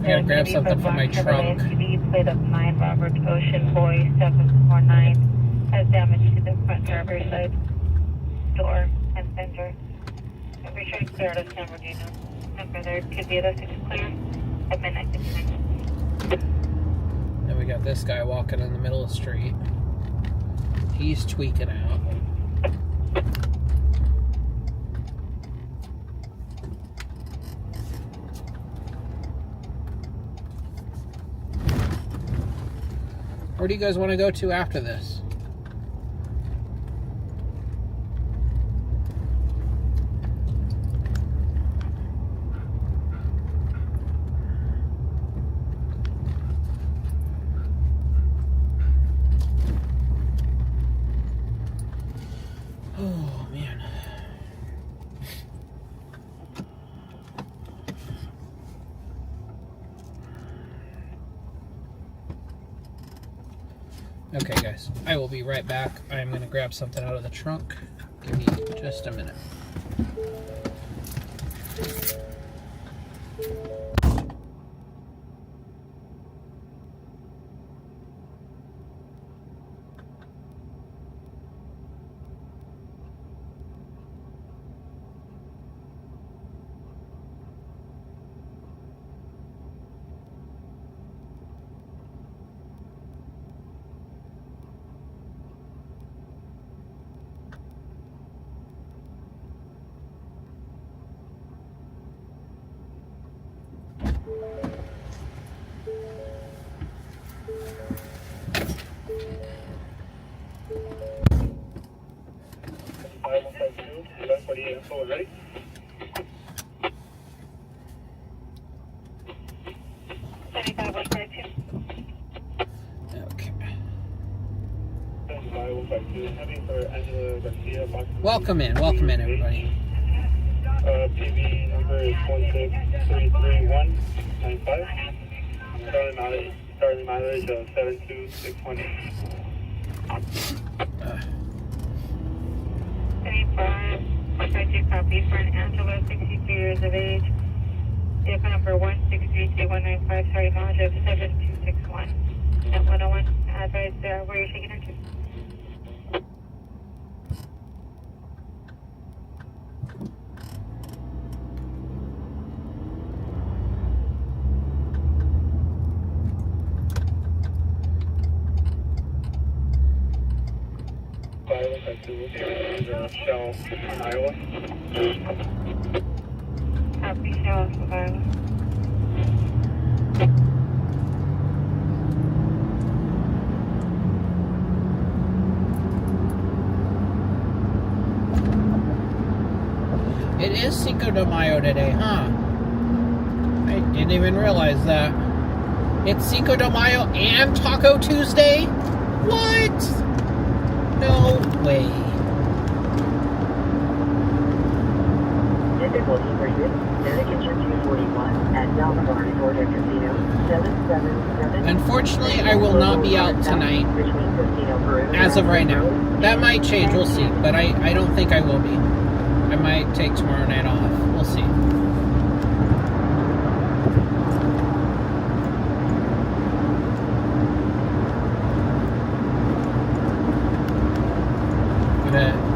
gotta grab something from my trunk. Plate of 9 Robert Ocean Boy 749 has damage to the front driver's side door and fender. Be sure to clear out of San Bernardino. Number there could be other 6 clear at midnight 59. Then we got this guy walking in the middle of the street. He's tweaking out. Where do you guys want to go to after this? Oh, man. Okay, guys, I will be right back. I'm going to grab something out of the trunk. Give me just a minute. Ready? Okay. Welcome in, everybody. PV number is 1633195. Starting mileage of 72618. 25 copy for an Angela, 63 years of age. Vehicle number 1632195, sorry, mileage of 7261. At 101, advise where you're taking her to. Shell in Iowa. Copy, Shell of Iowa. It is Cinco de Mayo today, huh? I didn't even realize that. It's Cinco de Mayo and Taco Tuesday? What? No way. Difficulty rated. Medication 241 at Riverside Resort and Casino 777. Unfortunately, I will not be out tonight. As of right now. That might change, we'll see. But I don't think I will be. I might take tomorrow night off. We'll see.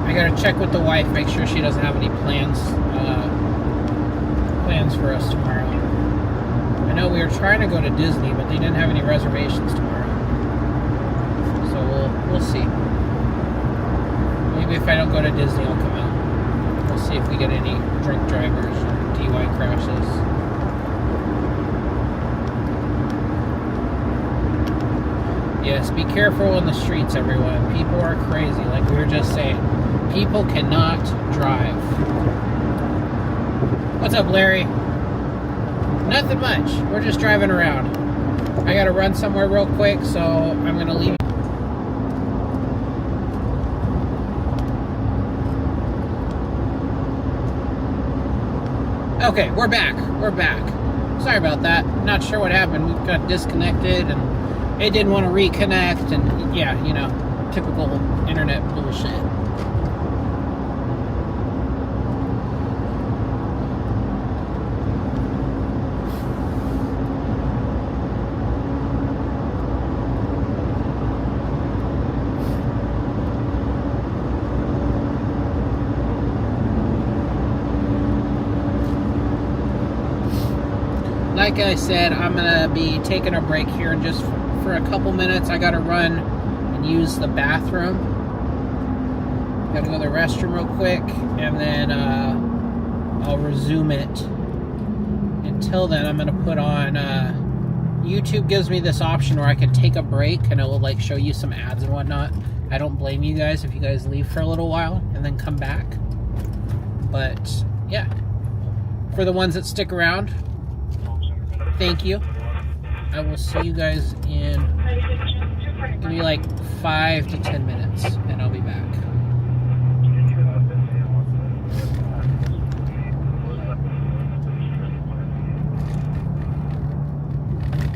I gotta check with the wife, make sure she doesn't have any plans for us tomorrow. I know we were trying to go to Disney, but they didn't have any reservations tomorrow. So we'll see. Maybe if I don't go to Disney, I'll come out. We'll see if we get any drunk drivers or DUI crashes. Yes, be careful on the streets, everyone. People are crazy, like we were just saying. People cannot drive. What's up, Larry? Nothing much. We're just driving around. I gotta run somewhere real quick, so I'm gonna leave. Okay, we're back. We're back. Sorry about that. Not sure what happened. We got disconnected and it didn't want to reconnect, and yeah, you know, typical internet bullshit. Like I said, I'm gonna be taking a break here in just for a couple minutes. I gotta run and use the bathroom. Gotta go to the restroom real quick, and then I'll resume it. Until then, I'm gonna put on. YouTube gives me this option where I can take a break, and it will like show you some ads and whatnot. I don't blame you guys if you guys leave for a little while and then come back. But yeah, for the ones that stick around, thank you. I will see you guys in maybe like 5 to 10 minutes, and I'll be back.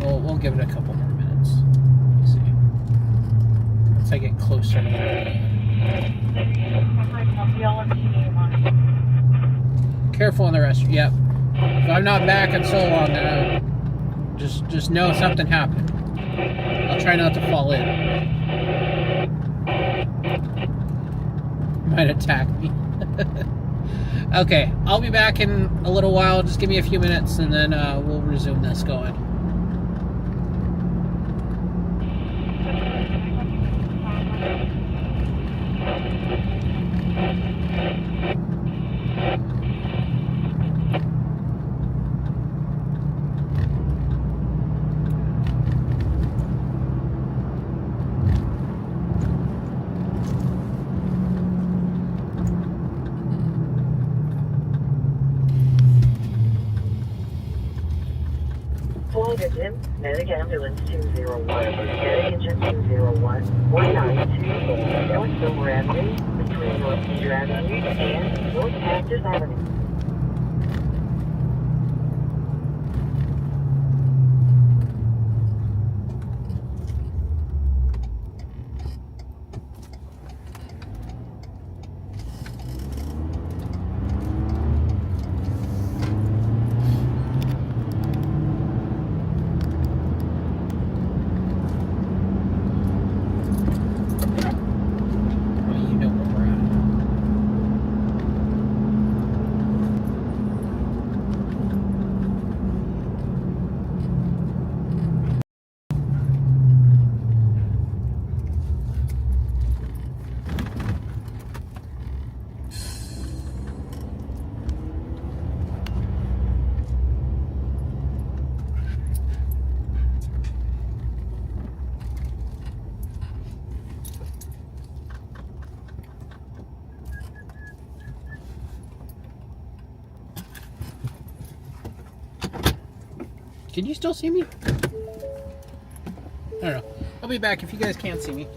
We'll give it a couple more minutes. Let me see. Once I get closer to the... Careful on the restroom. Yep. If I'm not back in so long, just know something happened. I'll try not to fall in. Might attack me. Okay, I'll be back in a little while. Just give me a few minutes, and then we'll resume this going. Medic Ambulance 201, Medic Engine 201, 192, North Silver Avenue, between North Cedar Avenue and North Cactus Avenue. Can you still see me? I don't know. I'll be back if you guys can't see me.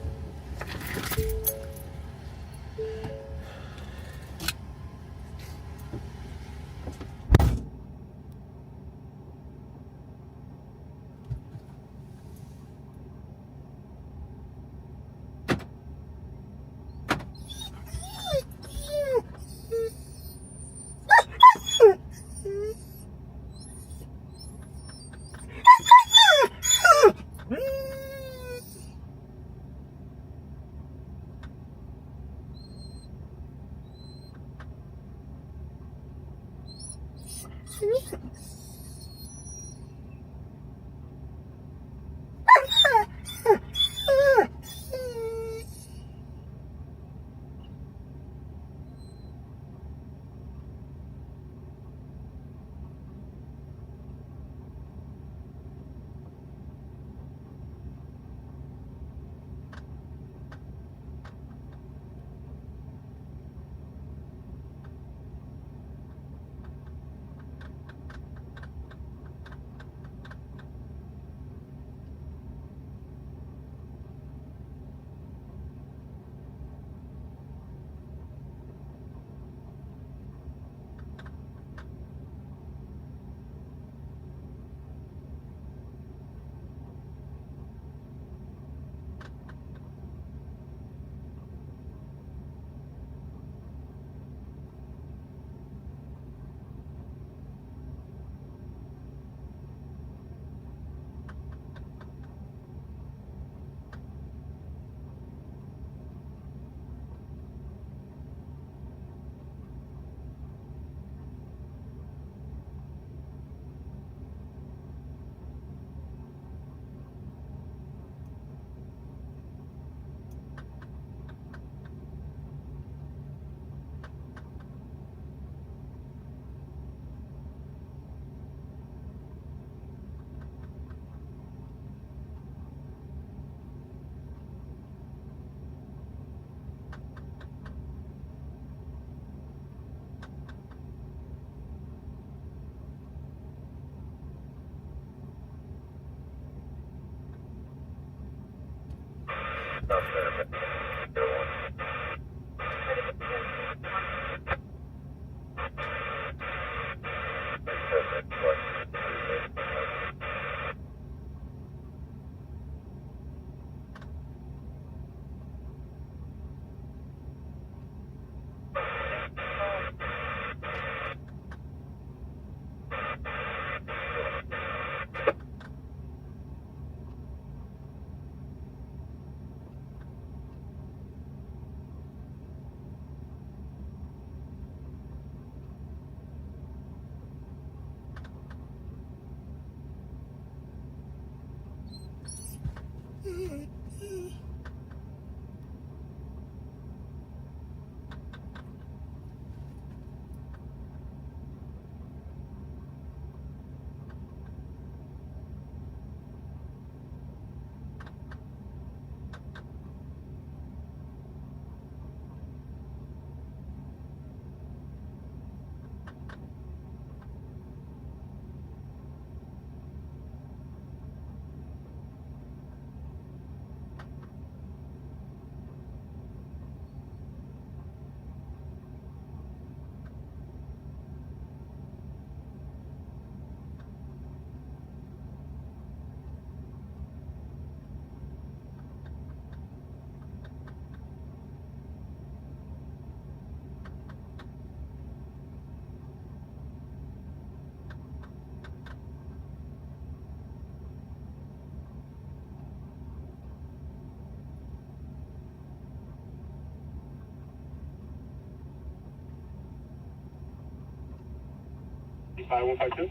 5152.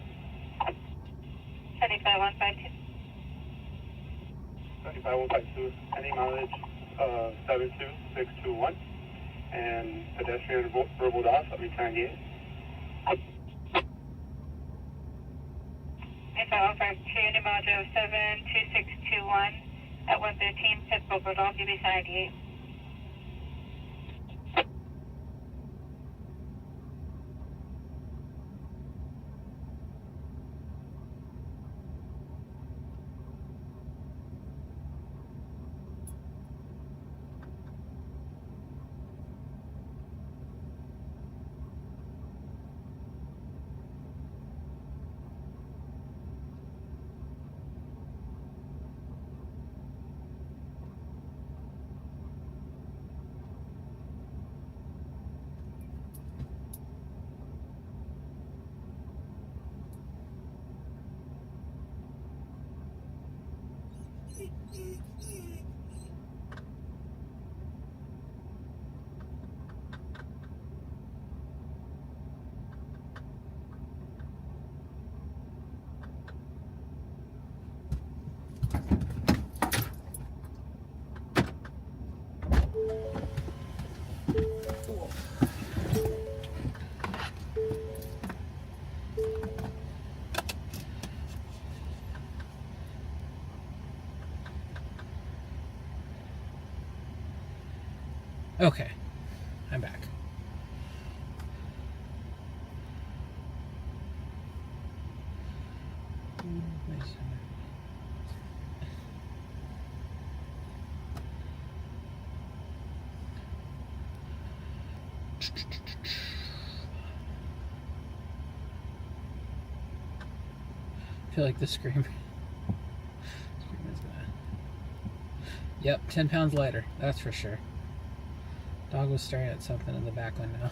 75152. 75152. Any mileage 72621. And pedestrian verbal off at return gate. 5152, any mileage 72621 at 113, Pittsburgh Rudolph, UB 98. Okay, I'm back. I feel like the scream is gonna... Yep, 10 pounds lighter, that's for sure. Dog was staring at something in the back window.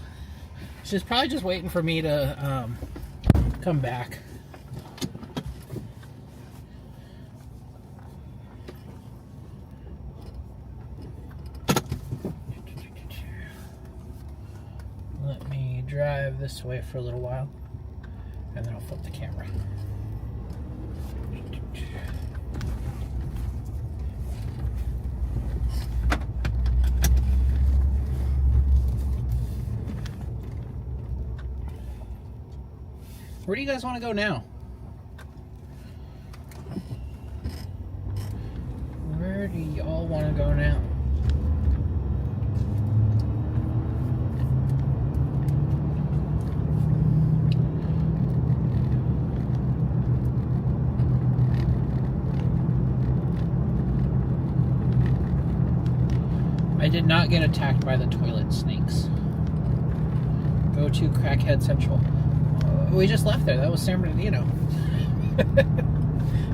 She's probably just waiting for me to come back. Let me drive this way for a little while, and then I'll flip the camera. Where do you guys want to go now? Where do y'all want to go now? I did not get attacked by the toilet snakes. Go to Crackhead Central. We just left there. That was San Bernardino.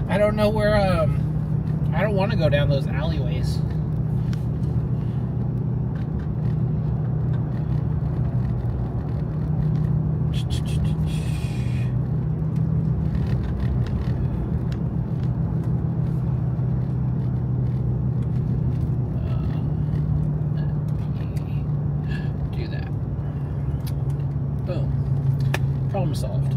I don't know where, I don't want to go down those alleyways. Do that. Boom. Problem solved.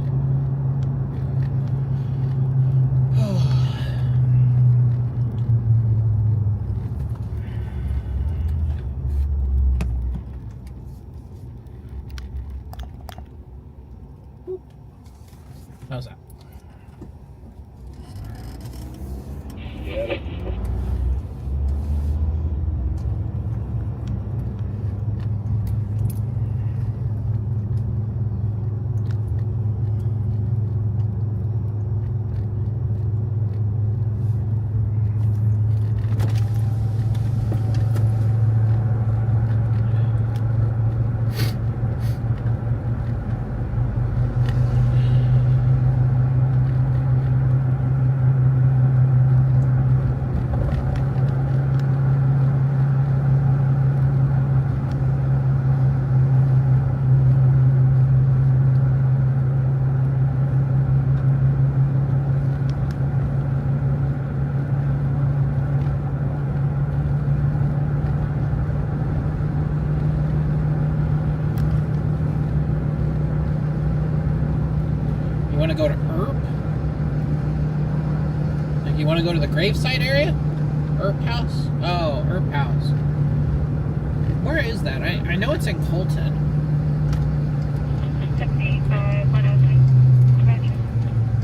How's that? Yeah. You want to go to Earp? Like you want to go to the gravesite area? Earp House? Oh, Earp House. Where is that? I know it's in Colton. 103.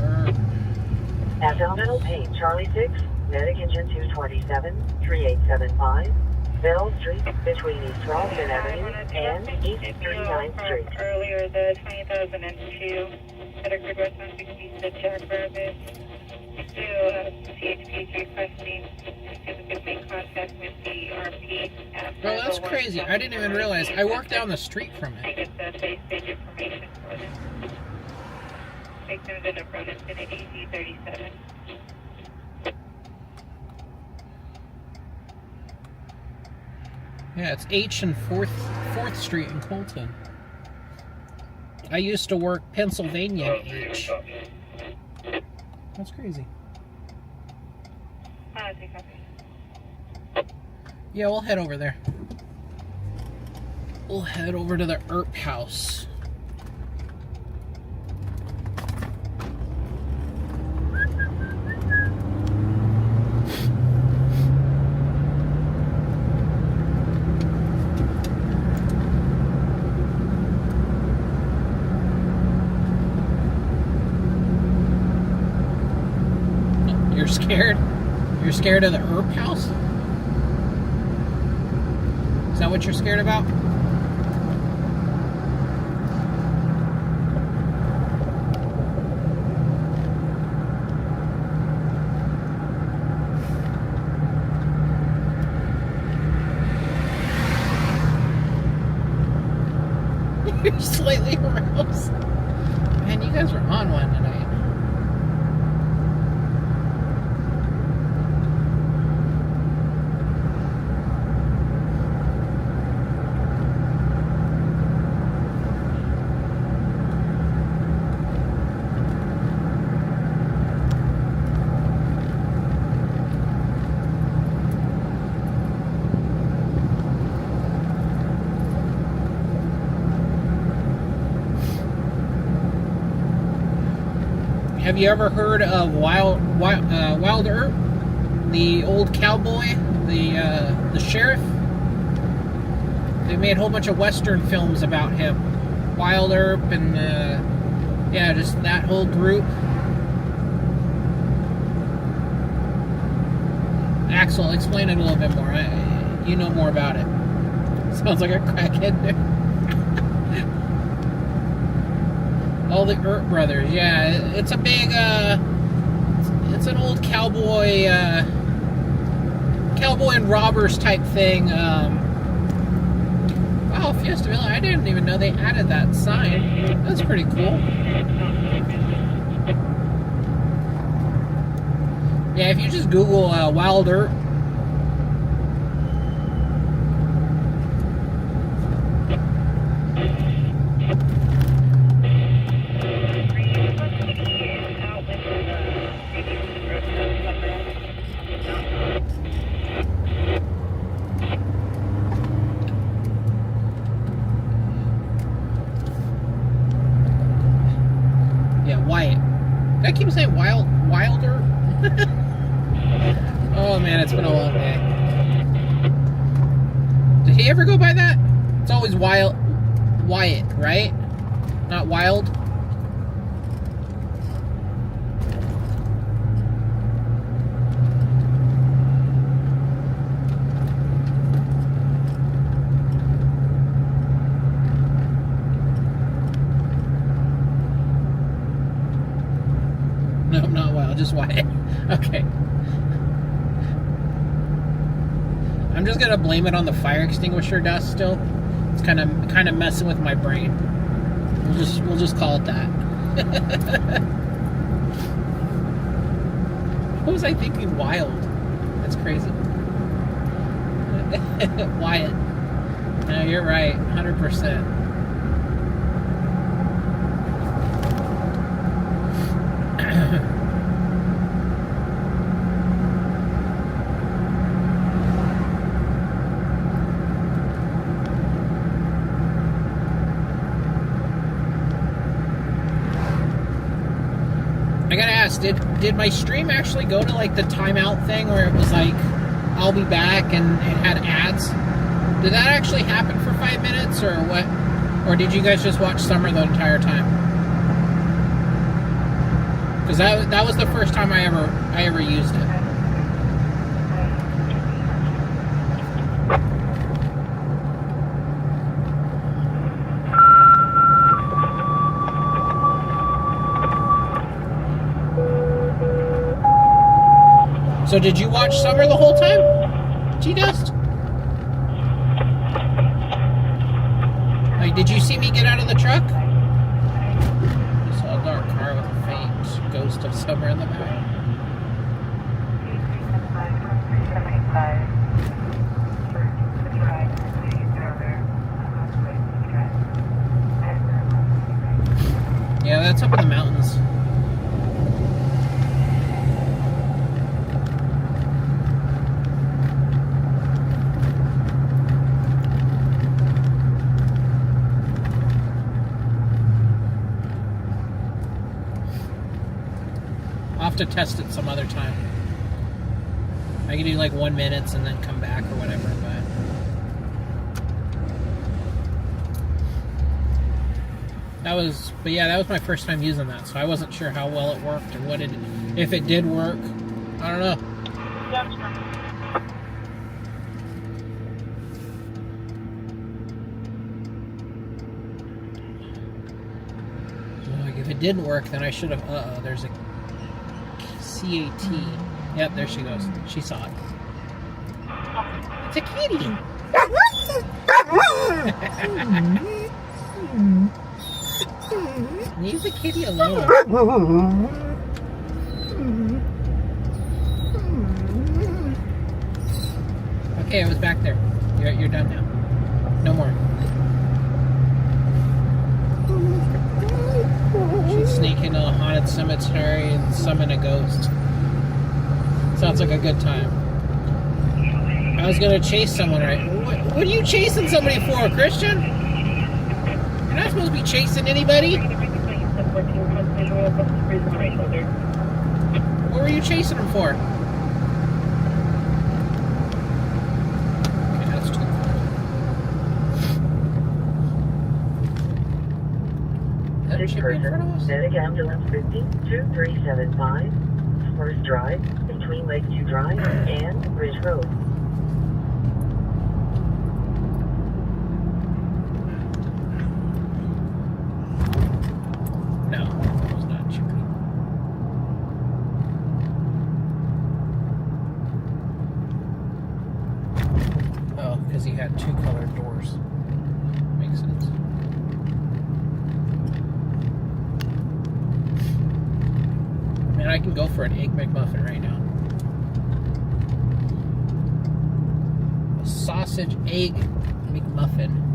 Earp. At Elemental Paint, Charlie 6, Medic Engine 227, 3875, Bell Street, between East Ralston Avenue and East 39th Street. Earlier, the 2002 Medicare West 166 Jack Rabbit. Still, CHP is requesting to make contact with the RP. Bro, that's crazy. I didn't even realize. I worked down the street from I it. get the basic information for them. Victims in the front Infinity Z37. Yeah, it's H and 4th Street in Colton. I used to work Pennsylvania at H. That's crazy. Take copy. Yeah, we'll head over there. We'll head over to the Earp House. You're scared? You're scared of the Earp House? Is that what you're scared about? You're slightly aroused. Man, you guys were on one tonight. Have you ever heard of Wild Earp? The old cowboy, the sheriff? They made a whole bunch of Western films about him. Wild Earp and yeah, just that whole group. Axel, explain it a little bit more. You know more about it. Sounds like a crackhead there. All the Earp brothers, yeah. It's a big, it's an old cowboy and robbers type thing. Wow, Fiesta, I didn't even know they added that sign. That's pretty cool. Yeah, if you just Google Wilder. Yeah, Wyatt. Did I keep saying Wilder? Oh man, it's been a long day. Did he ever go by that? It's always Wyatt, right? Not Wild? No, not Wild, just Wyatt. Okay. I'm just gonna blame it on the fire extinguisher dust still. It's kind of messing with my brain. We'll just call it that. What was I thinking? Wild. That's crazy. Wyatt. No, you're right. 100%. I gotta ask, did my stream actually go to like the timeout thing where it was like, I'll be back and it had ads? Did that actually happen for 5 minutes or what? Or did you guys just watch Summer the entire time? Because that was the first time I ever used it. So did you watch Summer the whole time? G-Dust? Like, did you see me get out of the truck? I saw a dark car with a faint ghost of Summer in the back. Yeah, that's up in the mountains. To test it some other time. I could do like 1 minute and then come back or whatever, but yeah, that was my first time using that, so I wasn't sure how well it worked or if it did work. I don't know. Like if it didn't work, then I should have. There's a CAT. Yep, there she goes. She saw it. It's a kitty. Leave the kitty alone. Okay, it was back there. You're done now. No more. She's sneaking to a haunted cemetery and summon a ghost. Sounds like a good time. I was gonna chase someone, right? What are you chasing somebody for, Christian? You're not supposed to be chasing anybody. What were you chasing him for? Okay, that's too far. This person, Medic Ambulance 50-2375, Forest Drive, between Lakeview Drive and Ridge Road. No, that was not Chippy. Oh, because he had two colored doors. makes sense. I mean, I can go for an Egg McMuffin right now. A sausage egg McMuffin.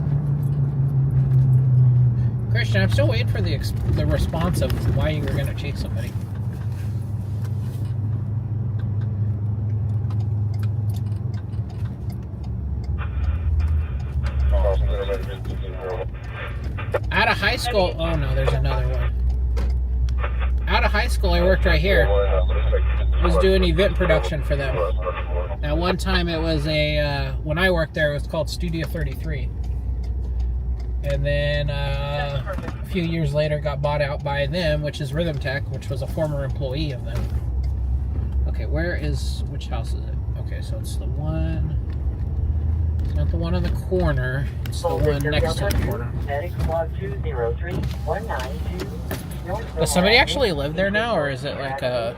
Christian, I'm still waiting for the response of why you were going to chase somebody. Out of high school, oh no, there's another one. Out of high school, I worked right here. I was doing event production for them. At one time, it was when I worked there, it was called Studio 33. And then a few years later, got bought out by them, which is Rhythm Tech, which was a former employee of them. Okay, which house is it? Okay, so it's the one. It's not the one on the corner. It's the one next to the corner. Does somebody actually live there now, or is it like a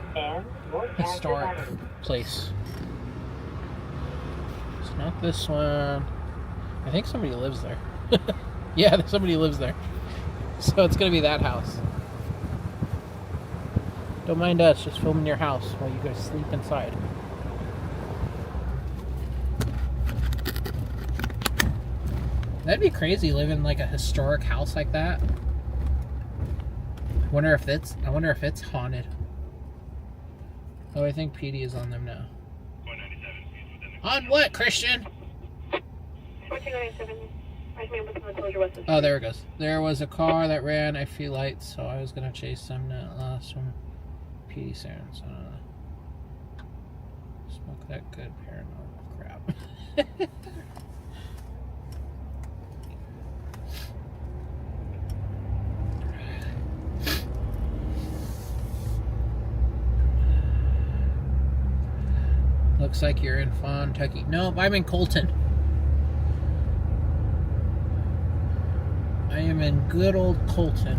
historic place? It's not this one. I think somebody lives there. Yeah, somebody lives there. So it's going to be that house. Don't mind us, just filming your house while you guys sleep inside. That'd be crazy, living in like a historic house like that. I wonder if it's haunted. Oh, I think PD is on them now. On what, Christian? 1497. Oh, there it goes. There was a car that ran a few lights, so I was gonna chase them. That last one, PD sirens. Smoke that good paranormal crap. Looks like you're in Kentucky. No, I'm in Colton. I am in good old Colton.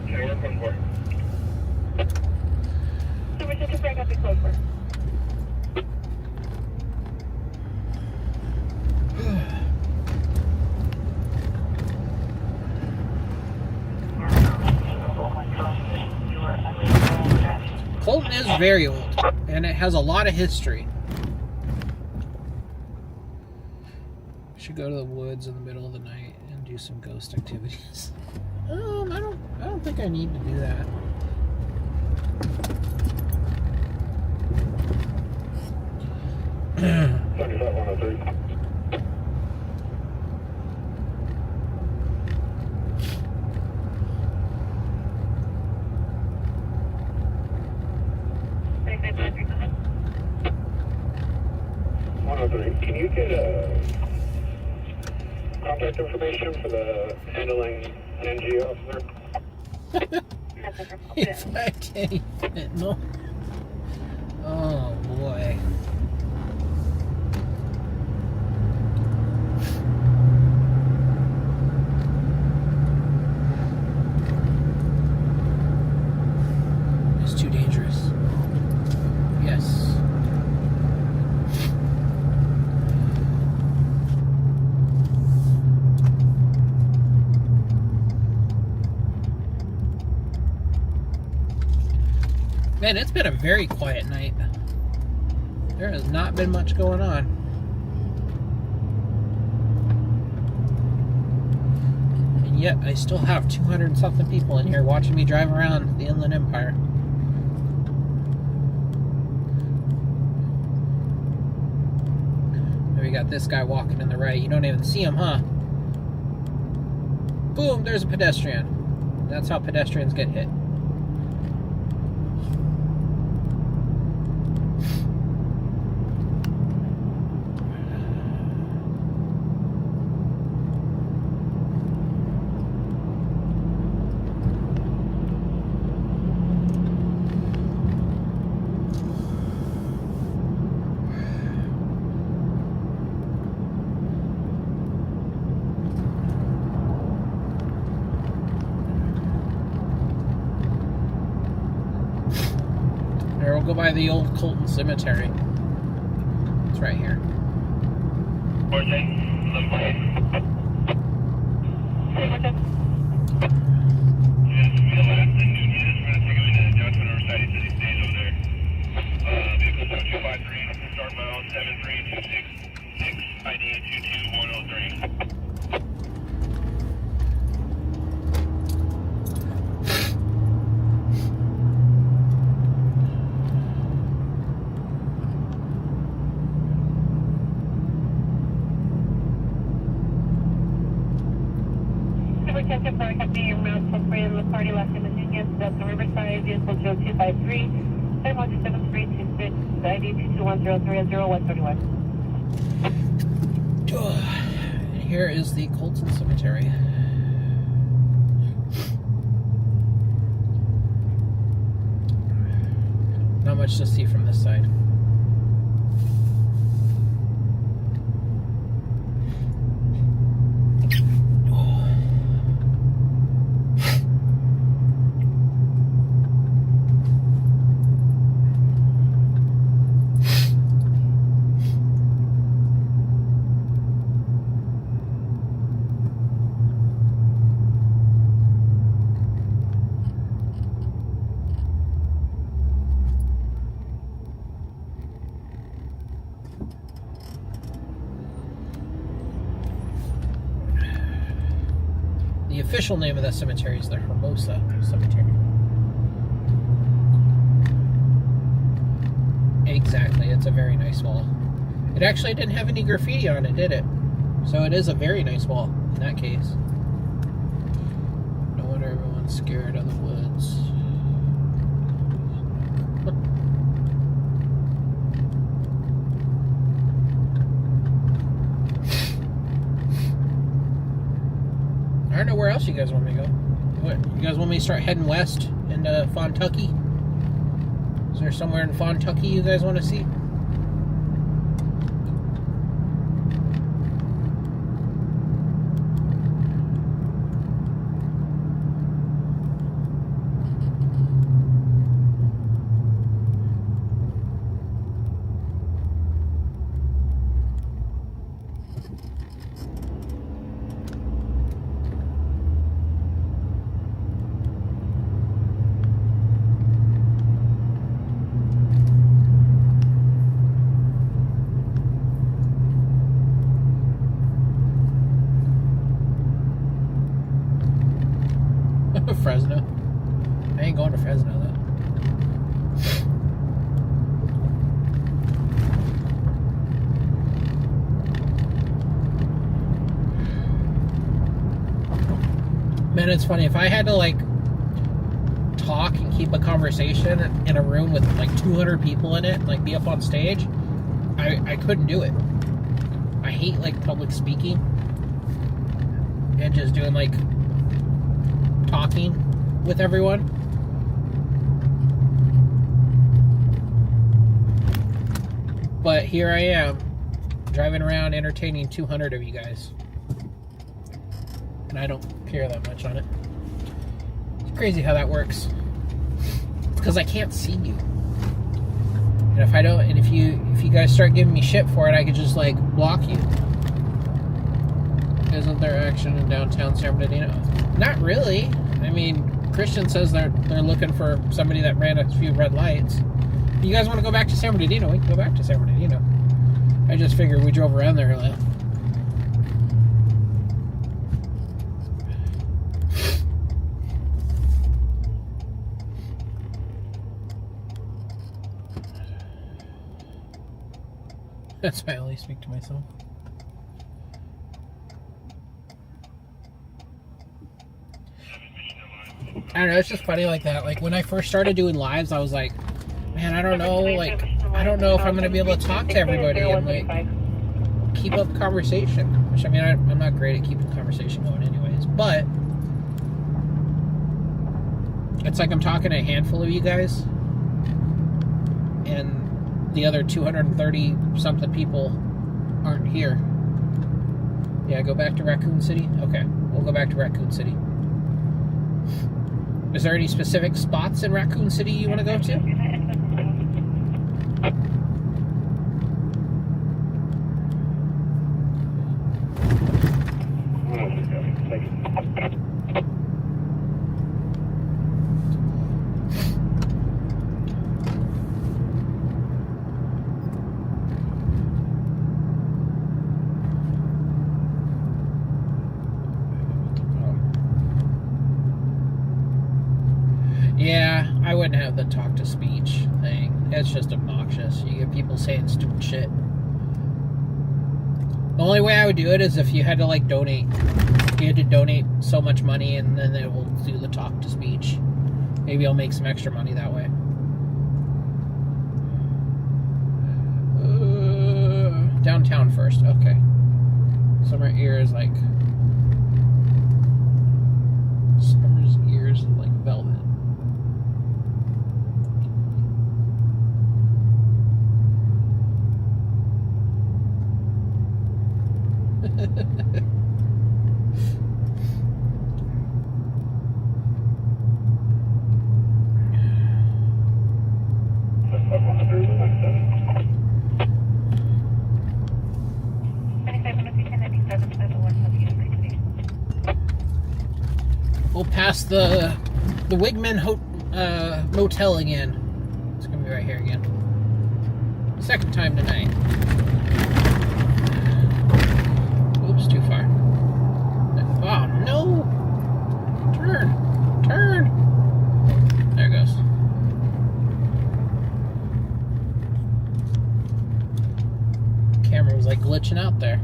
Okay, work on board. So we're just bring up the close work. Colton is very old, and it has a lot of history. Should go to the woods in the middle of the night and do some ghost activities. I don't think I need to do that. Can you get contact information for the handling NG officer? If I can't fit, no. Oh boy. It's too dangerous. Yes. Man, it's been a very quiet night. There has not been much going on. And yet, I still have 200 and something people in here watching me drive around the Inland Empire. And we got this guy walking in the right. You don't even see him, huh? Boom, there's a pedestrian. That's how pedestrians get hit. I'll go by the old Colton Cemetery. It's right here. Vehicle 7253, start mile 73266, ID 22103. Superintendent for Company Route 43 in the party left in the Union, that's the Riverside, vehicle 0253, 717326, ID 22103 And here is the Colton Cemetery. Not much to see from this side. The official name of that cemetery is the Hermosa Cemetery. Exactly, it's a very nice wall. It actually didn't have any graffiti on it, did it? So it is a very nice wall in that case. No wonder everyone's scared of the woods. I don't know where else you guys want me to go. What, you guys want me to start heading west into Fontucky? Is there somewhere in Fontucky you guys want to see? Fresno. I ain't going to Fresno though. Man, it's funny. If I had to like talk and keep a conversation in a room with like 200 people in it, like be up on stage, I couldn't do it. I hate like public speaking and just doing like talking with everyone. But here I am, driving around entertaining 200 of you guys. And I don't care that much on it. It's crazy how that works. It's because I can't see you. And if I don't, and if you guys start giving me shit for it, I could just like block you. Isn't there action in downtown San Bernardino? Not really. I mean, Christian says they're looking for somebody that ran a few red lights. If you guys want to go back to San Bernardino, we can go back to San Bernardino. I just figured we drove around there earlier. That's why I only speak to myself. I don't know, it's just funny like that. Like when I first started doing lives, I was like, man, I don't know, like, I don't know if I'm going to be able to talk to everybody and like keep up conversation. Which I mean, I'm not great at keeping conversation going anyways, but it's like I'm talking to a handful of you guys and the other 230 something people aren't here. Yeah, go back to Raccoon City? Okay, we'll go back to Raccoon City. Is there any specific spots in Raccoon City you want to go to? I wouldn't have the talk to speech thing. It's just obnoxious. You get people saying stupid shit. The only way I would do it is if you had to like donate. You had to donate so much money and then it will do the talk to speech. Maybe I'll make some extra money that way. Downtown first, okay. Summer ear is like... Summer's ears is like velvet. We'll pass the Wigman motel again. It's gonna be right here again. Second time tonight. Oops, too far. Oh no! Turn! There it goes. Camera was like glitching out there.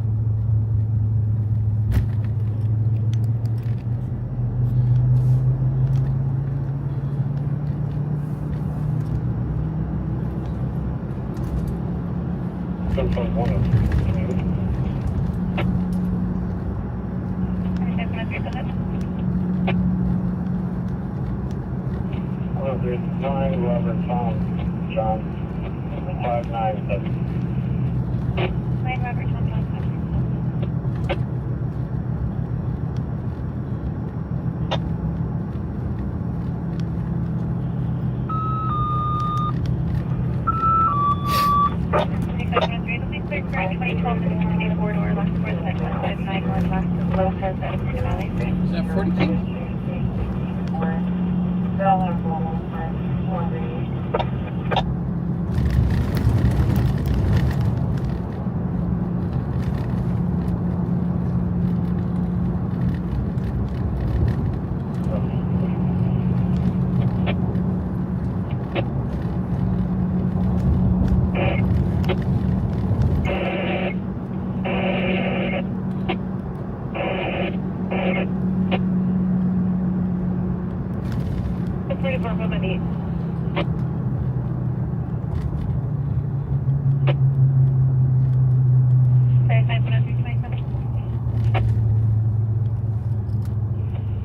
There's 9 Robert Tom, John, 597. 9 Robert Tom, John, 2012 to 24 door, last for the next 591, last to the low says that it's in Valley. Is that 40 feet?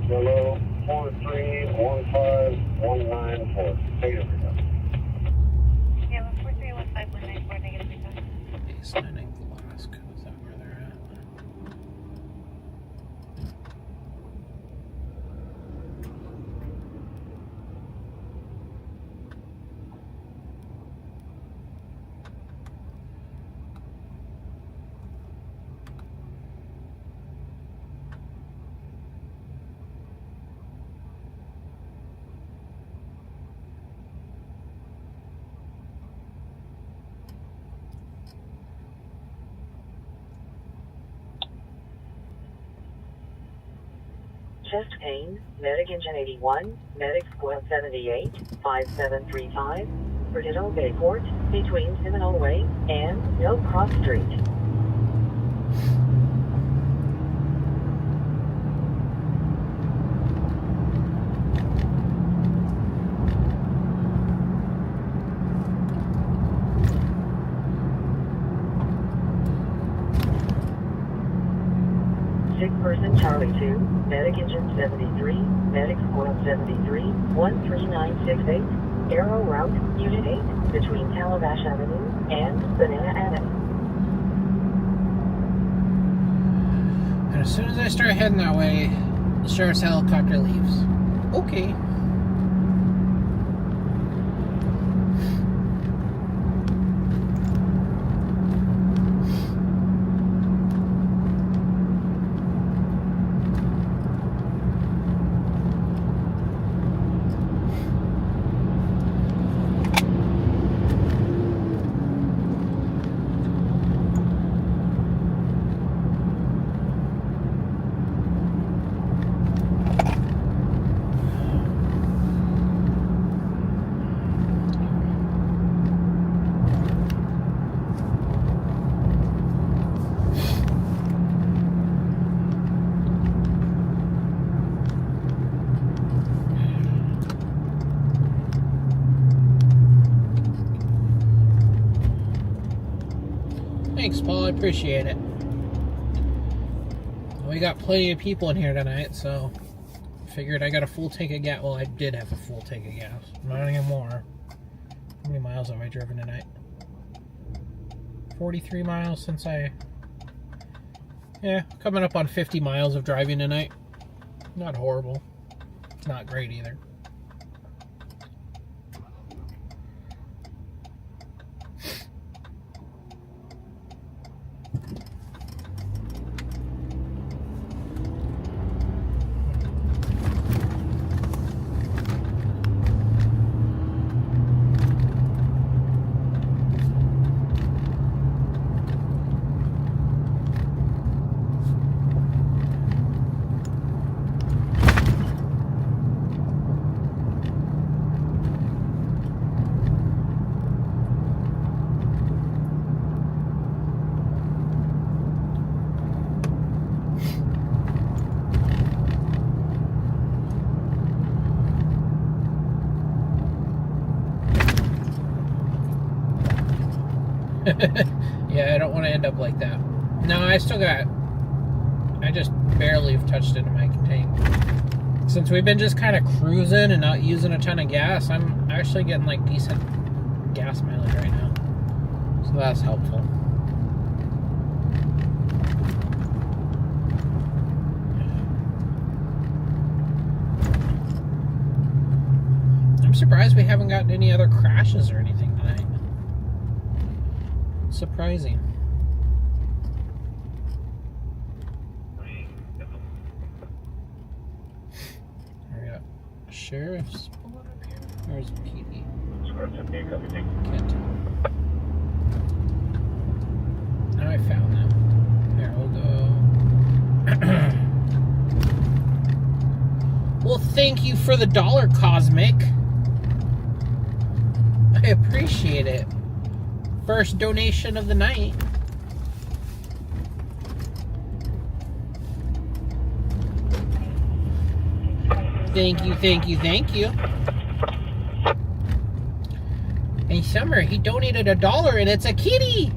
Hello, 4315194. Negative return. Yeah, 4315194, negative return. Base 9 Alaska. Is that where they're at? Chest pain, Medic Engine 81, Medic Squad 78, 5735, Bernardino Bayport, between Seminole Way and Mill Cross Street. Sick person Charlie 2, Medic Engine 73, Medic Squad 73, 13968, Arrow Route, Unit 8, between Calabash Avenue and Banana Avenue. And as soon as I start heading that way, the sheriff's helicopter leaves. Okay. Thanks, Paul. I appreciate it. We got plenty of people in here tonight, so figured I got a full tank of gas. Well, I did have a full tank of gas. Not anymore. How many miles have I driven tonight? 43 miles since yeah, coming up on 50 miles of driving tonight. Not horrible. It's not great either. Yeah, I don't want to end up like that. No, I just barely have touched into my tank. Since we've been just kind of cruising and not using a ton of gas, I'm actually getting like decent gas mileage right now. So that's helpful. I'm surprised we haven't gotten any other crashes or anything tonight. Surprising. We got sheriff's pulling up here. Where's PD? Can't tell. Now I found them. There, we'll go. Well, thank you for the $1, Cosmic. I appreciate it. First donation of the night. Thank you, thank you, thank you. Hey, Summer, he donated $1 and it's a kitty.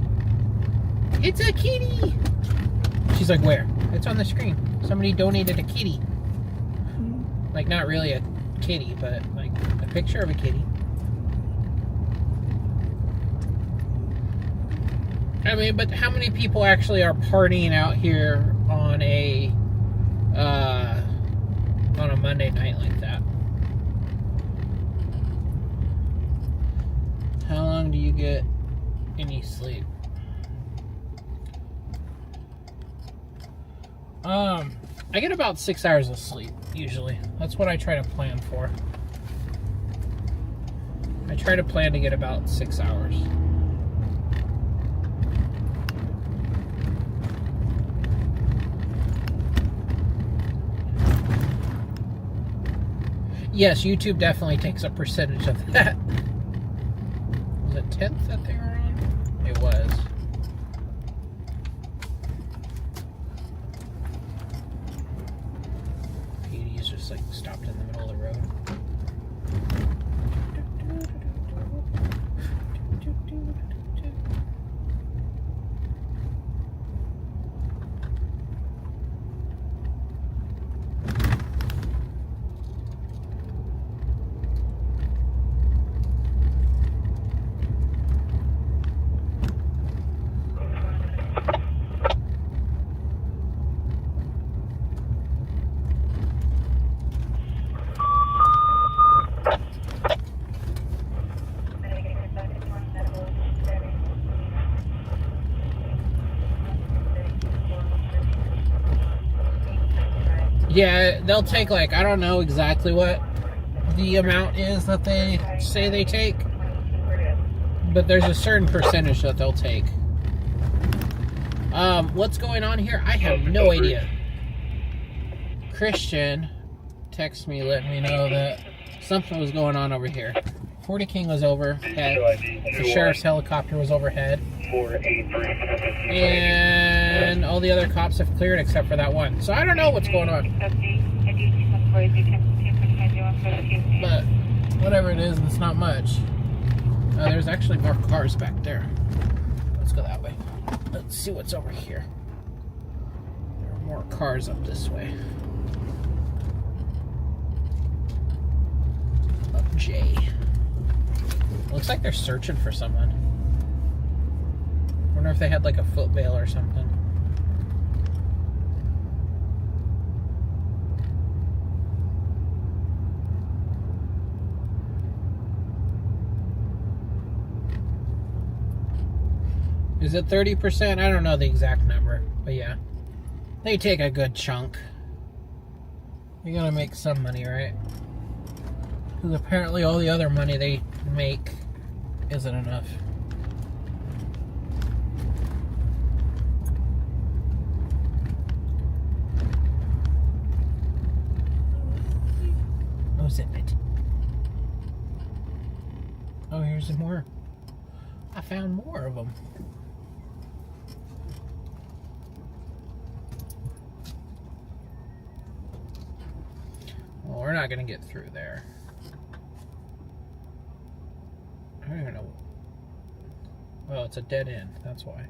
It's a kitty. She's like, where? It's on the screen. Somebody donated a kitty. Like, not really a kitty, but like a picture of a kitty. I mean, but how many people actually are partying out here on a Monday night like that? How long do you get any sleep? I get about 6 hours of sleep usually. That's what I try to plan for. I try to plan to get about 6 hours. Yes, YouTube definitely takes a percentage of that. Was it 10th that they were on? It was. PD's just like stopped in the middle of the road. Yeah, they'll take like, I don't know exactly what the amount is that they say they take, but there's a certain percentage that they'll take. What's going on here? I have no idea. Christian texted me, let me know that something was going on over here. 40 King was overhead. The sheriff's helicopter was overhead. And all the other cops have cleared except for that one. So I don't know what's going on. But whatever it is, it's not much. There's actually more cars back there. Let's go that way. Let's see what's over here. There are more cars up this way. Up J. Looks like they're searching for someone. Wonder if they had like a foot bail or something. Is it 30%? I don't know the exact number, but yeah. They take a good chunk. You gotta make some money, right? Because apparently all the other money they make isn't enough. Oh, zip it. Oh, here's some more. I found more of them. Well, we're not gonna get through there. I don't even know. Well, it's a dead end, that's why.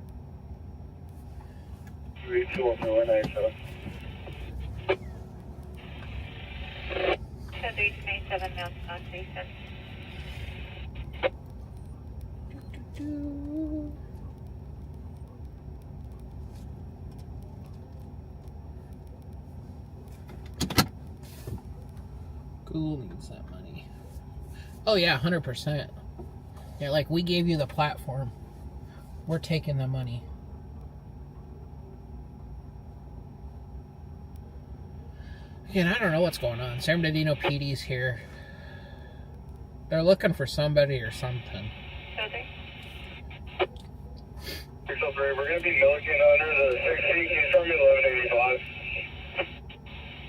32197. 327 Mountain on Station. Google needs that money. Oh yeah, 100%. Yeah, like we gave you the platform. We're taking the money. Again, I don't know what's going on. San Bernardino PD's here. They're looking for somebody or something. We're going to be looking under the 16. Can you start me 1185?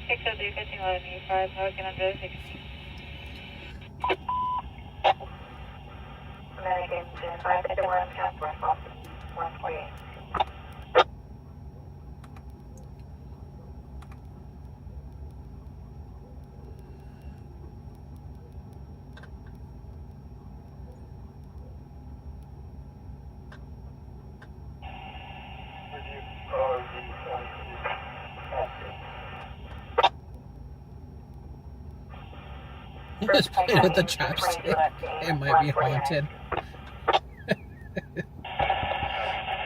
603 151185, looking under the 16. American 551, Casper, 148. Just playing with the chopstick. It might be haunted.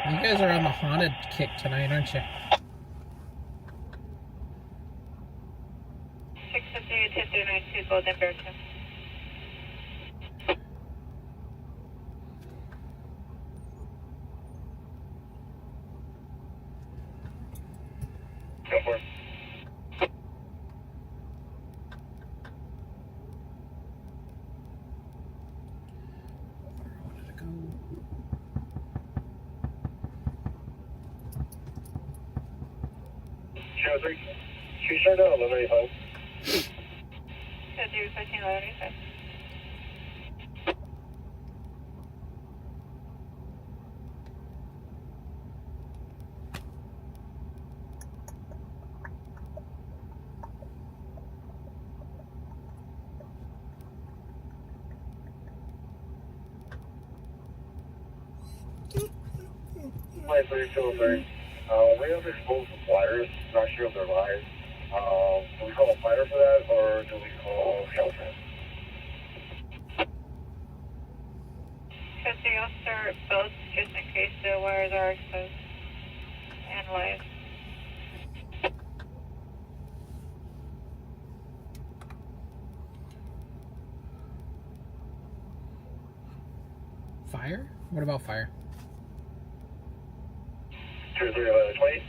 You guys are on the haunted kick tonight, aren't you? 603 10392 Golden Bearton. Go for it. Show 3. She started out 1185. 603 151185. Hi, 323. We have exposed wires. Not sure if they're live. Do we call a fighter for that, or do we call Caltrans? Could they also both just in case the wires are exposed and live? Fire? What about fire? 231120.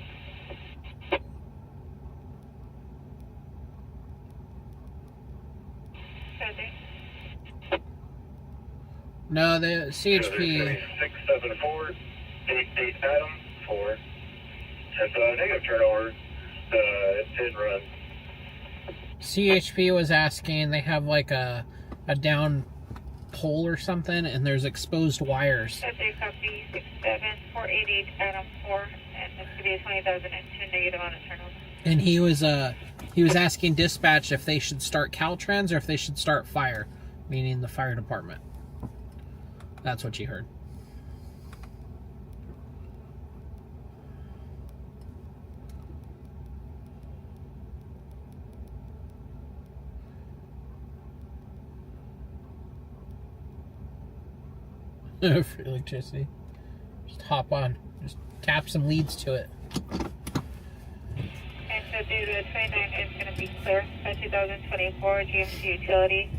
No, the CHP. 674 88 Adam 4. It's a negative turnover. It did run. CHP was asking, they have like a down pole or something, and there's exposed wires. So they copy 67488 Adam 4, and this could be a 20,002 negative on a turnover. And he was asking dispatch if they should start Caltrans or if they should start fire, meaning the fire department. That's what you heard. For electricity. Just hop on. Just tap some leads to it. And so due to 29 is going to be clear. A 2024 GMC utility.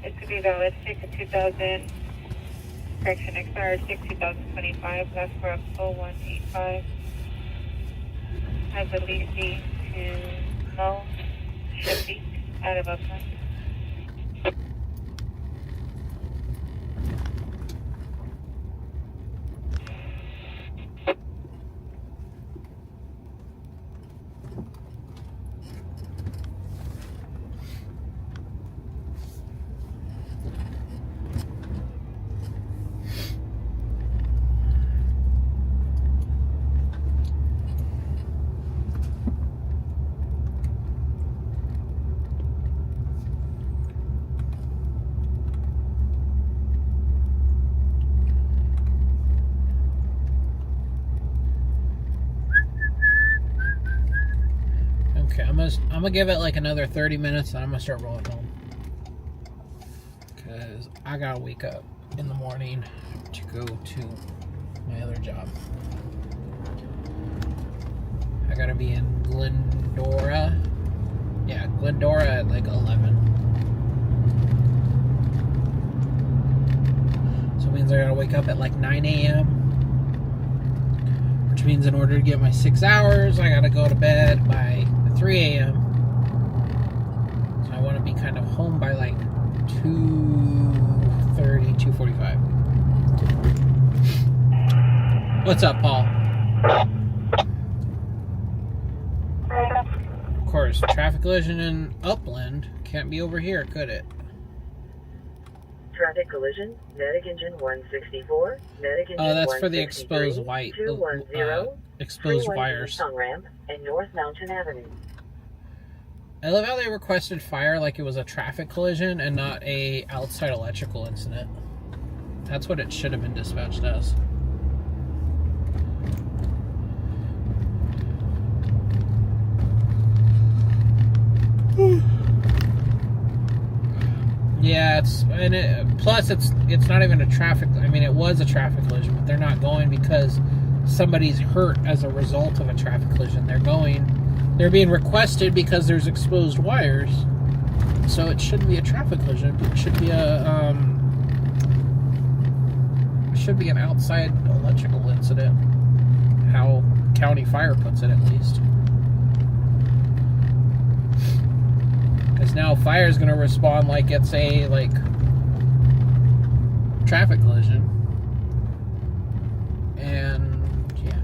It's going to be valid 6/2000. Correction expires 6/2025. That's for a 0185. Has a leasing to no shipping out of Upland. Okay, I'm gonna give it like another 30 minutes and I'm gonna start rolling home. Cause I gotta wake up in the morning to go to my other job. I gotta be in Glendora. Yeah, Glendora at like 11. So it means I gotta wake up at like 9 a.m. Which means in order to get my 6 hours, I gotta go to bed by 3 a.m. So I want to be kind of home by like 2:30, 2:45. What's up, Paul? Of course, traffic collision in Upland can't be over here, could it? Traffic collision, Medic Engine 164, Medic Engine Oh, that's for the 163, exposed white, 210, exposed 312 wires. Tongue Ramp, and North Mountain Avenue. I love how they requested fire like it was a traffic collision and not a outside electrical incident. That's what it should have been dispatched as. Yeah, plus it's not even a traffic. I mean, it was a traffic collision, but they're not going because somebody's hurt as a result of a traffic collision. They're being requested because there's exposed wires. So it shouldn't be a traffic collision. It should be an outside electrical incident. How county fire puts it, at least. Because now fire is going to respond like it's a traffic collision. And yeah.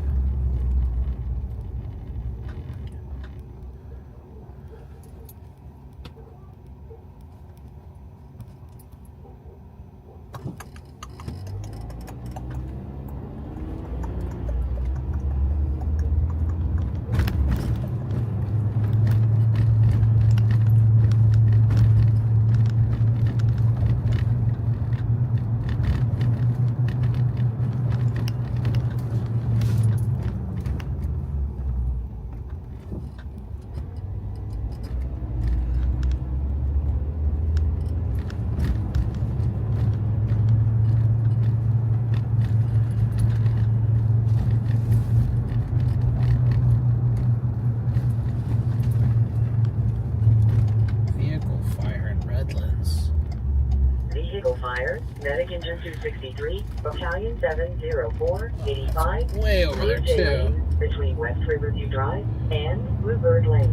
Vehicle fire, Medic Engine 263, Battalion 704, 85. Way over there, J too. Lane, between West Riverview Drive and Bluebird Lane.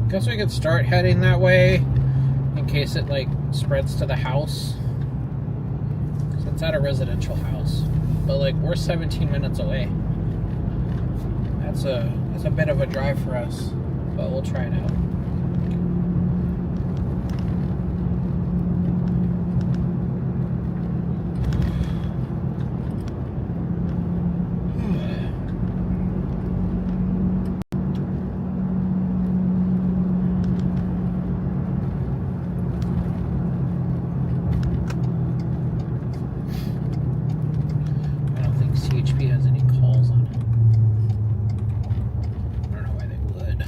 Guess we could start heading that way in case it spreads to the house. 'Cause it's at a residential house. But we're 17 minutes away. That's a bit of a drive for us, but we'll try it out. I don't think CHP has any calls on it. I don't know why they would.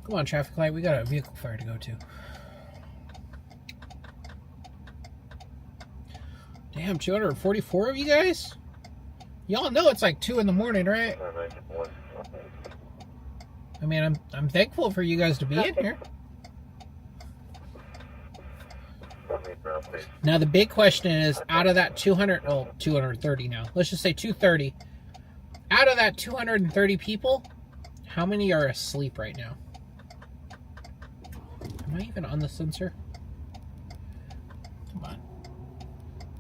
Come on, traffic light. We got a vehicle fire to go to. Damn, 244 of you guys? Y'all know it's like 2 in the morning, right? I mean, I'm thankful for you guys to be in here. Now, the big question is, out of that 230 now. Let's just say 230. Out of that 230 people, how many are asleep right now? Am I even on the sensor? Come on.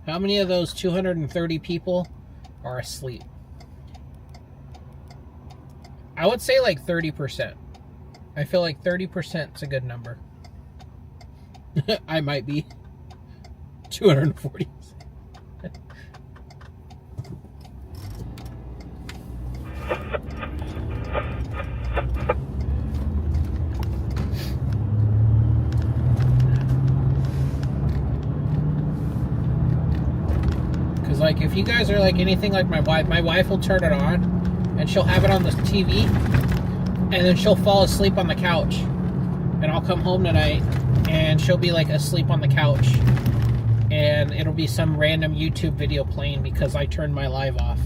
How many of those 230 people are asleep? I would say like 30%. I feel like 30% is a good number. I might be. 240. Because like if you guys are like anything like my wife will turn it on and she'll have it on the TV and then she'll fall asleep on the couch. And I'll come home tonight and she'll be like asleep on the couch. And it'll be some random YouTube video playing because I turned my live off.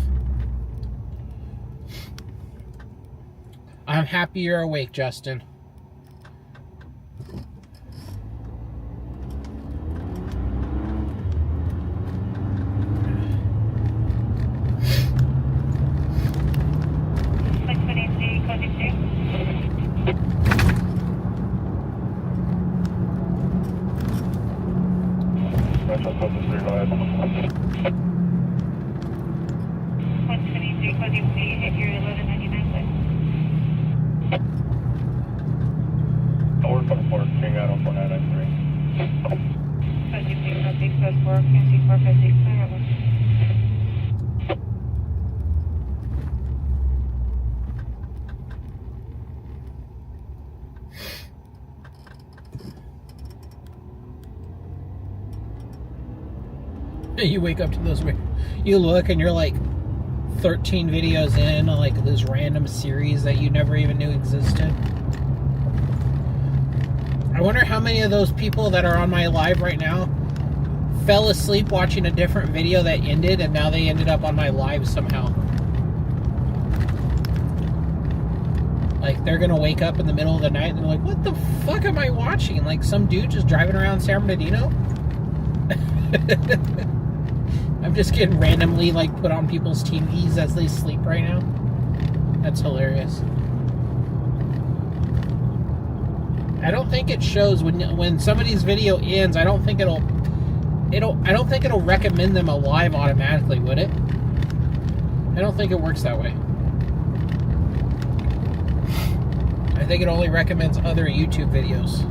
I'm happy you're awake, Justin. You wake up to those, you look and you're like 13 videos in, like this random series that you never even knew existed. I wonder how many of those people that are on my live right now fell asleep watching a different video that ended and now they ended up on my live somehow. Like they're gonna wake up in the middle of the night and they're like, what the fuck am I watching? Like some dude just driving around San Bernardino? I'm just getting randomly like put on people's TVs as they sleep right now. That's hilarious. I don't think it shows when somebody's video ends. I don't think it'll recommend them a live automatically, would it? I don't think it works that way. I think it only recommends other YouTube videos,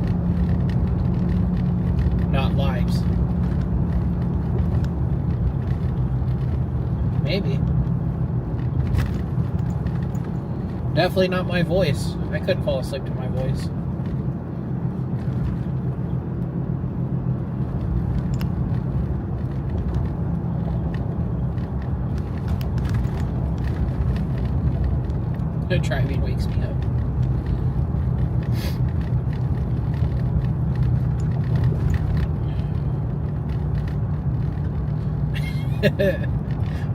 not lives. Maybe. Definitely not my voice. I couldn't fall asleep to my voice. The driving wakes me up.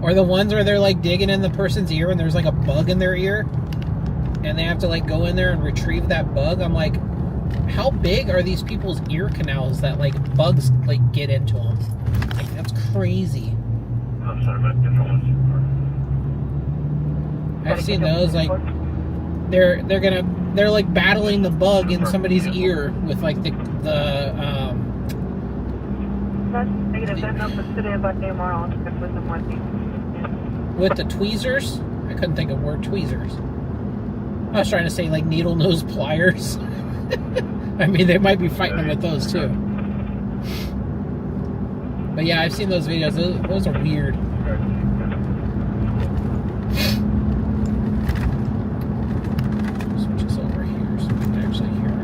Or the ones where they're like digging in the person's ear and there's like a bug in their ear and they have to like go in there and retrieve that bug. I'm like, how big are these people's ear canals that like bugs like get into them? Like that's crazy. I've seen those like they're like battling the bug in somebody's ear with like the with the tweezers. I couldn't think of word tweezers. I was trying to say like needle nose pliers. I mean, they might be fighting them with those too. But yeah, I've seen those videos. Those are weird. Switch this over here so we can actually hear it.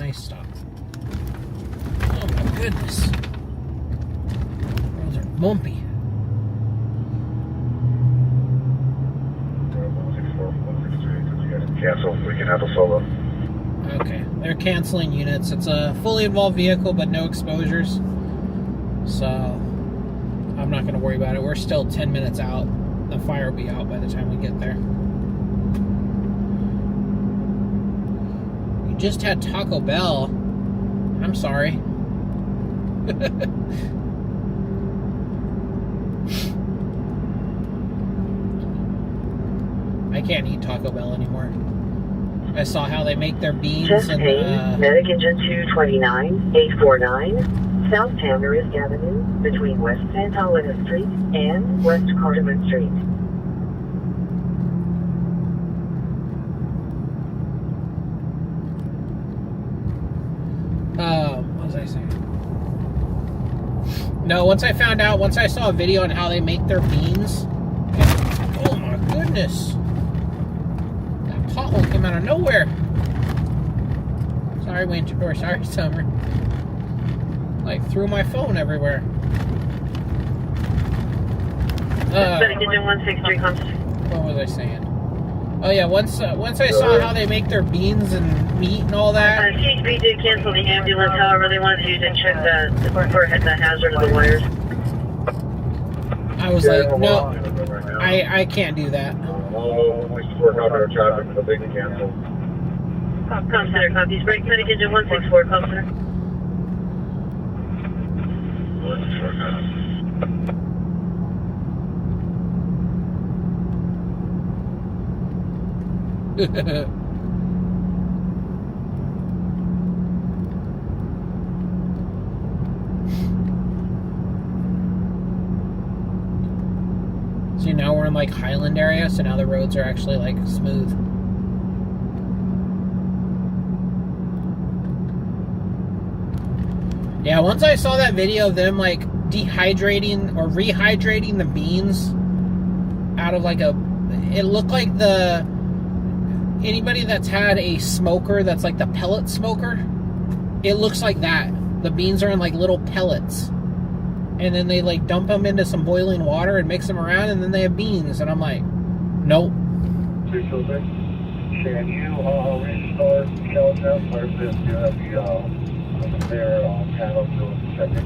nice stop. Oh my goodness. Roads are bumpy. Cancel. We can have a solo. Okay, they're canceling units. It's a fully involved vehicle, but no exposures. So, I'm not going to worry about it. We're still 10 minutes out. The fire will be out by the time we get there. You just had Taco Bell. I'm sorry. I can't eat Taco Bell anymore. I saw how they make their beans Just and Medic Engine 229, 849, South Tamarisk Avenue, between West Santa Helena Street and West Cardamom Street. what was I saying? No, once I saw a video on how they make their beans, and, oh my goodness. That pothole came out of nowhere. Sorry, winter, or sorry, summer. Like, threw my phone everywhere. Engine 163 comes. What was I saying? Oh yeah, once I saw how they make their beans and meat and all that. CHP did cancel the ambulance, however, they wanted you to check the hazard of the wires. I was like, no, I can't do that. We should work out our traffic, so they can cancel. Com Center copies. Break Medic Engine 164, Com Center. See, now we're in like Highland area, so now the roads are actually like smooth. Yeah, once I saw that video of them like dehydrating or rehydrating the beans out of like it looked like anybody that's had a smoker that's like the pellet smoker, it looks like that. The beans are in like little pellets, and then they like dump them into some boiling water and mix them around, and then they have beans. And I'm like, nope. Can you restart Keltown versus you have their panel to check it?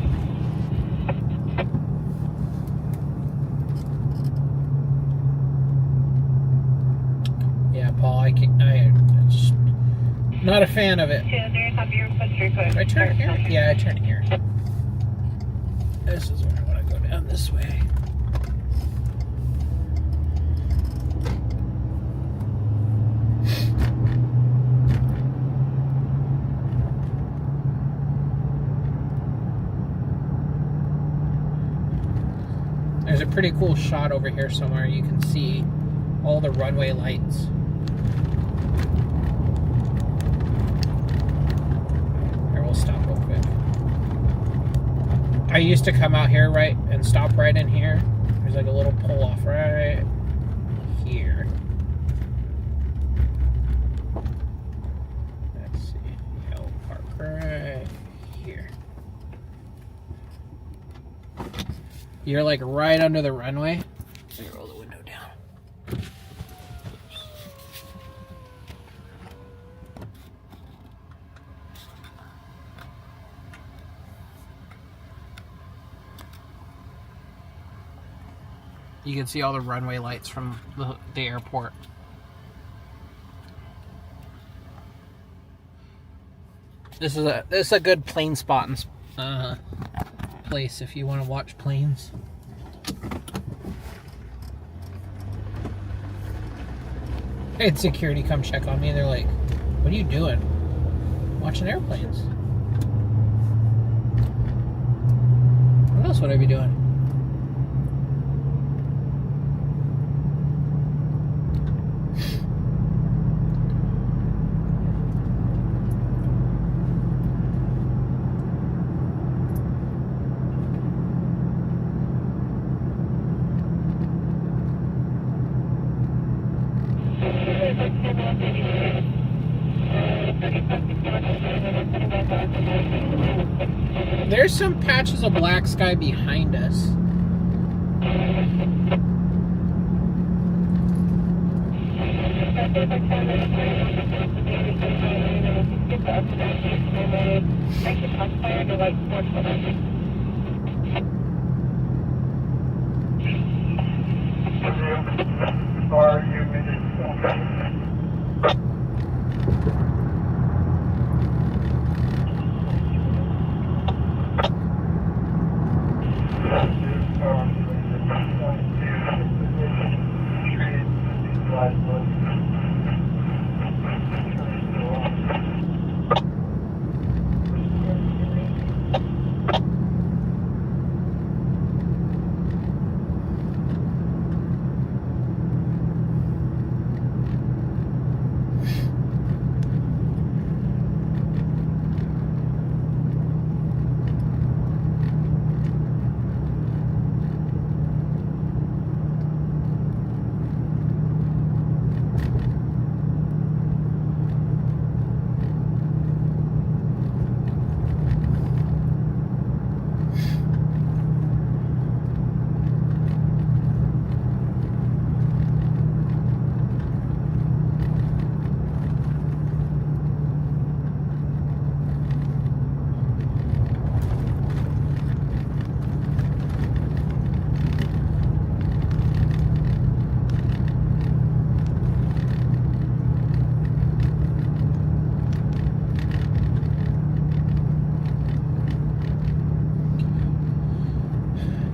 Yeah, Paul, I'm just not a fan of it. Do I turn here? Yeah, I turn here. This is where I want to go down this way. There's a pretty cool shot over here somewhere. You can see all the runway lights. Here, we'll stop real quick. I used to come out here, right, and stop right in here. There's like a little pull off right here. Let's see. Yeah, we'll park right here. You're like right under the runway. Let me roll the window down. You can see all the runway lights from the airport. This is a good plane spotting place if you want to watch planes. I had security come check on me. They're like, "What are you doing? Watching airplanes? What else would I be doing?" There's some patches of black sky behind us.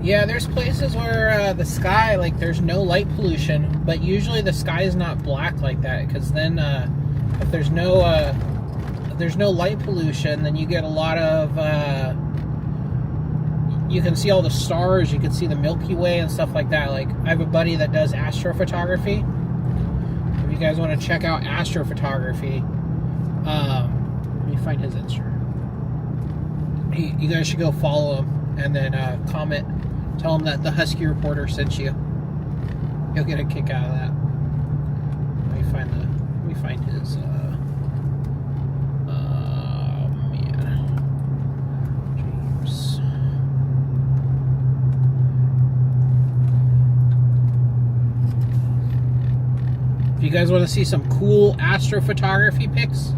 Yeah, there's places where the sky, like, there's no light pollution, but usually the sky is not black like that, because then if there's no light pollution, then you get a lot of you can see all the stars, you can see the Milky Way and stuff like that. Like, I have a buddy that does astrophotography. If you guys want to check out astrophotography, let me find his Instagram. You guys should go follow him and then comment. Tell him that the Husky Reporter sent you. He'll get a kick out of that. Let me find his James. If you guys want to see some cool astrophotography pics,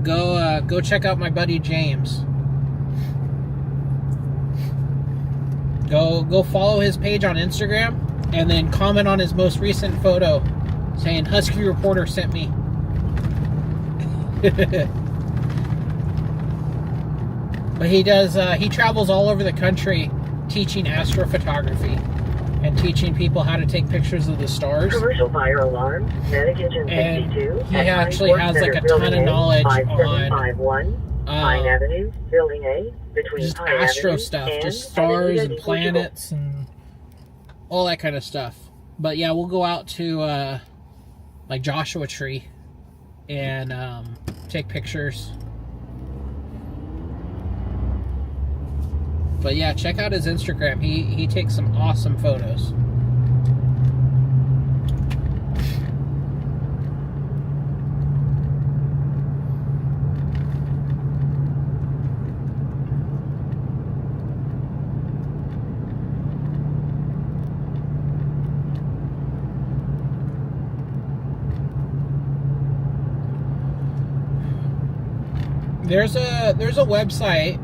go check out my buddy James. Go follow his page on Instagram and then comment on his most recent photo saying Husky Reporter sent me. But he travels all over the country teaching astrophotography and teaching people how to take pictures of the stars. Commercial fire alarm, medic engine 52. He actually has like a ton of knowledge on Pine Avenue, Building A, between just Pine astro Avenue stuff, and just stars and Portugal. planets and all that kind of stuff. But yeah, we'll go out to like Joshua Tree and take pictures. But yeah, check out his Instagram. He takes some awesome photos. There's a website,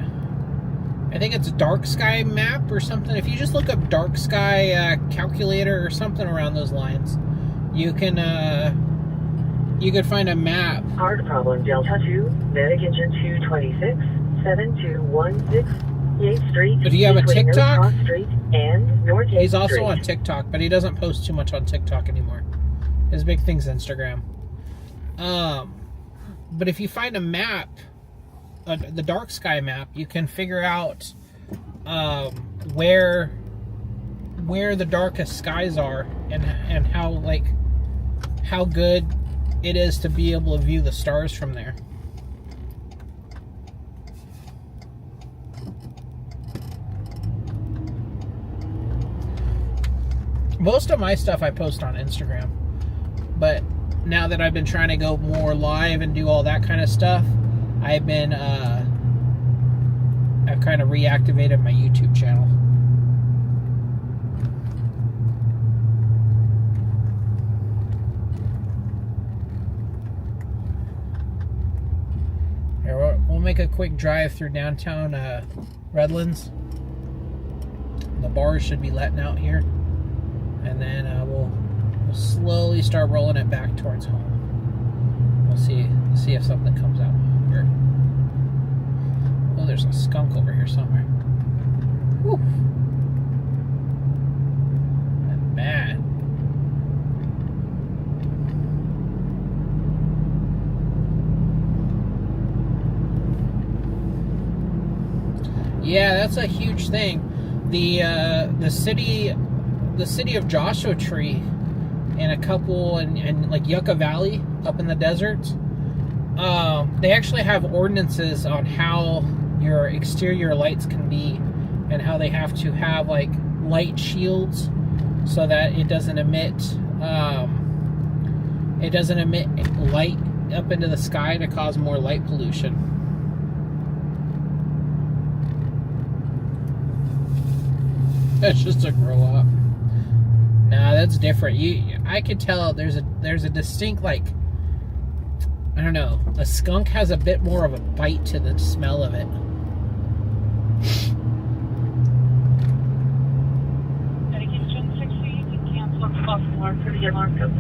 I think it's Dark Sky Map or something. If you just look up Dark Sky Calculator or something around those lines, you can find a map. Hard problem, Delta 2, medic engine 226, 7216, 8th Street. But do you have a between TikTok? North Cross Street and North 8th He's also Street. on TikTok, but he doesn't post too much on TikTok anymore. His big thing's Instagram. But if you find a map, the Dark Sky Map, you can figure out where the darkest skies are and how good it is to be able to view the stars from there. Most of my stuff I post on Instagram, but now that I've been trying to go more live and do all that kind of stuff, I've been I've kind of reactivated my YouTube channel. Here, we'll make a quick drive through downtown Redlands. The bars should be letting out here, and then we'll slowly start rolling it back towards home. We'll see if something comes out here. Oh, there's a skunk over here somewhere. Whew. That's bad. Yeah, that's a huge thing. The city of Joshua Tree and a couple and like Yucca Valley up in the deserts, they actually have ordinances on how your exterior lights can be, and how they have to have like light shields so that it doesn't emit light up into the sky to cause more light pollution. That's just a grow up. Nah, that's different. I could tell there's a distinct, like, I don't know, a skunk has a bit more of a bite to the smell of it. Medication 60, you can cancel a false alarm for the alarm code.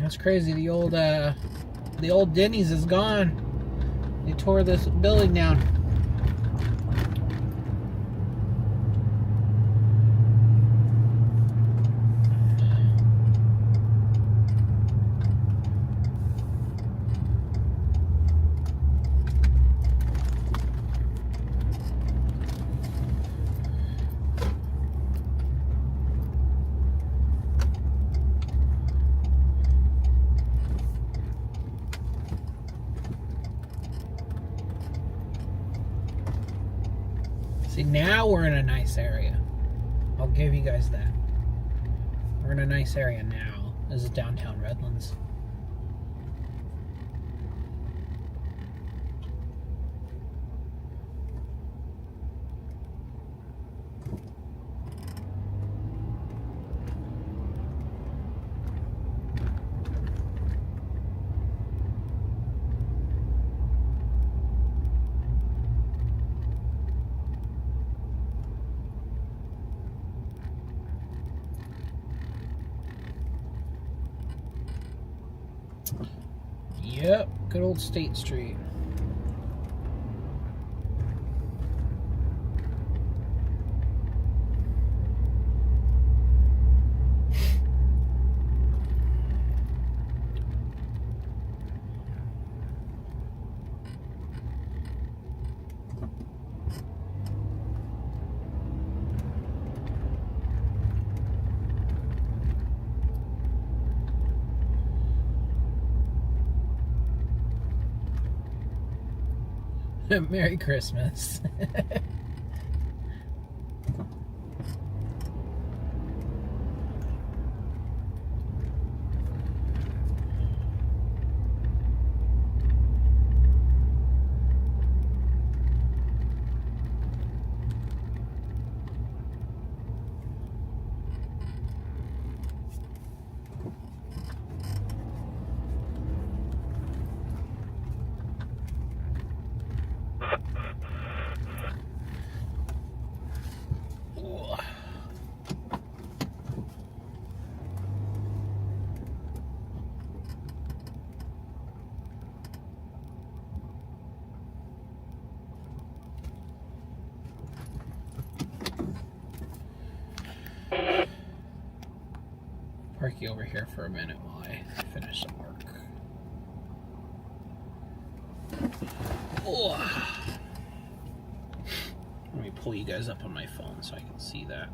That's crazy. The old Denny's is gone. They tore this building down. See, now we're in a nice area. I'll give you guys that. We're in a nice area now. This is downtown Redlands. Yep, good old State Street. Merry Christmas. Park you over here for a minute while I finish some work. Oh. Let me pull you guys up on my phone so I can see that.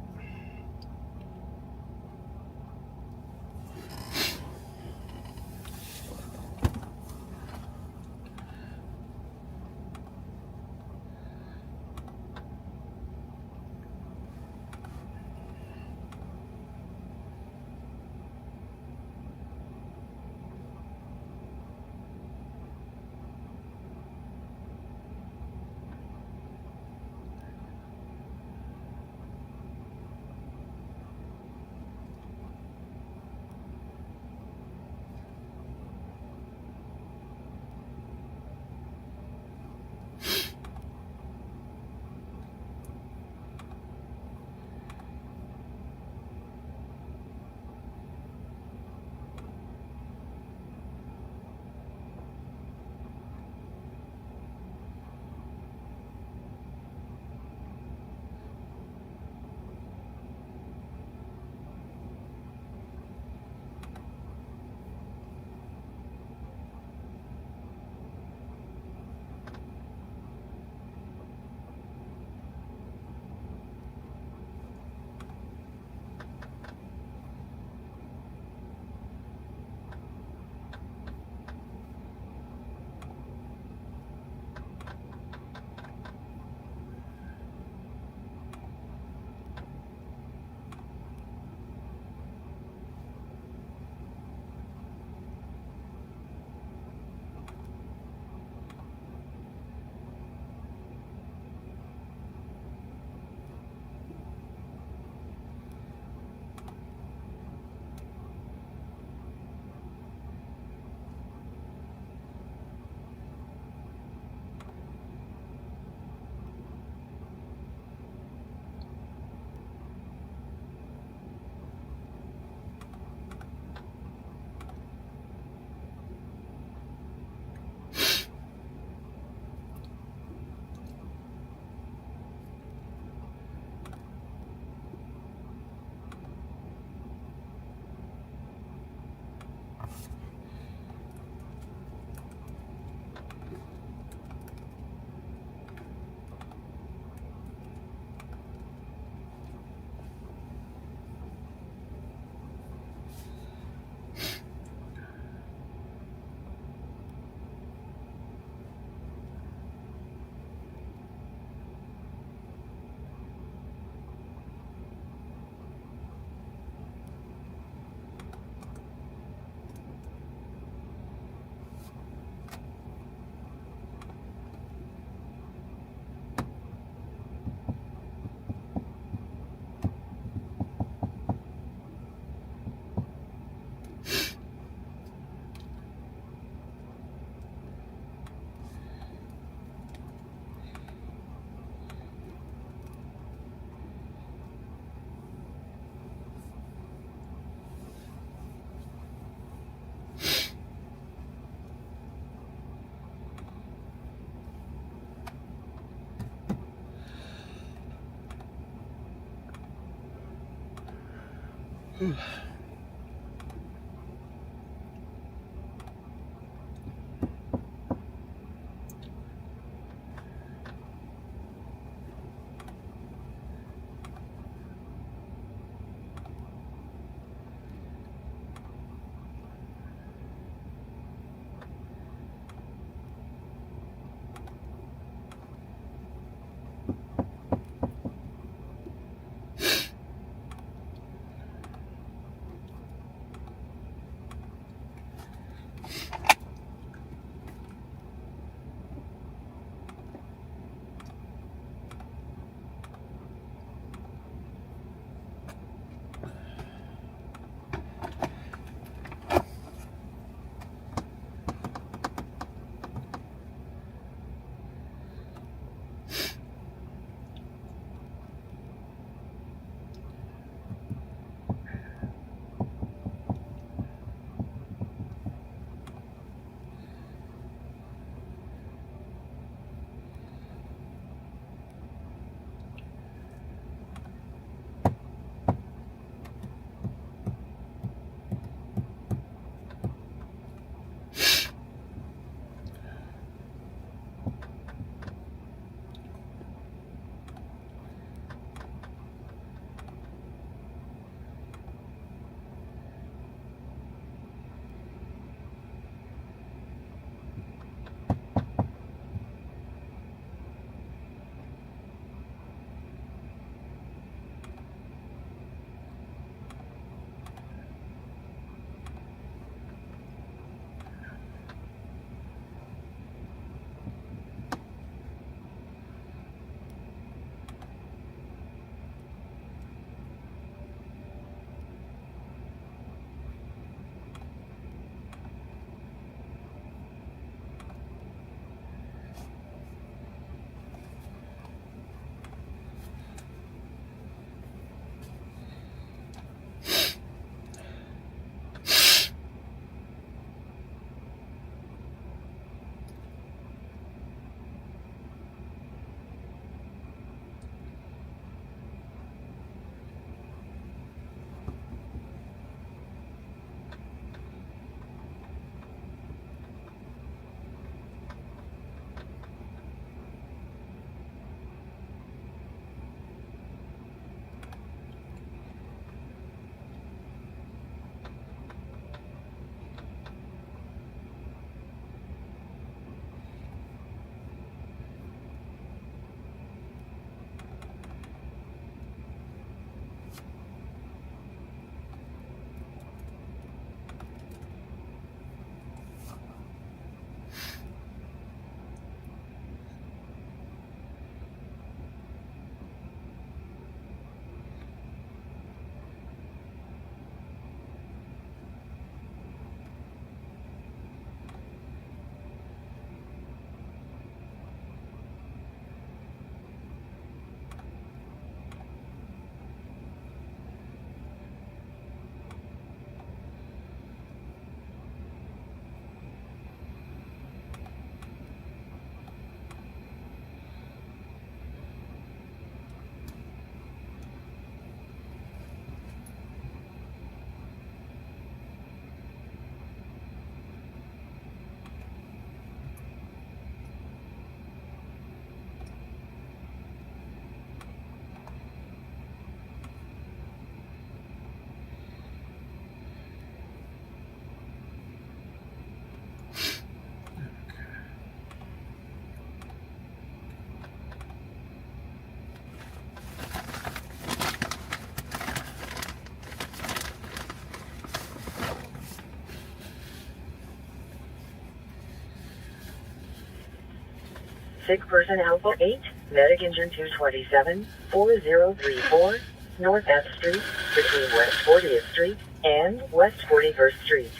Sick person Alpha 8, medic engine 227, 4034, North F Street, between West 40th Street and West 41st Street.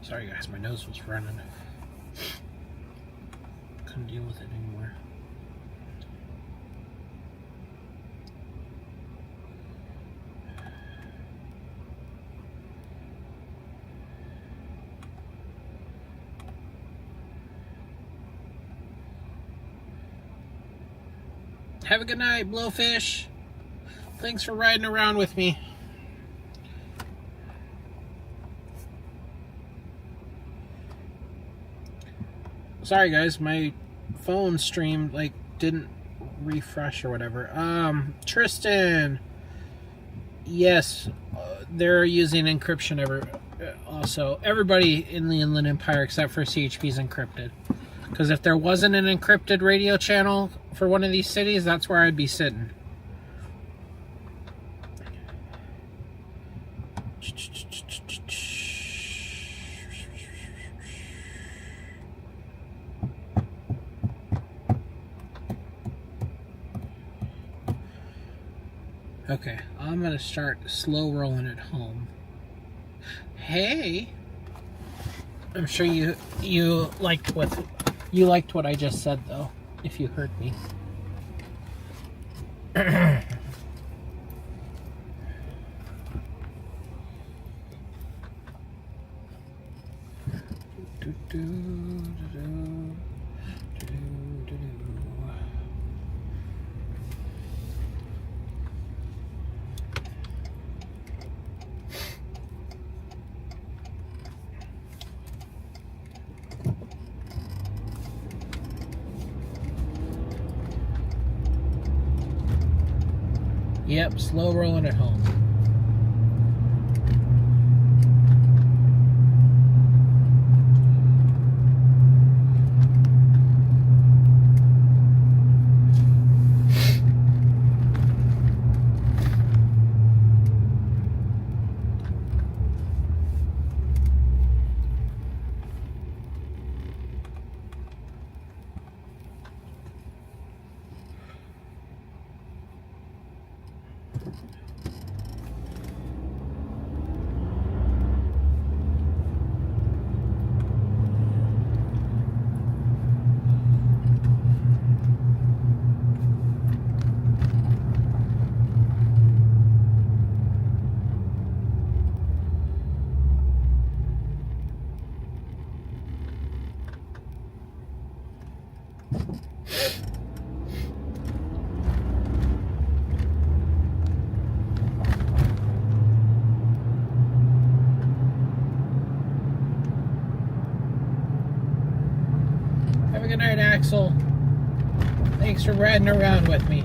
Sorry guys, my nose was running. Couldn't deal with it anymore. Have a good night, Blowfish. Thanks for riding around with me. Sorry guys, my phone stream didn't refresh or whatever. Tristan. Yes, they're using encryption also. Everybody in the Inland Empire except for CHP is encrypted. Because if there wasn't an encrypted radio channel for one of these cities, that's where I'd be sitting. Okay, I'm gonna start slow rolling it home. Hey, I'm sure you liked what I just said though, if you heard me. Yep, slow rolling it home. Have a good night, Axel. Thanks for riding around with me.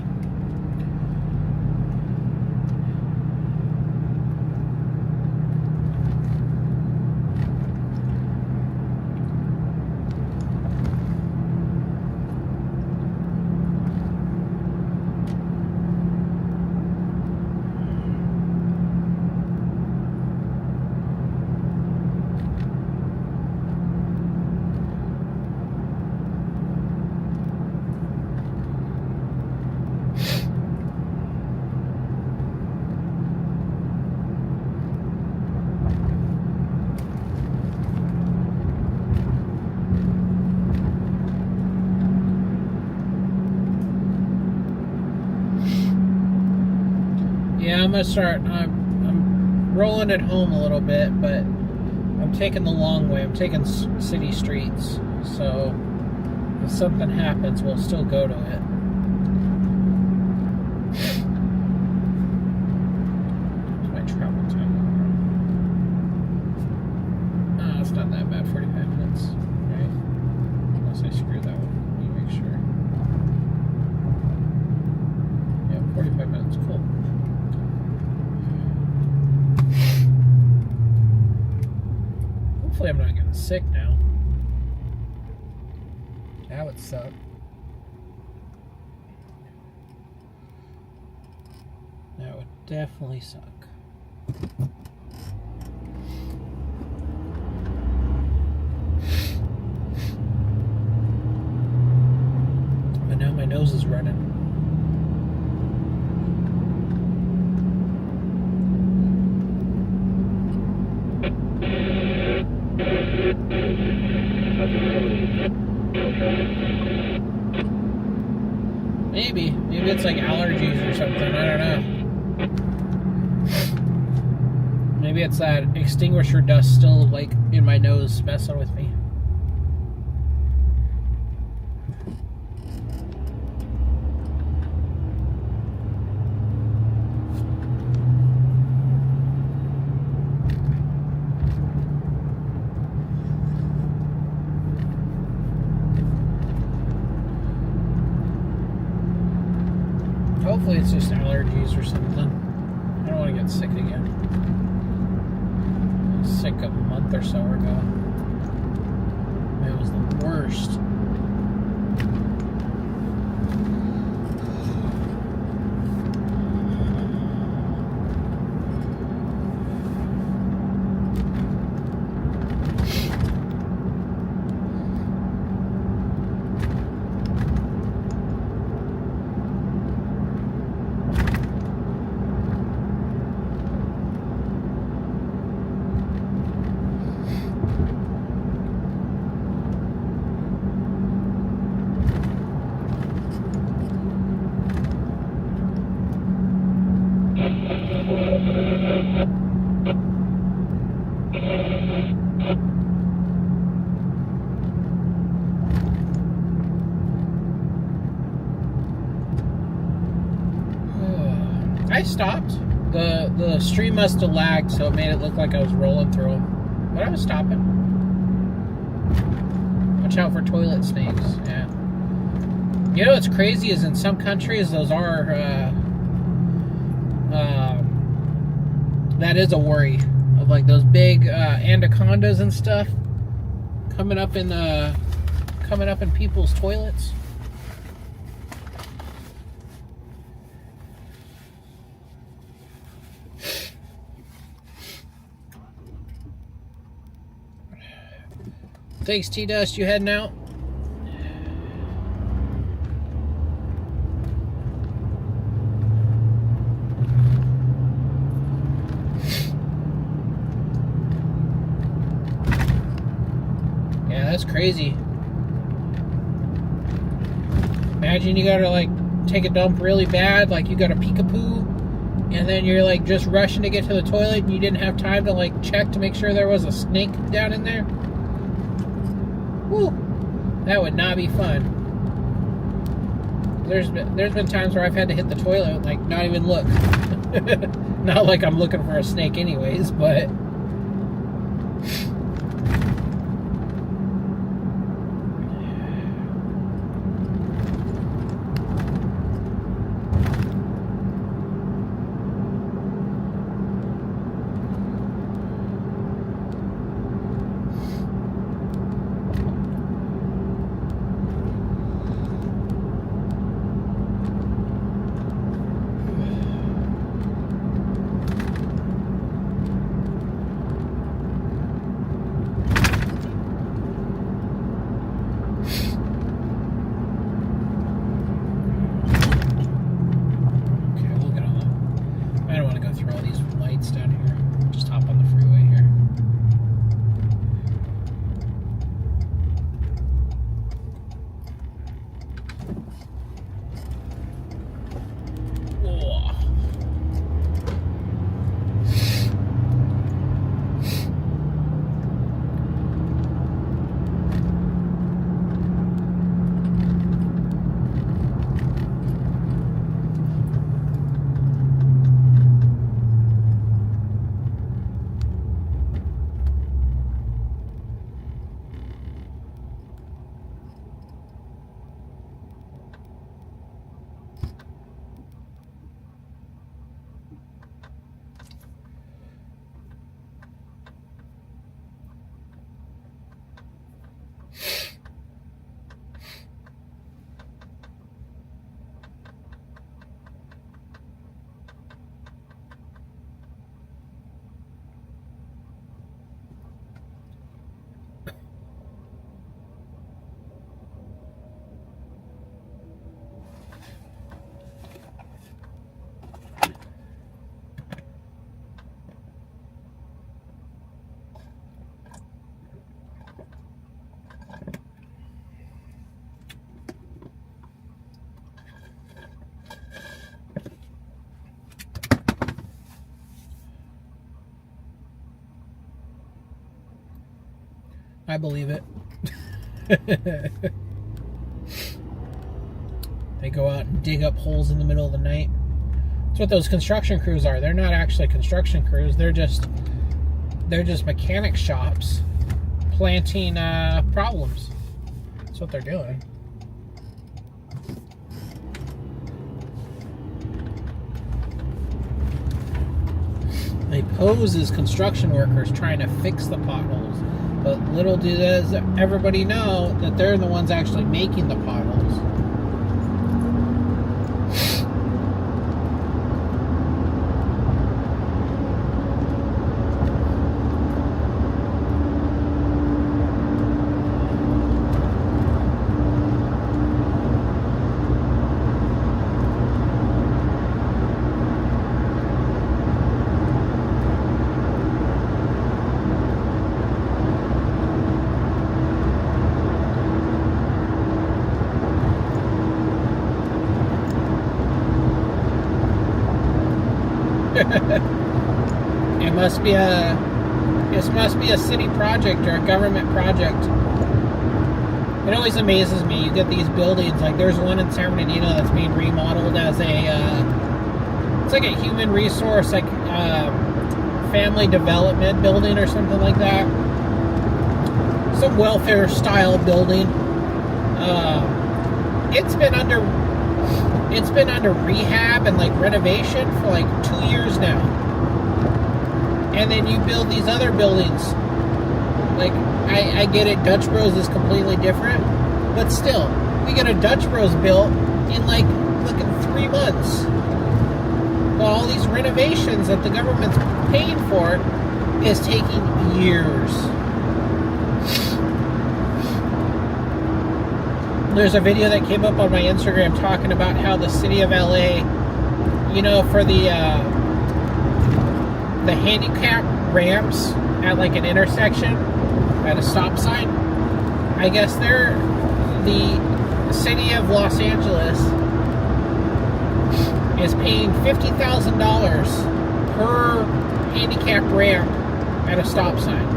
Yeah, I'm rolling it home a little bit, but I'm taking the long way. I'm taking city streets, so if something happens, we'll still go to it. What's my travel time? Oh, it's not that bad, 45 minutes, right? Unless I screw that one. Let me make sure. Yeah, 45 minutes, cool. Hopefully I'm not getting sick now. That would suck. That would definitely suck. nose is running. Maybe it's like allergies or something. I don't know. Maybe it's that extinguisher dust still like in my nose messing with me. Hopefully it's just allergies or something. I don't want to get sick again. I was sick a month or so ago. It was the worst. I stopped. The stream must have lagged, so it made it look like I was rolling through them. But I was stopping. Watch out for toilet snakes. Yeah. You know what's crazy is in some countries those are that is a worry of like those big anacondas and stuff coming up in people's toilets. Thanks, T-Dust. You heading out? Yeah, that's crazy. Imagine you gotta like take a dump really bad, like you got a peekapoo, and then you're like just rushing to get to the toilet and you didn't have time to like check to make sure there was a snake down in there. Woo, that would not be fun. There's been times where I've had to hit the toilet, like not even look. Not like I'm looking for a snake anyways, but believe it. They go out and dig up holes in the middle of the night. That's what those construction crews are. They're not actually construction crews. They're just mechanic shops planting problems. That's what they're doing. They pose as construction workers trying to fix the potholes, but little does everybody know that they're the ones actually making the potholes. This must be a city project or a government project. It always amazes me. You get these buildings, like there's one in San Bernardino that's being remodeled as it's like a human resource, like family development building or something like that. Some welfare style building. It's been under rehab and like renovation for like 2 years now. And then you build these other buildings. Like, I get it, Dutch Bros is completely different. But still, we get a Dutch Bros built in like, look at 3 months. Well, all these renovations that the government's paying for is taking years. There's a video that came up on my Instagram talking about how the city of LA, you know, for the handicap ramps at like an intersection at a stop sign, I guess the city of Los Angeles is paying $50,000 per handicap ramp at a stop sign.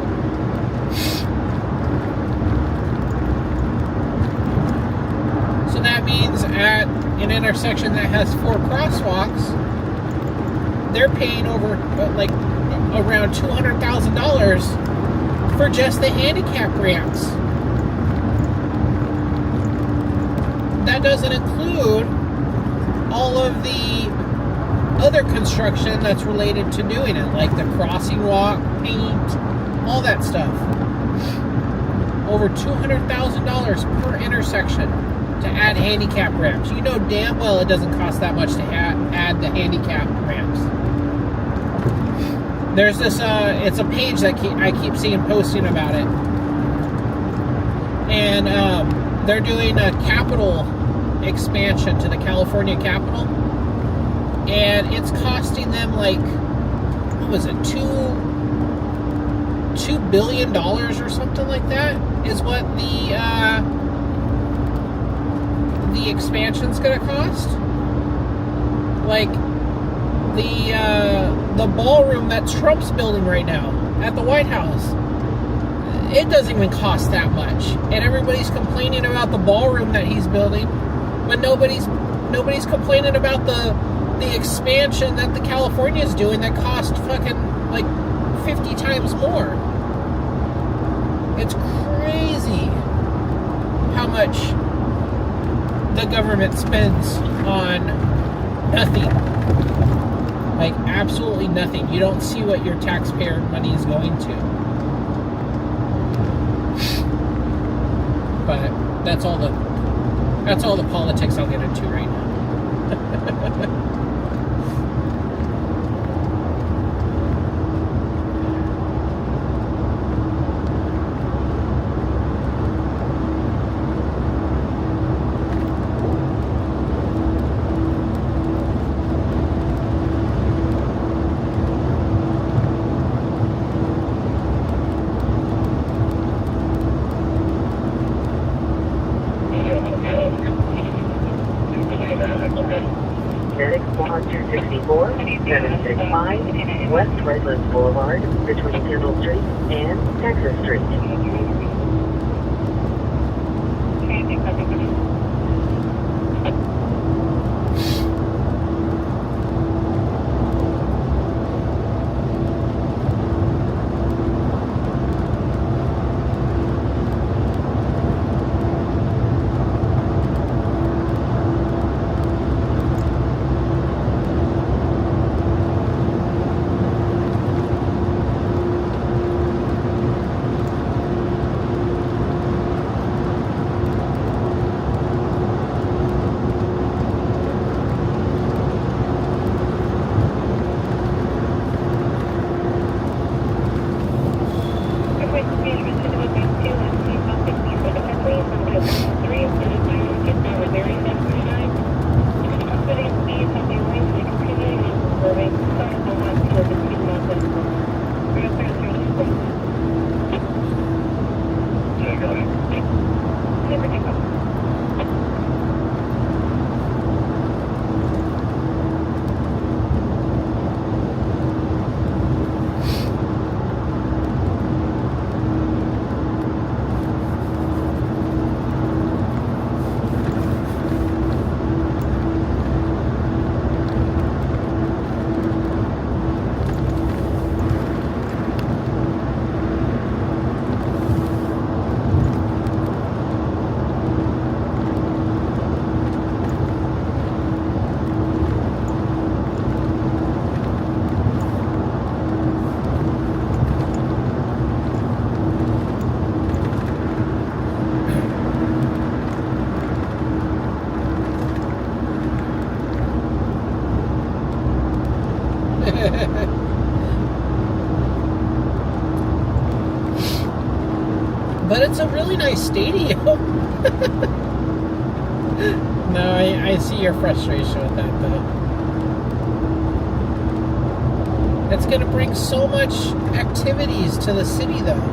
So that means at an intersection that has 4 crosswalks, they're paying over like around $200,000 for just the handicap ramps. That doesn't include all of the other construction that's related to doing it, like the crossing walk, paint, all that stuff. Over $200,000 per intersection to add handicap ramps. You know damn well it doesn't cost that much to add the handicap ramps. There's this, it's a page that I keep seeing posting about it. And they're doing a capital expansion to the California Capitol. And it's costing them like, what was it, $2 billion or something like that is what the expansion's gonna cost. Like, the ballroom that Trump's building right now at the White House, it doesn't even cost that much, and everybody's complaining about the ballroom that he's building, but nobody's complaining about the expansion that the California's doing that cost fucking like 50 times more. It's crazy how much the government spends on nothing. Like, absolutely nothing. You don't see what your taxpayer money is going to. But that's all the politics I'll get into right now. Medic 264, 765, West Redlands Boulevard, between Kendall Street and Texas Street. But it's a really nice stadium. No, I see your frustration with that, though. It's going to bring so much activities to the city, though.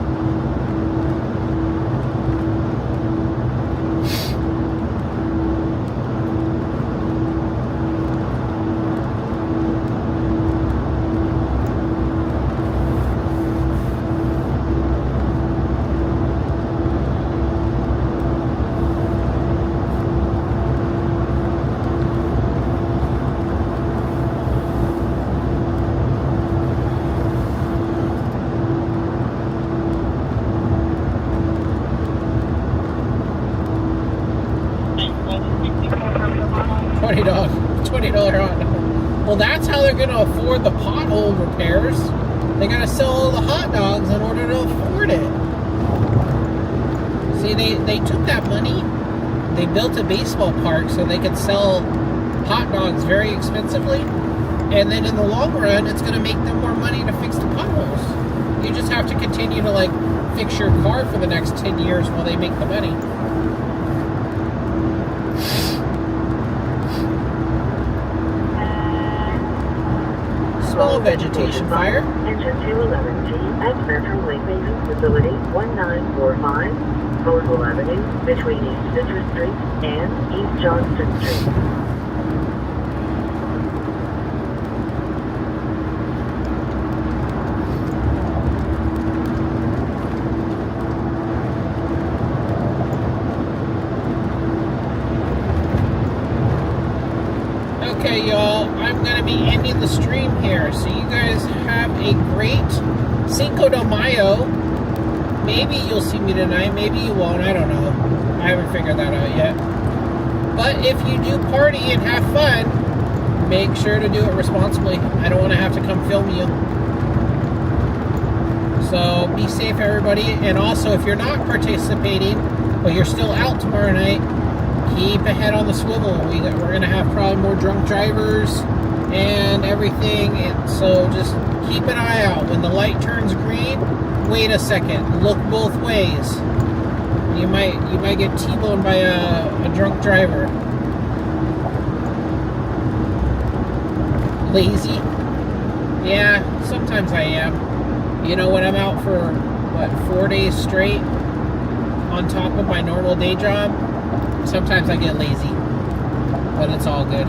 $20 hot dog. Well, that's how they're going to afford the pothole repairs. They got to sell all the hot dogs in order to afford it. See, they took that money, they built a baseball park so they could sell hot dogs very expensively, and then in the long run, it's going to make them more money to fix the potholes. You just have to continue to, like, fix your car for the next 10 years while they make the money. Small vegetation fire. Engine 211T at Central Lake Maintenance Facility 1945, Colville Avenue, between East Citrus Street and East Johnston Street. Okay, y'all, I'm going to be ending the stream here, so you guys have a great Cinco de Mayo. Maybe you'll see me tonight, maybe you won't, I don't know. I haven't figured that out yet. But if you do party and have fun, make sure to do it responsibly. I don't want to have to come film you. So be safe, everybody. And also, if you're not participating, but you're still out tomorrow night, keep a head on the swivel. We're going to have probably more drunk drivers and everything. And so just keep an eye out. When the light turns green, wait a second. Look both ways. You might get T-boned by a drunk driver. Lazy? Yeah, sometimes I am. You know, when I'm out for, 4 days straight on top of my normal day job, sometimes I get lazy, but it's all good.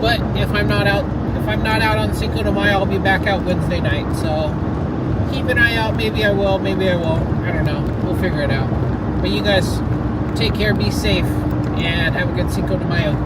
But if I'm not out on Cinco de Mayo, I'll be back out Wednesday night. So keep an eye out. Maybe I will, maybe I won't. I don't know. We'll figure it out. But you guys take care, be safe, and have a good Cinco de Mayo.